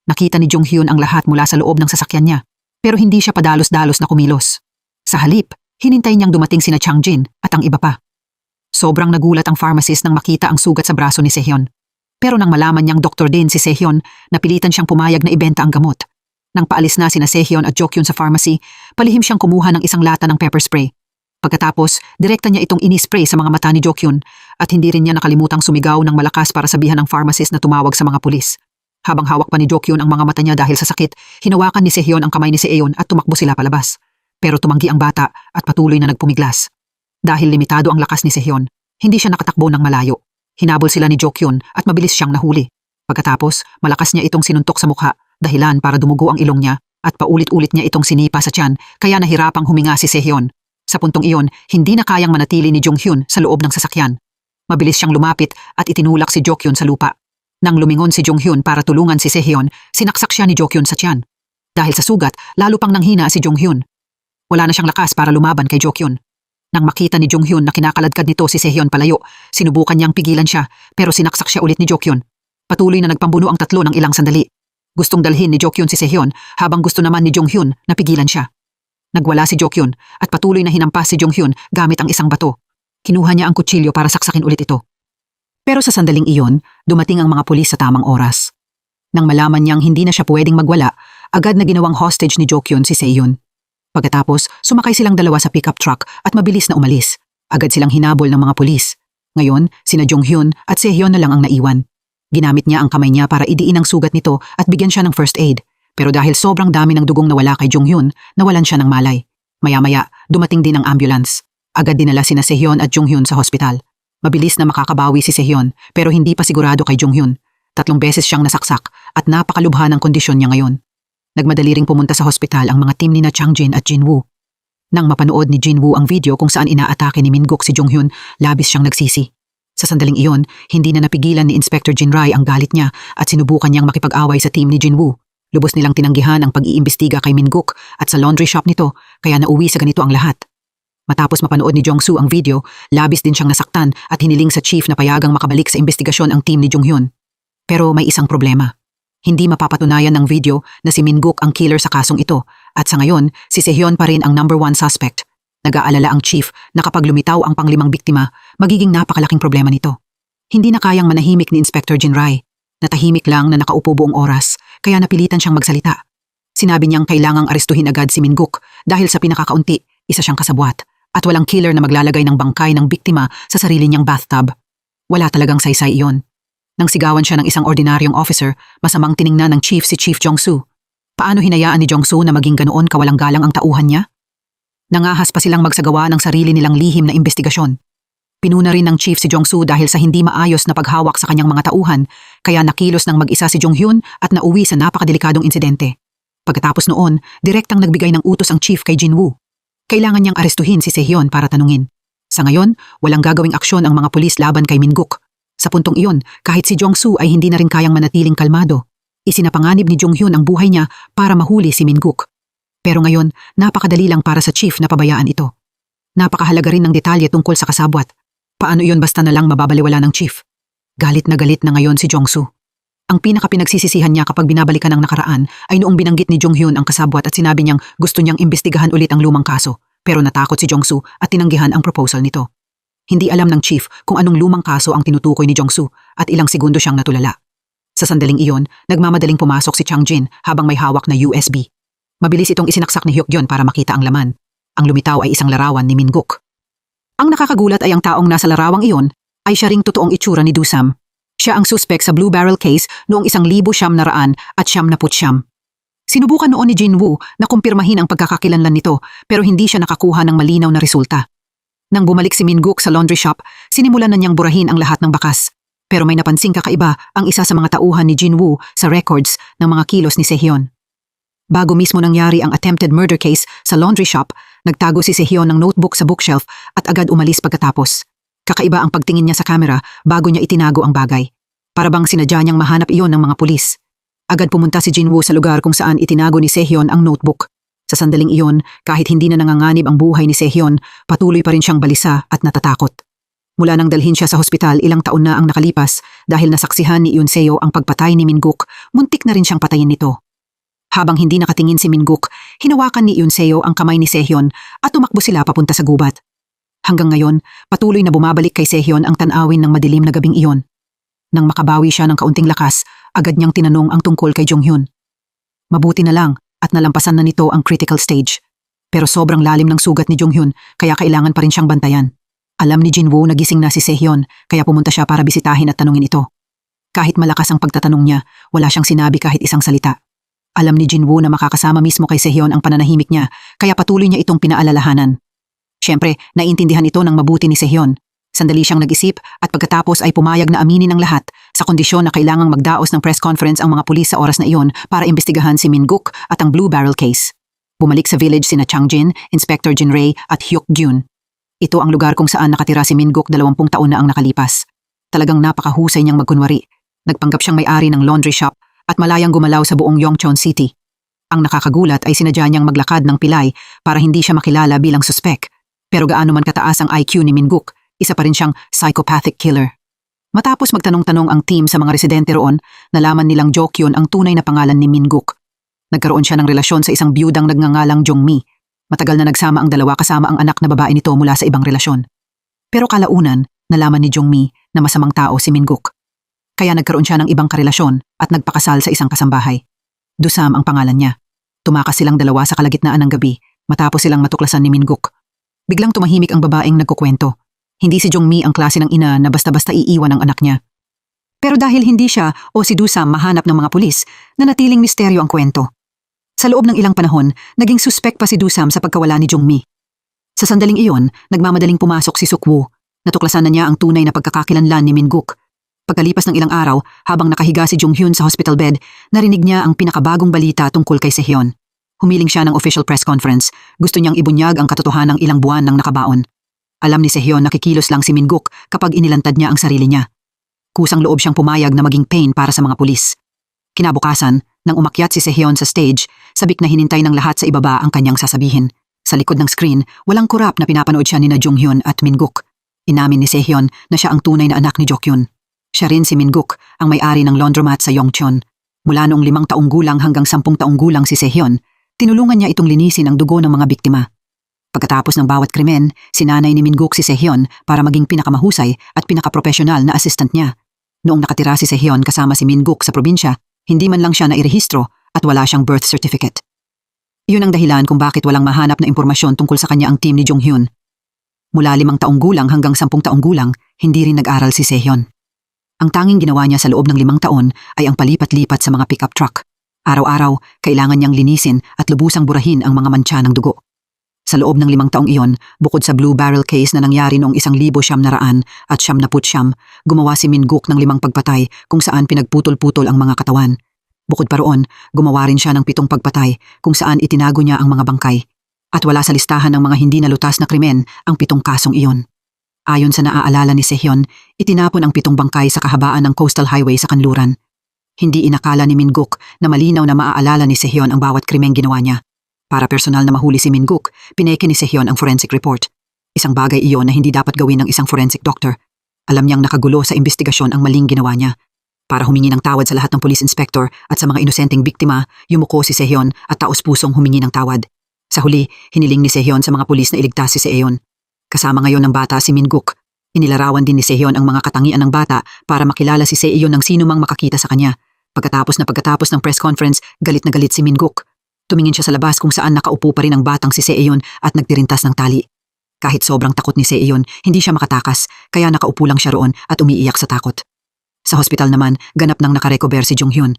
Nakita ni Jong Hyun ang lahat mula sa loob ng sasakyan niya, pero hindi siya padalos-dalos na kumilos. Sa halip, hinintay niyang dumating sina Chang Jin at ang iba pa. Sobrang nagulat ang pharmacist nang makita ang sugat sa braso ni Sehyon. Pero nang malaman niyang doktor din si Sehyon, napilitan siyang pumayag na ibenta ang gamot. Nang paalis na sina Sehyon at Jo Kyun sa pharmacy, palihim siyang kumuha ng isang lata ng pepper spray. Pagkatapos, direkta niya itong inispray sa mga mata ni Jo Kyun at hindi rin niya nakalimutang sumigaw ng malakas para sabihan ng pharmacist na tumawag sa mga pulis. Habang hawak pa ni Jo Kyun ang mga mata niya dahil sa sakit, hinawakan ni Sehyon ang kamay ni Seeyon at tumakbo sila palabas. Pero tumanggi ang bata at patuloy na nagpumiglas. Dahil limitado ang lakas ni Sehyon, hindi siya nakatakbo ng malayo. Hinabol sila ni Jo Kyun at mabilis siyang nahuli. Pagkatapos, malakas niya itong sinuntok sa mukha, dahilan para dumugo ang ilong niya at paulit-ulit niya itong sinipa sa tiyan kaya nahirapang huminga si Sehyon. Sa puntong iyon, hindi na kayang manatili ni Jong Hyun sa loob ng sasakyan. Mabilis siyang lumapit at itinulak si Jo Kyun sa lupa. Nang lumingon si Jong Hyun para tulungan si Sehyon, sinaksak siya ni Jo Kyun sa tiyan. Dahil sa sugat, lalo pang nanghina si Jong Hyun. Wala na siyang lakas para lumaban kay Jo Kyun. Nang makita ni Jong Hyun na kinakaladkad nito si Sehyon palayo, sinubukan niyang pigilan siya pero sinaksak siya ulit ni Jo Kyun. Patuloy na nagpambuno ang tatlo ng ilang sandali. Gustong dalhin ni Jo Kyun si Sehyon habang gusto naman ni Jong Hyun na pigilan siya. Nagwala si Jo Kyun at patuloy na hinampas si Jong Hyun gamit ang isang bato. Kinuha niya ang kutsilyo para saksakin ulit ito. Pero sa sandaling iyon, dumating ang mga pulis sa tamang oras. Nang malaman niyang hindi na siya pwedeng magwala, agad na ginawang hostage ni Jo Kyun si Seeyon. Pagkatapos, sumakay silang dalawa sa pickup truck at mabilis na umalis. Agad silang hinabol ng mga pulis. Ngayon, sina Jong Hyun at Seeyon na lang ang naiwan. Ginamit niya ang kamay niya para idiin ang sugat nito at bigyan siya ng first aid. Pero dahil sobrang dami ng dugong nawala kay Jong Hyun, nawalan siya ng malay. Maya-maya, dumating din ang ambulance. Agad dinala sina Sehyon at Jong Hyun sa hospital. Mabilis na makakabawi si Sehyon pero hindi pa sigurado kay Jong Hyun. 3 beses siyang nasaksak at napakalubha ng kondisyon niya ngayon. Nagmadali ring pumunta sa hospital ang mga team ni na Chang Jin at Jin Woo. Nang mapanood ni Jin Woo ang video kung saan inaatake ni Min Guk si Jong Hyun, labis siyang nagsisi. Sa sandaling iyon, hindi na napigilan ni Inspector Jinrai ang galit niya at sinubukan niyang makipag-away sa team ni Jin Woo. Lubos nilang tinanggihan ang pag-iimbestiga kay Min Guk at sa laundry shop nito kaya nauwi sa ganito ang lahat. Matapos mapanood ni Jong Soo ang video, labis din siyang nasaktan at hiniling sa chief na payagang makabalik sa investigasyon ang team ni Jong Hyun. Pero may isang problema. Hindi mapapatunayan ng video na si Min Guk ang killer sa kasong ito at sa ngayon, si Sehyon pa rin ang number 1 suspect. Nag-aalala ang chief na kapag lumitaw ang pang-5 biktima, magiging napakalaking problema nito. Hindi na kayang manahimik ni Inspector Jinrai. Natahimik lang na nakaupo buong oras, kaya napilitan siyang magsalita. Sinabi niyang kailangang arestuhin agad si Min Guk dahil sa pinakakaunti, isa siyang kasabwat at walang killer na maglalagay ng bangkay ng biktima sa sarili niyang bathtub. Wala talagang saysay iyon. Nang sigawan siya ng isang ordinaryong officer, masamang tiningnan ng chief si Chief Jong Soo. Paano hinayaan ni Jong Soo na maging ganoon kawalang galang ang tauhan niya? Nangahas pa silang magsagawa ng sarili nilang lihim na investigasyon. Pinuna rin ng chief si Jong Soo dahil sa hindi maayos na paghawak sa kanyang mga tauhan, kaya nakilos ng mag-isa si Jong Hyun at nauwi sa napakadelikadong insidente. Pagkatapos noon, direktang nagbigay ng utos ang chief kay Jin Woo. Kailangan niyang arestuhin si Sehyon para tanungin. Sa ngayon, walang gagawing aksyon ang mga pulis laban kay Min Guk. Sa puntong iyon, kahit si Jong Soo ay hindi na rin kayang manatiling kalmado. Isinapanganib ni Jong Hyun ang buhay niya para mahuli si Min Guk. Pero ngayon, napakadali lang para sa chief na pabayaan ito. Napakahalaga rin ng detalye tungkol sa kasabwat. Paano iyon basta na lang mababaliwala ng chief? Galit na ngayon si Jong Soo. Ang pinakapinagsisisihan niya kapag binabalikan ang nakaraan ay noong binanggit ni Jong Hyun ang kasabwat at sinabi niyang gusto niyang imbestigahan ulit ang lumang kaso. Pero natakot si Jong Soo at tinanggihan ang proposal nito. Hindi alam ng chief kung anong lumang kaso ang tinutukoy ni Jongsu at ilang segundo siyang natulala. Sa sandaling iyon, nagmamadaling pumasok si Chang Jin habang may hawak na USB. Mabilis itong isinaksak ni Hyokgyon para makita ang laman. Ang lumitaw ay isang larawan ni Min-guk. Ang nakakagulat ay ang taong nasa larawang iyon ay siya ring totoong itsura ni Dusam. Siya ang suspect sa Blue Barrel case noong 1900 at 1999. Sinubukan noon ni Jinwoo na kumpirmahin ang pagkakakilanlan nito pero hindi siya nakakuha ng malinaw na resulta. Nang bumalik si Min-guk sa laundry shop, sinimulan na niyang burahin ang lahat ng bakas. Pero may napansing kakaiba ang isa sa mga tauhan ni Jinwoo sa records ng mga kilos ni Sehyon. Bago mismo nangyari ang attempted murder case sa laundry shop, nagtago si Sehyon ng notebook sa bookshelf at agad umalis pagkatapos. Kakaiba ang pagtingin niya sa kamera bago niya itinago ang bagay. Para bang sinadya niyang mahanap iyon ng mga pulis. Agad pumunta si Jinwoo sa lugar kung saan itinago ni Sehyon ang notebook. Sa sandaling iyon, kahit hindi na nanganganib ang buhay ni Sehyon, patuloy pa rin siyang balisa at natatakot. Mula nang dalhin siya sa hospital, ilang taon na ang nakalipas dahil nasaksihan ni Yoon Seo ang pagpatay ni Min-guk, muntik na rin siyang patayin nito. Habang hindi nakatingin si Min-guk, hinawakan ni Yoon Seo ang kamay ni Sehyon at tumakbo sila papunta sa gubat. Hanggang ngayon, patuloy na bumabalik kay Sehyon ang tanawin ng madilim na gabing iyon. Nang makabawi siya ng kaunting lakas, agad niyang tinanong ang tungkol kay Jonghyun. Mabuti na lang at nalampasan na nito ang critical stage. Pero sobrang lalim ng sugat ni Jonghyun kaya kailangan pa rin siyang bantayan. Alam ni Jinwoo na gising na si Sehyon kaya pumunta siya para bisitahin at tanungin ito. Kahit malakas ang pagtatanong niya, wala siyang sinabi kahit isang salita. Alam ni Jinwoo na makakasama mismo kay Sehyon ang pananahimik niya kaya patuloy niya itong pinaalalahanan. Siyempre, naiintindihan ito ng mabuti ni Sehyon. Sandali siyang nag-isip at pagkatapos ay pumayag na aminin ng lahat sa kondisyon na kailangang magdaos ng press conference ang mga pulis sa oras na iyon para imbestigahan si Min-guk at ang Blue Barrel case. Bumalik sa village sina Chang Jin, Inspector Jin Ray at Hyuk-gyun. Ito ang lugar kung saan nakatira si Min-guk 20 taon na ang nakalipas. Talagang napakahusay niyang magkunwari. Nagpanggap siyang may-ari ng laundry shop at malayang gumalaw sa buong Yeongcheon City. Ang nakakagulat ay sinadya niyang maglakad ng pilay para hindi siya makilala bilang suspek. Pero gaano man kataas ang IQ ni Min-guk, isa pa rin siyang psychopathic killer. Matapos magtanong-tanong ang team sa mga residente roon, nalaman nilang Jokyun ang tunay na pangalan ni Min-guk. Nagkaroon siya ng relasyon sa isang biyudang nagngangalang Jongmi. Matagal na nagsama ang dalawa kasama ang anak na babae nito mula sa ibang relasyon. Pero kalaunan, nalaman ni Jongmi na masamang tao si Min-guk. Kaya nagkaroon siya ng ibang karelasyon at nagpakasal sa isang kasambahay. Dusam ang pangalan niya. Tumakas silang dalawa sa kalagitnaan ng gabi matapos silang matuklasan ni Min-guk. Biglang tumahimik ang babaeng nagkukwento. Hindi si Jongmi ang klase ng ina na basta-basta iiwan ang anak niya. Pero dahil hindi siya o si Dusam mahanap ng mga pulis, nanatiling misteryo ang kwento. Sa loob ng ilang panahon, naging suspect pa si Dusam sa pagkawala ni Jongmi. Sa sandaling iyon, nagmamadaling pumasok si Sukwoo. Natuklasan na niya ang tunay na pagkakakilanlan ni Min-guk. Pagkalipas ng ilang araw, habang nakahiga si Jonghyun sa hospital bed, narinig niya ang pinakabagong balita tungkol kay Sehyon. Humiling siya ng official press conference. Gusto niyang ibunyag ang katotohanan ng ilang buwan ng nakabaon. Alam ni Sehyon na kikilos lang si Min-guk kapag inilantad niya ang sarili niya. Kusang loob siyang pumayag na maging pain para sa mga pulis. Kinabukasan, nang umakyat si Sehyon sa stage, sabik na hinintay ng lahat sa ibaba ang kanyang sasabihin. Sa likod ng screen, walang kurap na pinapanood siya ni Jonghyun at Min-guk. Inamin ni Sehyon na siya ang tunay na anak ni Jokyun. Siya rin si Min-guk, ang may-ari ng laundromat sa Yeongcheon. Mula noong 5 taong gulang hanggang 10 taong gulang si Sehyon, tinulungan niya itong linisin ang dugo ng mga biktima. Pagkatapos ng bawat krimen, sinanay ni Min-guk si Sehyon para maging pinakamahusay at pinakaprofesional na assistant niya. Noong nakatira si Sehyon kasama si Min-guk sa probinsya, hindi man lang siya nairehistro at wala siyang birth certificate. Iyon ang dahilan kung bakit walang mahanap na impormasyon tungkol sa kanya ang team ni Jonghyun. Mula 5 taong gulang hanggang 10 taong gulang, hindi rin nag-aral si Sehyon. Ang tanging ginawa niya sa loob ng 5 taon ay ang palipat-lipat sa mga pick-up truck. Araw-araw, kailangan niyang linisin at lubusang burahin ang mga mantsa ng dugo. Sa loob ng 5 taong iyon, bukod sa Blue Barrel case na nangyari noong 1900 at 1999, gumawa si Min-guk ng 5 pagpatay kung saan pinagputol-putol ang mga katawan. Bukod pa roon, gumawa rin siya ng 7 pagpatay kung saan itinago niya ang mga bangkay. At wala sa listahan ng mga hindi nalutas na krimen ang 7 kasong iyon. Ayon sa naaalala ni Sehyon, itinapon ang 7 bangkay sa kahabaan ng coastal highway sa kanluran. Hindi inakala ni Min-guk na malinaw na maaalala ni Sehyon ang bawat krimeng ginawa niya. Para personal na mahuli si Min-guk, pineke ni Sehyon ang forensic report. Isang bagay iyon na hindi dapat gawin ng isang forensic doctor. Alam niyang nakagulo sa investigasyon ang maling ginawa niya. Para humingi ng tawad sa lahat ng police inspector at sa mga inosenteng biktima, yumuko si Sehyon at taos-pusong humingi ng tawad. Sa huli, hiniling ni Sehyon sa mga pulis na iligtas si Sehyon. Kasama ngayon ng bata si Min-guk. Inilarawan din ni Sehyon ang mga katangian ng bata para makilala si Seiyon ng sino mang makakita sa kanya. Pagkatapos ng press conference, galit na galit si Minguk. Tumingin siya sa labas kung saan nakaupo pa rin ang batang si Seiyon at nagtirintas ng tali. Kahit sobrang takot ni Seiyon, hindi siya makatakas, kaya nakaupo lang siya roon at umiiyak sa takot. Sa hospital naman, ganap nang nakarecover si Jonghyun.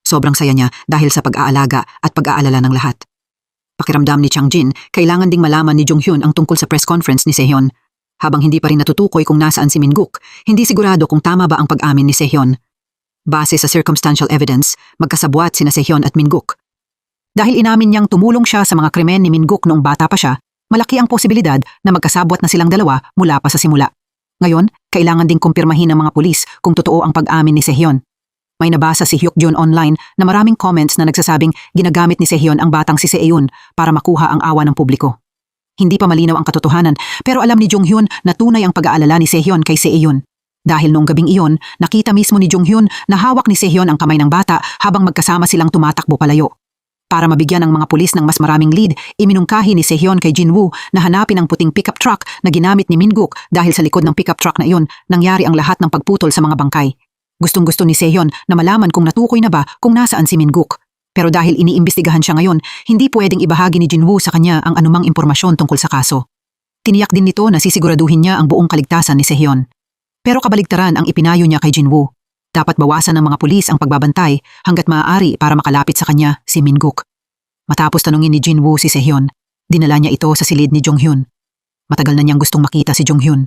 Sobrang saya niya dahil sa pag-aalaga at pag-aalala ng lahat. Pakiramdam ni Changjin, kailangan ding malaman ni Jonghyun ang tungkol sa press conference ni Sehyon. Habang hindi pa rin natutukoy kung nasaan si Minguk, hindi sigurado kung tama ba ang pag-amin ni Sehyon. Base sa circumstantial evidence, magkasabwat sina Sehyon at Minguk. Dahil inamin niyang tumulong siya sa mga krimen ni Minguk noong bata pa siya, malaki ang posibilidad na magkasabwat na silang dalawa mula pa sa simula. Ngayon, kailangan ding kumpirmahin ng mga pulis kung totoo ang pag-amin ni Sehyon. May nabasa si Hyukjun online na maraming comments na nagsasabing ginagamit ni Sehyon ang batang si Seeyun para makuha ang awa ng publiko. Hindi pa malinaw ang katotohanan pero alam ni Jonghyun na tunay ang pag-aalala ni Sehyon kay Seeyun. Dahil noong gabing iyon, nakita mismo ni Jonghyun na hawak ni Sehyon ang kamay ng bata habang magkasama silang tumatakbo palayo. Para mabigyan ng mga pulis ng mas maraming lead, iminungkahi ni Sehyon kay Jinwoo na hanapin ang puting pickup truck na ginamit ni Minguk dahil sa likod ng pickup truck na iyon nangyari ang lahat ng pagputol sa mga bangkay. Gustong-gusto ni Sehyon na malaman kung natukoy na ba kung nasaan si Minguk. Pero dahil iniimbestigahan siya ngayon, hindi pwedeng ibahagi ni Jinwoo sa kanya ang anumang impormasyon tungkol sa kaso. Tiniyak din nito na sisiguraduhin niya ang buong kaligtasan ni Sehyon. Pero kabaligtaran ang ipinayo niya kay Jinwoo. Dapat bawasan ng mga pulis ang pagbabantay hanggat maaari para makalapit sa kanya si Minguk. Matapos tanungin ni Jinwoo si Sehyon, dinala niya ito sa silid ni Jonghyun. Matagal na niyang gustong makita si Jonghyun.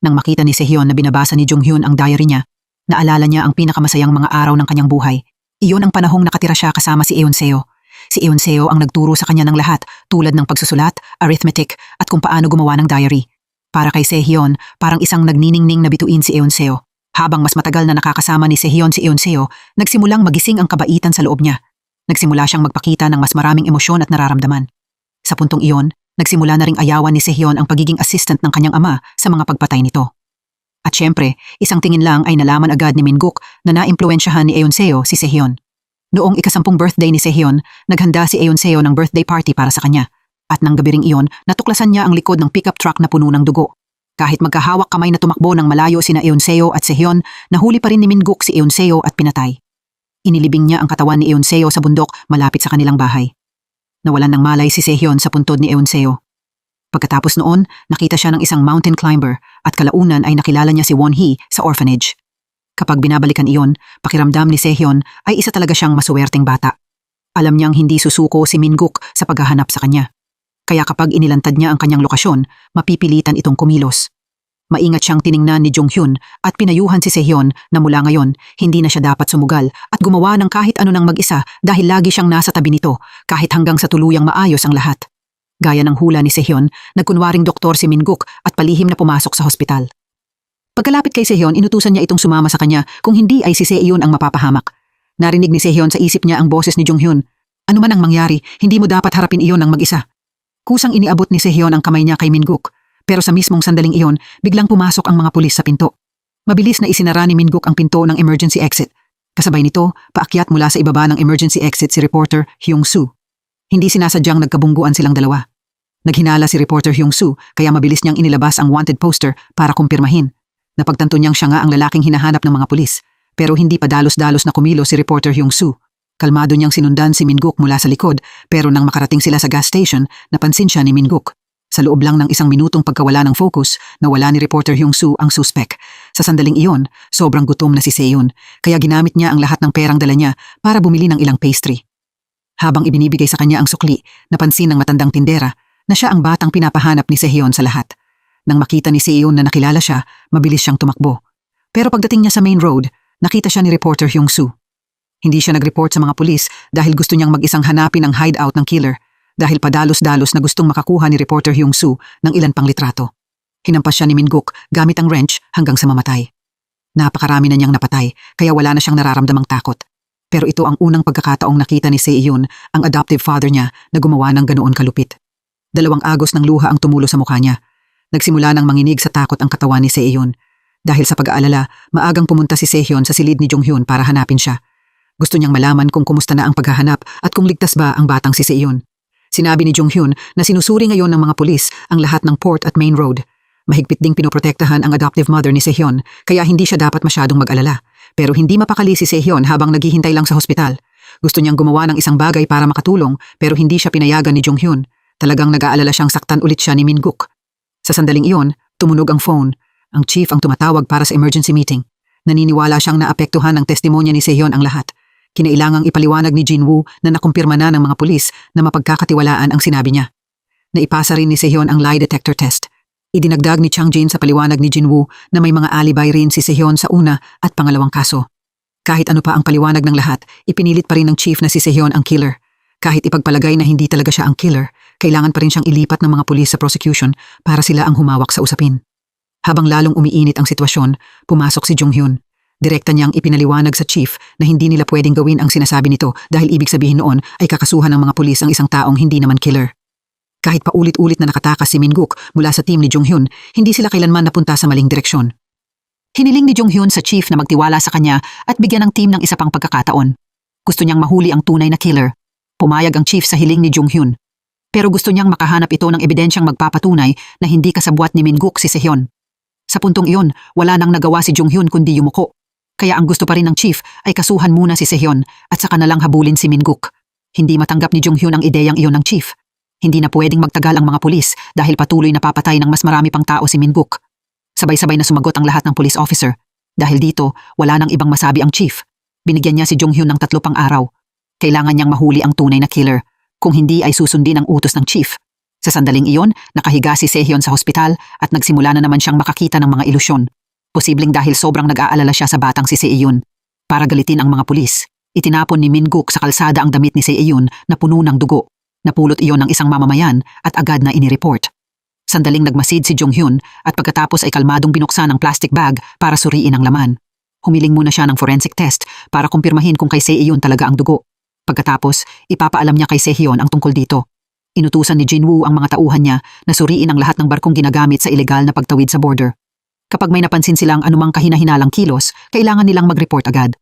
Nang makita ni Sehyon na binabasa ni Jonghyun ang diary niya, naalala niya ang pinakamasayang mga araw ng kanyang buhay. Iyon ang panahong nakatira siya kasama si Eun-seo. Si Eun-seo ang nagturo sa kanya ng lahat tulad ng pagsusulat, arithmetic at kung paano gumawa ng diary. Para kay Sehyon, parang isang nagniningning na bituin si Eun-seo. Habang mas matagal na nakakasama ni Sehyon si Eun-seo, nagsimulang magising ang kabaitan sa loob niya. Nagsimula siyang magpakita ng mas maraming emosyon at nararamdaman. Sa puntong iyon, nagsimula na ring ayawan ni Sehyon ang pagiging assistant ng kanyang ama sa mga pagpatay nito. At syempre, isang tingin lang ay nalaman agad ni Minguk na naimpluwensyahan ni Eun-seo si Sehyon. Noong ika-10 birthday ni Sehyon, naghanda si Eun-seo ng birthday party para sa kanya. At nang gabi ring iyon, natuklasan niya ang likod ng pickup truck na puno ng dugo. Kahit magkahawak kamay na tumakbo ng malayo sina Eun-seo at Sehyon, nahuli pa rin ni Minguk si Eun-seo at pinatay. Inilibing niya ang katawan ni Eun-seo sa bundok malapit sa kanilang bahay. Nawalan ng malay si Sehyon sa puntod ni Eun-seo. Pagkatapos noon, nakita siya ng isang mountain climber at kalaunan ay nakilala niya si Won-hee sa orphanage. Kapag binabalikan iyon, pakiramdam ni Sehyon ay isa talaga siyang masuwerteng bata. Alam niyang hindi susuko si Minguk sa paghahanap sa kanya. Kaya kapag inilantad niya ang kanyang lokasyon, mapipilitan itong kumilos. Maingat siyang tiningnan ni Jonghyun at pinayuhan si Sehyon na mula ngayon, hindi na siya dapat sumugal at gumawa ng kahit ano ng mag-isa dahil lagi siyang nasa tabi nito kahit hanggang sa tuluyang maayos ang lahat. Gaya ng hula ni Sehyon, nagkunwaring doktor si Minguk at palihim na pumasok sa hospital. Pagkalapit kay Sehyon, inutusan niya itong sumama sa kanya kung hindi ay si Seeyun ang mapapahamak. Narinig ni Sehyon sa isip niya ang boses ni Jonghyun. Ano man ang mangyari, hindi mo dapat harapin iyon ng mag-isa. Kusang iniabot ni Sehyon ang kamay niya kay Minguk, pero sa mismong sandaling iyon, biglang pumasok ang mga pulis sa pinto. Mabilis na isinara ni Minguk ang pinto ng emergency exit. Kasabay nito, paakyat mula sa ibaba ng emergency exit si reporter Hyung-soo. Hindi sinasadyang nagkabungguan silang dalawa. Naghinala si reporter Hyung-soo kaya mabilis niyang inilabas ang wanted poster para kumpirmahin. Napagtanto niyang siya nga ang lalaking hinahanap ng mga pulis. Pero hindi pa dalos-dalos na kumilo si reporter Hyung-soo. Kalmado niyang sinundan si Minguk mula sa likod pero nang makarating sila sa gas station, napansin siya ni Minguk. Sa loob lang ng isang minutong pagkawala ng focus, nawala ni reporter Hyung-soo ang suspek. Sa sandaling iyon, sobrang gutom na si Seeyun kaya ginamit niya ang lahat ng perang dala niya para bumili ng ilang pastry. Habang ibinibigay sa kanya ang sukli, napansin ng matandang tindera na siya ang batang pinapahanap ni Sehyon sa lahat. Nang makita ni Seeyun na nakilala siya, mabilis siyang tumakbo. Pero pagdating niya sa main road, nakita siya ni reporter Hyung-soo. Hindi siya nag-report sa mga pulis dahil gusto niyang mag-isang hanapin ang hideout ng killer dahil padalos-dalos na gustong makakuha ni reporter Hyung-soo ng ilan pang litrato. Hinampas siya ni Minguk gamit ang wrench hanggang sa mamatay. Napakarami na niyang napatay kaya wala na siyang nararamdamang takot. Pero ito ang unang pagkakataong nakita ni Seeyun, ang adoptive father niya, na gumawa ng ganoon kalupit. 2 agos ng luha ang tumulo sa mukha niya. Nagsimula nang manginig sa takot ang katawan ni Seeyun. Dahil sa pag-aalala, maagang pumunta si Sehyon sa silid ni Jonghyun para hanapin siya. Gusto niyang malaman kung kumusta na ang paghahanap at kung ligtas ba ang batang si Seeyun. Sinabi ni Jonghyun na sinusuri ngayon ng mga pulis ang lahat ng port at main road. Mahigpit ding pinoprotektahan ang adoptive mother ni Sehyun, kaya hindi siya dapat masyadong mag-alala. Pero hindi mapakali si Sehyun habang naghihintay lang sa hospital. Gusto niyang gumawa ng isang bagay para makatulong, pero hindi siya pinayagan ni Jonghyun. Talagang nag-aalala siyang saktan ulit siya ni Min-guk. Sa sandaling iyon, tumunog ang phone. Ang chief ang tumatawag para sa emergency meeting. Naniniwala siyang naapektuhan ng testimonya ni Sehyun ang lahat. Kinailangang ipaliwanag ni Jinwoo na nakumpirma na ng mga pulis na mapagkakatiwalaan ang sinabi niya. Naipasa rin ni Sehyun ang lie detector test. Idinagdag ni Chang Jin sa paliwanag ni Jinwoo na may mga alibi rin si Sehyun sa una at pangalawang kaso. Kahit ano pa ang paliwanag ng lahat, ipinilit pa rin ng chief na si Sehyun ang killer. Kahit ipagpalagay na hindi talaga siya ang killer, kailangan pa rin siyang ilipat ng mga pulis sa prosecution para sila ang humawak sa usapin. Habang lalong umiinit ang sitwasyon, pumasok si Jonghyun. Direkta niyang ipinaliwanag sa chief na hindi nila pwedeng gawin ang sinasabi nito dahil ibig sabihin noon ay kakasuhan ng mga pulis ang isang taong hindi naman killer. Kahit paulit-ulit na nakatakas si Min-guk mula sa team ni Jonghyun, hindi sila kailanman napunta sa maling direksyon. Hiniling ni Jonghyun sa chief na magtiwala sa kanya at bigyan ng team ng isa pang pagkakataon. Gusto niyang mahuli ang tunay na killer. Pumayag ang chief sa hiling ni Jonghyun. Pero gusto niyang makahanap ito ng ebidensyang magpapatunay na hindi kasabwat ni Min-guk si Sehyun. Sa puntong iyon, wala nang nagawa si Jonghyun kundi yumuko. Kaya ang gusto pa rin ng chief ay kasuhan muna si Sehyun at saka na lang habulin si Min-guk. Hindi matanggap ni Jonghyun ang ideyang iyon ng chief. Hindi na pwedeng magtagal ang mga pulis dahil patuloy na papatay ng mas marami pang tao si Min-guk. Sabay-sabay na sumagot ang lahat ng police officer. Dahil dito, wala nang ibang masabi ang chief. Binigyan niya si Jonghyun ng 3 pang araw. Kailangan niyang mahuli ang tunay na killer. Kung hindi ay susundin ang utos ng chief. Sa sandaling iyon, nakahiga si Sehyun sa hospital at nagsimula na naman siyang makakita ng mga ilusyon. Posibleng dahil sobrang nag-aalala siya sa batang si Sehyun. Para galitin ang mga pulis, itinapon ni Min-guk sa kalsada ang damit ni Sehyun na puno ng dugo. Napulot iyon ng isang mamamayan at agad na inireport. Sandaling nagmasid si Jonghyun at pagkatapos ay kalmadong binuksan ang plastic bag para suriin ang laman. Humiling muna siya ng forensic test para kumpirmahin kung kay Sehyun talaga ang dugo. Pagkatapos, ipapaalam niya kay Sehyun ang tungkol dito. Inutusan ni Jinwoo ang mga tauhan niya na suriin ang lahat ng barkong ginagamit sa ilegal na pagtawid sa border. Kapag may napansin silang anumang kahina-hinalang kilos, kailangan nilang mag-report agad.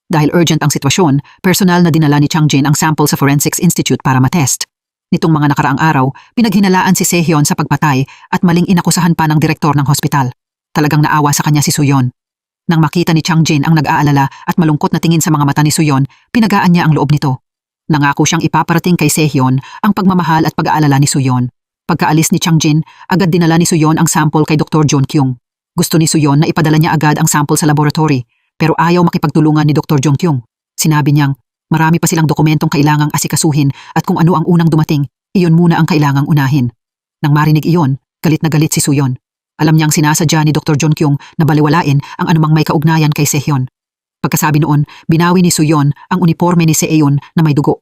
Dahil urgent ang sitwasyon, personal na dinala ni Chang Jin ang sample sa Forensics Institute para matest. Nitong mga nakaraang araw, pinaghinalaan si Sehyun sa pagpatay at maling inakusahan pa ng direktor ng hospital. Talagang naawa sa kanya si Suyon. Nang makita ni Chang Jin ang nag-aalala at malungkot na tingin sa mga mata ni Suyon, pinagaan niya ang loob nito. Nangako siyang ipaparating kay Sehyun ang pagmamahal at pag-aalala ni Suyon. Pagkaalis ni Chang Jin, agad dinala ni Suyon ang sample kay Dr. John Kyung. Gusto ni Suyon na ipadala niya agad ang sample sa laboratory, pero ayaw makipagtulungan ni Dr. Jong Kyung. Sinabi niyang, marami pa silang dokumentong kailangang asikasuhin at kung ano ang unang dumating, iyon muna ang kailangang unahin. Nang marinig iyon, galit na galit si Suyon. Alam niyang sinasadya ni Dr. Jong Kyung na baliwalain ang anumang may kaugnayan kay Sehyun. Pagkasabi noon, binawi ni Suyon ang uniforme ni Sehyun na may dugo.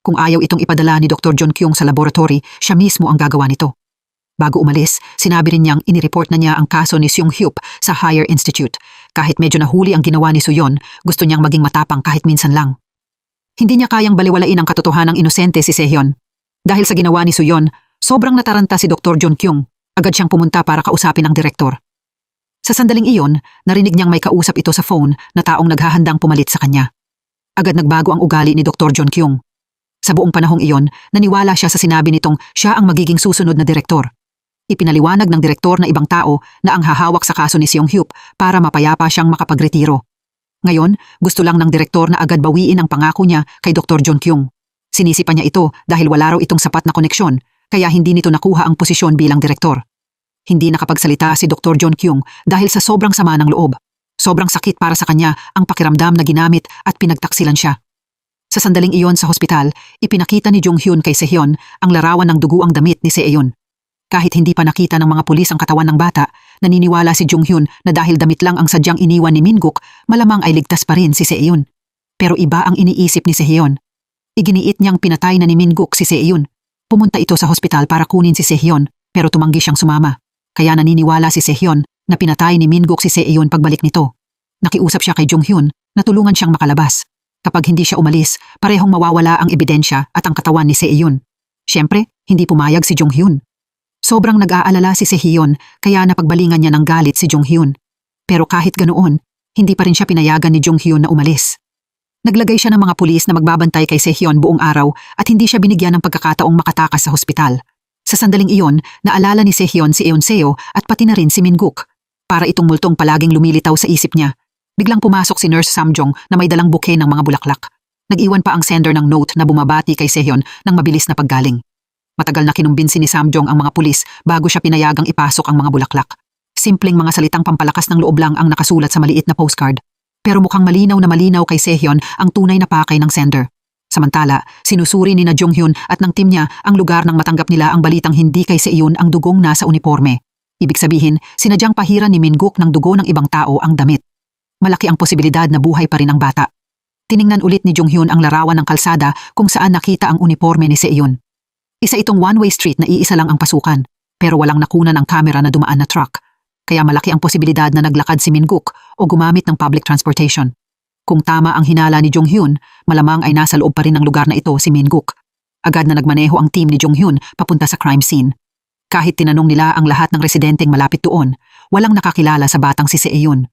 Kung ayaw itong ipadala ni Dr. John Kyung sa laboratory, siya mismo ang gagawa nito. Bago umalis, sinabi rin niyang inireport na niya ang kaso ni Seung Hyup sa Higher Institute. Kahit medyo nahuli ang ginawa ni Suyon, gusto niyang maging matapang kahit minsan lang. Hindi niya kayang baliwalain ang katotohanang inosente si Sehyun. Dahil sa ginawa ni Suyon, sobrang nataranta si Dr. John Kyung. Agad siyang pumunta para kausapin ang direktor. Sa sandaling iyon, narinig niyang may kausap ito sa phone na taong naghahandang pumalit sa kanya. Agad nagbago ang ugali ni Dr. John Kyung. Sa buong panahong iyon, naniwala siya sa sinabi nitong siya ang magiging susunod na direktor. Ipinaliwanag ng direktor na ibang tao na ang hahawak sa kaso ni Seung Hyup para mapayapa siyang makapagretiro. Ngayon, gusto lang ng direktor na agad bawiin ang pangako niya kay Dr. John Kyung. Sinisipa niya ito dahil wala raw itong sapat na koneksyon, kaya hindi nito nakuha ang posisyon bilang direktor. Hindi nakapagsalita si Dr. John Kyung dahil sa sobrang sama ng loob. Sobrang sakit para sa kanya ang pakiramdam na ginamit at pinagtaksilan siya. Sa sandaling iyon sa hospital, ipinakita ni Jonghyun kay Sehyun ang larawan ng duguang damit ni Sehyun. Kahit hindi pa nakita ng mga pulis ang katawan ng bata, naniniwala si Jonghyun na dahil damit lang ang sadyang iniwan ni Min-guk, malamang ay ligtas pa rin si Sehyun. Pero iba ang iniisip ni Sehyun. Iginiit niyang pinatay na ni Min-guk si Sehyun. Pumunta ito sa hospital para kunin si Sehyun, pero tumanggi siyang sumama. Kaya naniniwala si Sehyun na pinatay ni Min-guk si Sehyun pagbalik nito. Nakiusap siya kay Jonghyun na tulungan siyang makalabas. Kapag hindi siya umalis, parehong mawawala ang ebidensya at ang katawan ni Sehyun. Siyempre, hindi pumayag si Jonghyun. Sobrang nag-aalala si Sehyun kaya napagbalingan niya ng galit si Jonghyun. Pero kahit ganoon, hindi pa rin siya pinayagan ni Jonghyun na umalis. Naglagay siya ng mga pulis na magbabantay kay Sehyun buong araw at hindi siya binigyan ng pagkakataong makatakas sa hospital. Sa sandaling iyon, naalala ni Sehyun si Eonseo at pati na rin si Minguk. Para itong multong palaging lumilitaw sa isip niya. Biglang pumasok si Nurse Samjong na may dalang bouquet ng mga bulaklak. Nag-iwan pa ang sender ng note na bumabati kay Sehyun ng mabilis na paggaling. Matagal na kinumbinsi ni Samjong ang mga pulis bago siya pinayagang ipasok ang mga bulaklak. Simpleng mga salitang pampalakas ng loob lang ang nakasulat sa maliit na postcard. Pero mukhang malinaw na malinaw kay Sehyun ang tunay na pakay ng sender. Samantala, sinusuri ni na Jonghyun at ng team niya ang lugar nang matanggap nila ang balitang hindi kay Sehyun ang dugong nasa uniforme. Ibig sabihin, sinadyang pahiran ni Minguk ng dugo ng ibang tao ang damit. Malaki ang posibilidad na buhay pa rin ang bata. Tiningnan ulit ni Jonghyun ang larawan ng kalsada kung saan nakita ang uniforme ni Sehyun. Isa itong one-way street na iisa lang ang pasukan, pero walang nakunan ang kamera na dumaan na truck. Kaya malaki ang posibilidad na naglakad si Minguk o gumamit ng public transportation. Kung tama ang hinala ni Jonghyun, malamang ay nasa loob pa rin ng lugar na ito si Minguk. Agad na nagmaneho ang team ni Jonghyun papunta sa crime scene. Kahit tinanong nila ang lahat ng residenteng malapit doon, walang nakakilala sa batang si Sehyun.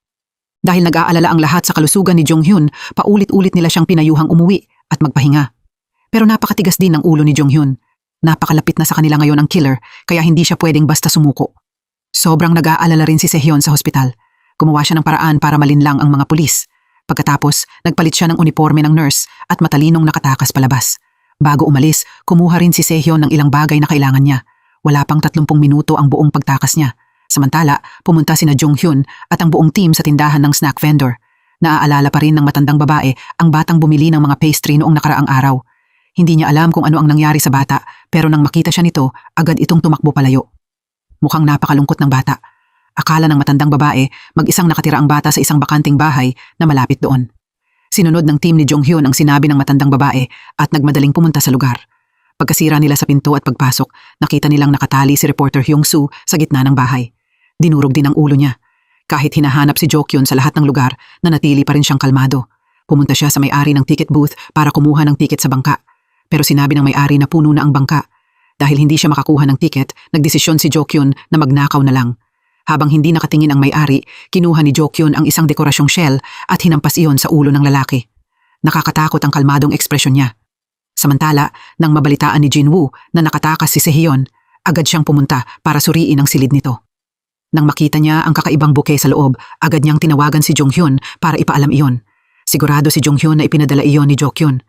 Dahil nag-aalala ang lahat sa kalusugan ni Jonghyun, paulit-ulit nila siyang pinayuhang umuwi at magpahinga. Pero napakatigas din ng ulo ni Jonghyun. Napakalapit na sa kanila ngayon ang killer, kaya hindi siya pwedeng basta sumuko. Sobrang nag-aalala rin si Sehyun sa hospital. Gumawa siya ng paraan para malinlang ang mga pulis. Pagkatapos, nagpalit siya ng uniforme ng nurse at matalinong nakatakas palabas. Bago umalis, kumuha rin si Sehyun ng ilang bagay na kailangan niya. Wala pang 30 minuto ang buong pagtakas niya. Samantala, pumunta sina Jonghyun at ang buong team sa tindahan ng snack vendor. Naaalala pa rin ng matandang babae ang batang bumili ng mga pastry noong nakaraang araw. Hindi niya alam kung ano ang nangyari sa bata, pero nang makita siya nito, agad itong tumakbo palayo. Mukhang napakalungkot ng bata. Akala ng matandang babae, mag-isang nakatira ang bata sa isang bakanting bahay na malapit doon. Sinunod ng team ni Jonghyun ang sinabi ng matandang babae at nagmadaling pumunta sa lugar. Pagkasira nila sa pinto at pagpasok, nakita nilang nakatali si reporter Hyung-soo sa gitna ng bahay. Dinurog din ang ulo niya. Kahit hinahanap si Jokyun sa lahat ng lugar, nanatili pa rin siyang kalmado. Pumunta siya sa may-ari ng ticket booth para kumuha ng ticket sa bangka. Pero sinabi ng may-ari na puno na ang bangka. Dahil hindi siya makakuha ng ticket, nagdesisyon si Jokyun na magnakaw na lang. Habang hindi nakatingin ang may-ari, kinuha ni Jokyun ang isang dekorasyong shell at hinampas iyon sa ulo ng lalaki. Nakakatakot ang kalmadong ekspresyon niya. Samantala, nang mabalitaan ni Jinwoo na nakatakas si Sehyun, agad siyang pumunta para suriin ang silid nito. Nang makita niya ang kakaibang bouquet sa loob, agad niyang tinawagan si Jonghyun para ipaalam iyon. Sigurado si Jonghyun na ipinadala iyon ni Jokyun.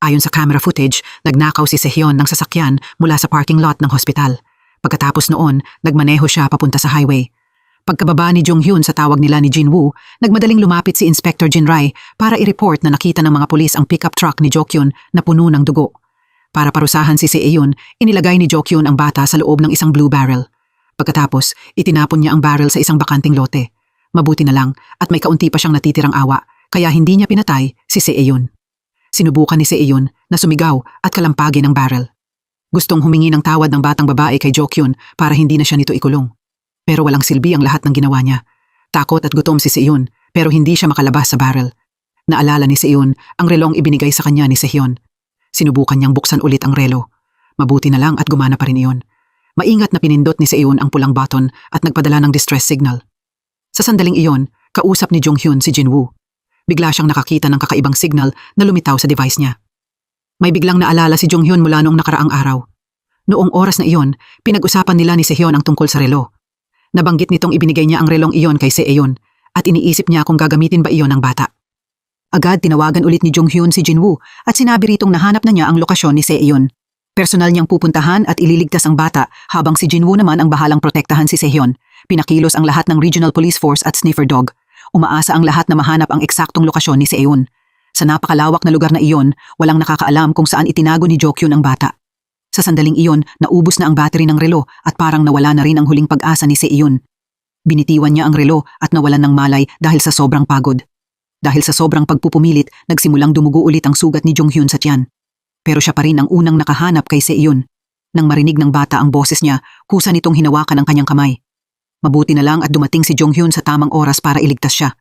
Ayon sa camera footage, nagnakaw si Sehyun ng sasakyan mula sa parking lot ng hospital. Pagkatapos noon, nagmaneho siya papunta sa highway. Pagkababa ni Jonghyun sa tawag nila ni Jinwoo, nagmadaling lumapit si Inspector Jinrai para i-report na nakita ng mga pulis ang pickup truck ni Jokyun na puno ng dugo. Para parusahan si Sehyun, inilagay ni Jokyun ang bata sa loob ng isang blue barrel. Pagkatapos, itinapon niya ang barrel sa isang bakanting lote. Mabuti na lang at may kaunti pa siyang natitirang awa, kaya hindi niya pinatay si Sehyun. Sinubukan ni Sehyun na sumigaw at kalampagin ang barrel. Gustong humingi ng tawad ng batang babae kay Jokyun para hindi na siya nito ikulong. Pero walang silbi ang lahat ng ginawa niya. Takot at gutom si Sehyun, pero hindi siya makalabas sa barrel. Naalala ni Sehyun ang relong ibinigay sa kanya ni Sehyun. Sinubukan niyang buksan ulit ang relo. Mabuti na lang at gumana pa rin iyon. Maingat na pinindot ni Sehyun ang pulang button at nagpadala ng distress signal. Sa sandaling iyon, kausap ni Jonghyun si Jinwoo. Bigla siyang nakakita ng kakaibang signal na lumitaw sa device niya. May biglang naalala si Jonghyun mula noong nakaraang araw. Noong oras na iyon, pinag-usapan nila ni Sehyun ang tungkol sa relo. Nabanggit nitong ibinigay niya ang relong iyon kay Sehyun at iniisip niya kung gagamitin ba iyon ng bata. Agad tinawagan ulit ni Jonghyun si Jinwoo at sinabi ritong nahanap na niya ang lokasyon ni Sehyun. Personal niyang pupuntahan at ililigtas ang bata habang si Jinwoo naman ang bahalang protektahan si Sehyun. Pinakilos ang lahat ng Regional Police Force at Sniffer Dog. Umaasa ang lahat na mahanap ang eksaktong lokasyon ni Sehyun. Sa napakalawak na lugar na iyon, walang nakakaalam kung saan itinago ni Jokyun ang bata. Sa sandaling iyon, naubos na ang battery ng relo at parang nawala na rin ang huling pag-asa ni Sehyun. Binitiwan niya ang relo at nawalan ng malay dahil sa sobrang pagod. Dahil sa sobrang pagpupumilit, nagsimulang dumugo ulit ang sugat ni Jonghyun sa tiyan. Pero siya pa rin ang unang nakahanap kay Sehyun. Nang marinig ng bata ang boses niya, kusa nitong hinawakan ang kanyang kamay. Mabuti na lang at dumating si Jonghyun sa tamang oras para iligtas siya.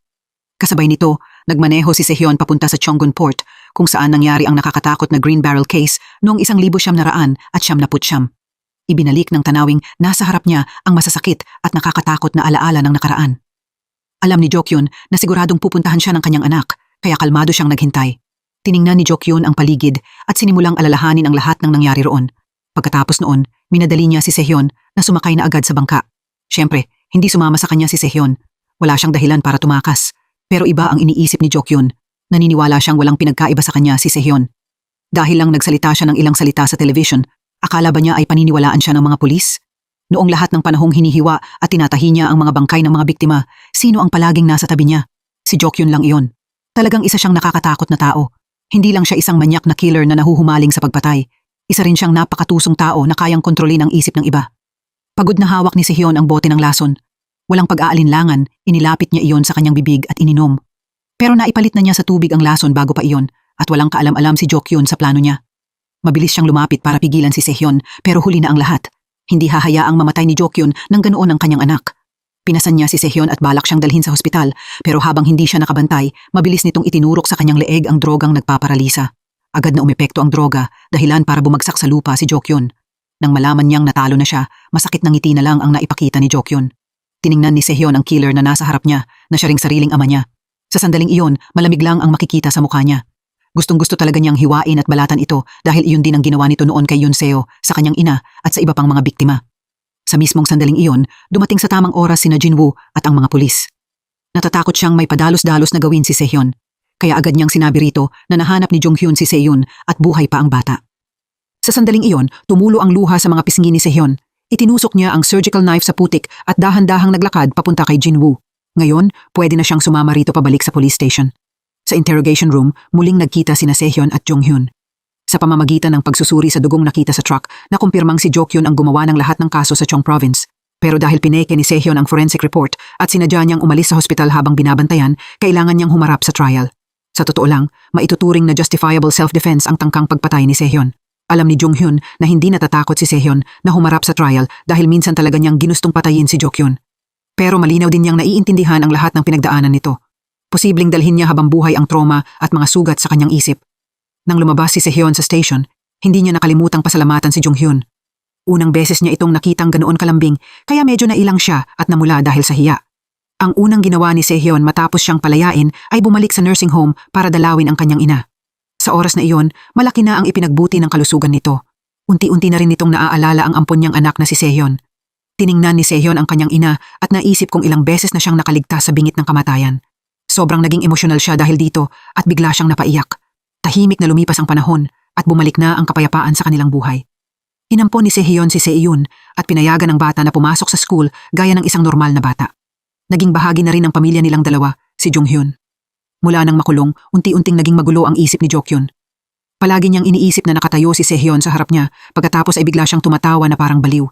Kasabay nito, nagmaneho si Sehyun papunta sa Chongun Port kung saan nangyari ang nakakatakot na Green Barrel case noong 1900 at 1909. Ibinalik ng tanawing nasa harap niya ang masasakit at nakakatakot na alaala ng nakaraan. Alam ni Jokyun na siguradong pupuntahan siya ng kanyang anak, kaya kalmado siyang naghintay. Tiningnan ni Jokyun ang paligid at sinimulang alalahanin ang lahat ng nangyari roon. Pagkatapos noon, Minadali niya si Sehyon na sumakay na agad sa bangka. Siyempre, hindi sumama sa kanya si Sehyon. Wala siyang dahilan para tumakas. Pero iba ang iniisip ni Jokyun. Naniniwala siyang walang pinagkaiba sa kanya si Sehyon. Dahil lang nagsalita siya ng ilang salita sa television, akala ba niya ay paniniwalaan siya ng mga pulis? Noong lahat ng panahong hinihiwa at tinatahi niya ang mga bangkay ng mga biktima, sino ang palaging nasa tabi niya? Si Jokyun lang iyon. Talagang isa siyang nakakatakot na tao. Hindi lang siya isang manyak na killer na nahuhumaling sa pagpatay. Isa rin siyang napakatusong tao na kayang kontrolin ang isip ng iba. Pagod na hawak ni Sehyon ang bote ng lason. Walang pag-aalinlangan, inilapit niya iyon sa kanyang bibig at ininom. Pero naipalit na niya sa tubig ang lason bago pa iyon at walang kaalam-alam si Jokyun sa plano niya. Mabilis siyang lumapit para pigilan si Sehyon pero huli na ang lahat. Hindi hahayaang mamatay ni Jokyun nang ganoon ang kanyang anak. Pinasan niya si Sehyon at balak siyang dalhin sa hospital pero habang hindi siya nakabantay, mabilis nitong itinurok sa kanyang leeg ang drogang nagpaparalisa. Agad na umepekto ang droga, dahilan para bumagsak sa lupa si Jokyun. Nang malaman niyang natalo na siya, masakit na ngiti na lang ang naipakita ni Jokyun. Tiningnan ni Sehyon ang killer na nasa harap niya, na siya ring sariling ama niya. Sa sandaling iyon, malamig lang ang makikita sa mukha niya. Gustong-gusto talaga niyang hiwain at balatan ito dahil iyon din ang ginawa nito noon kay Yoon Seo, sa kanyang ina at sa iba pang mga biktima. Sa mismong sandaling iyon, dumating sa tamang oras sina Jinwoo at ang mga pulis. Natatakot siyang may padalos-dalos na gawin si Sehyon. Kaya agad niyang sinabi rito na nahanap ni Jonghyun si Seyun at buhay pa ang bata. Sa sandaling iyon, tumulo ang luha sa mga pisngi ni Sehyon. Itinusok niya ang surgical knife sa putik at dahan-dahang naglakad papunta kay Jinwoo. Ngayon, pwede na siyang sumama rito pabalik sa police station. Sa interrogation room, muling nagkita sina Sehyon at Jonghyun. Sa pamamagitan ng pagsusuri sa dugong nakita sa truck, nakumpirmang si Jokyun ang gumawa ng lahat ng kaso sa Cheong Province. Pero dahil pineke ni Sehyon ang forensic report at sinadya niyang umalis sa hospital habang binabantayan, kailangan niyang humarap sa trial. Sa totoo lang, maituturing na justifiable self-defense ang tangkang pagpatay ni Sehyon. Alam ni Jonghyun na hindi natatakot si Sehyon na humarap sa trial dahil minsan talaga niyang ginustong patayin si Jokyun. Pero malinaw din niyang naiintindihan ang lahat ng pinagdaanan nito. Posibleng dalhin niya habang buhay ang trauma at mga sugat sa kanyang isip. Nang lumabas si Sehyon sa station, hindi niya nakalimutang pasalamatan si Jonghyun. Unang beses niya itong nakitang ganoon kalambing kaya medyo nailang siya at namula dahil sa hiya. Ang unang ginawa ni Sehyon matapos siyang palayain ay bumalik sa nursing home para dalawin ang kanyang ina. Sa oras na iyon, malaki na ang ipinagbuti ng kalusugan nito. Unti-unti na rin nitong naaalala ang ampon niyang anak na si Sehyon. Tiningnan ni Sehyon ang kanyang ina at naisip kung ilang beses na siyang nakaligtas sa bingit ng kamatayan. Sobrang naging emosyonal siya dahil dito at bigla siyang napaiyak. Tahimik na lumipas ang panahon at bumalik na ang kapayapaan sa kanilang buhay. Inampon ni Sehyon si Seyun at pinayagan ng bata na pumasok sa school gaya ng isang normal na bata. Naging bahagi na rin ng pamilya nilang dalawa, si Jonghyun. Mula nang makulong, unti-unting naging magulo ang isip ni Jokyun. Palagi niyang iniisip na nakatayo si Sehyon sa harap niya, pagkatapos ay bigla siyang tumatawa na parang baliw.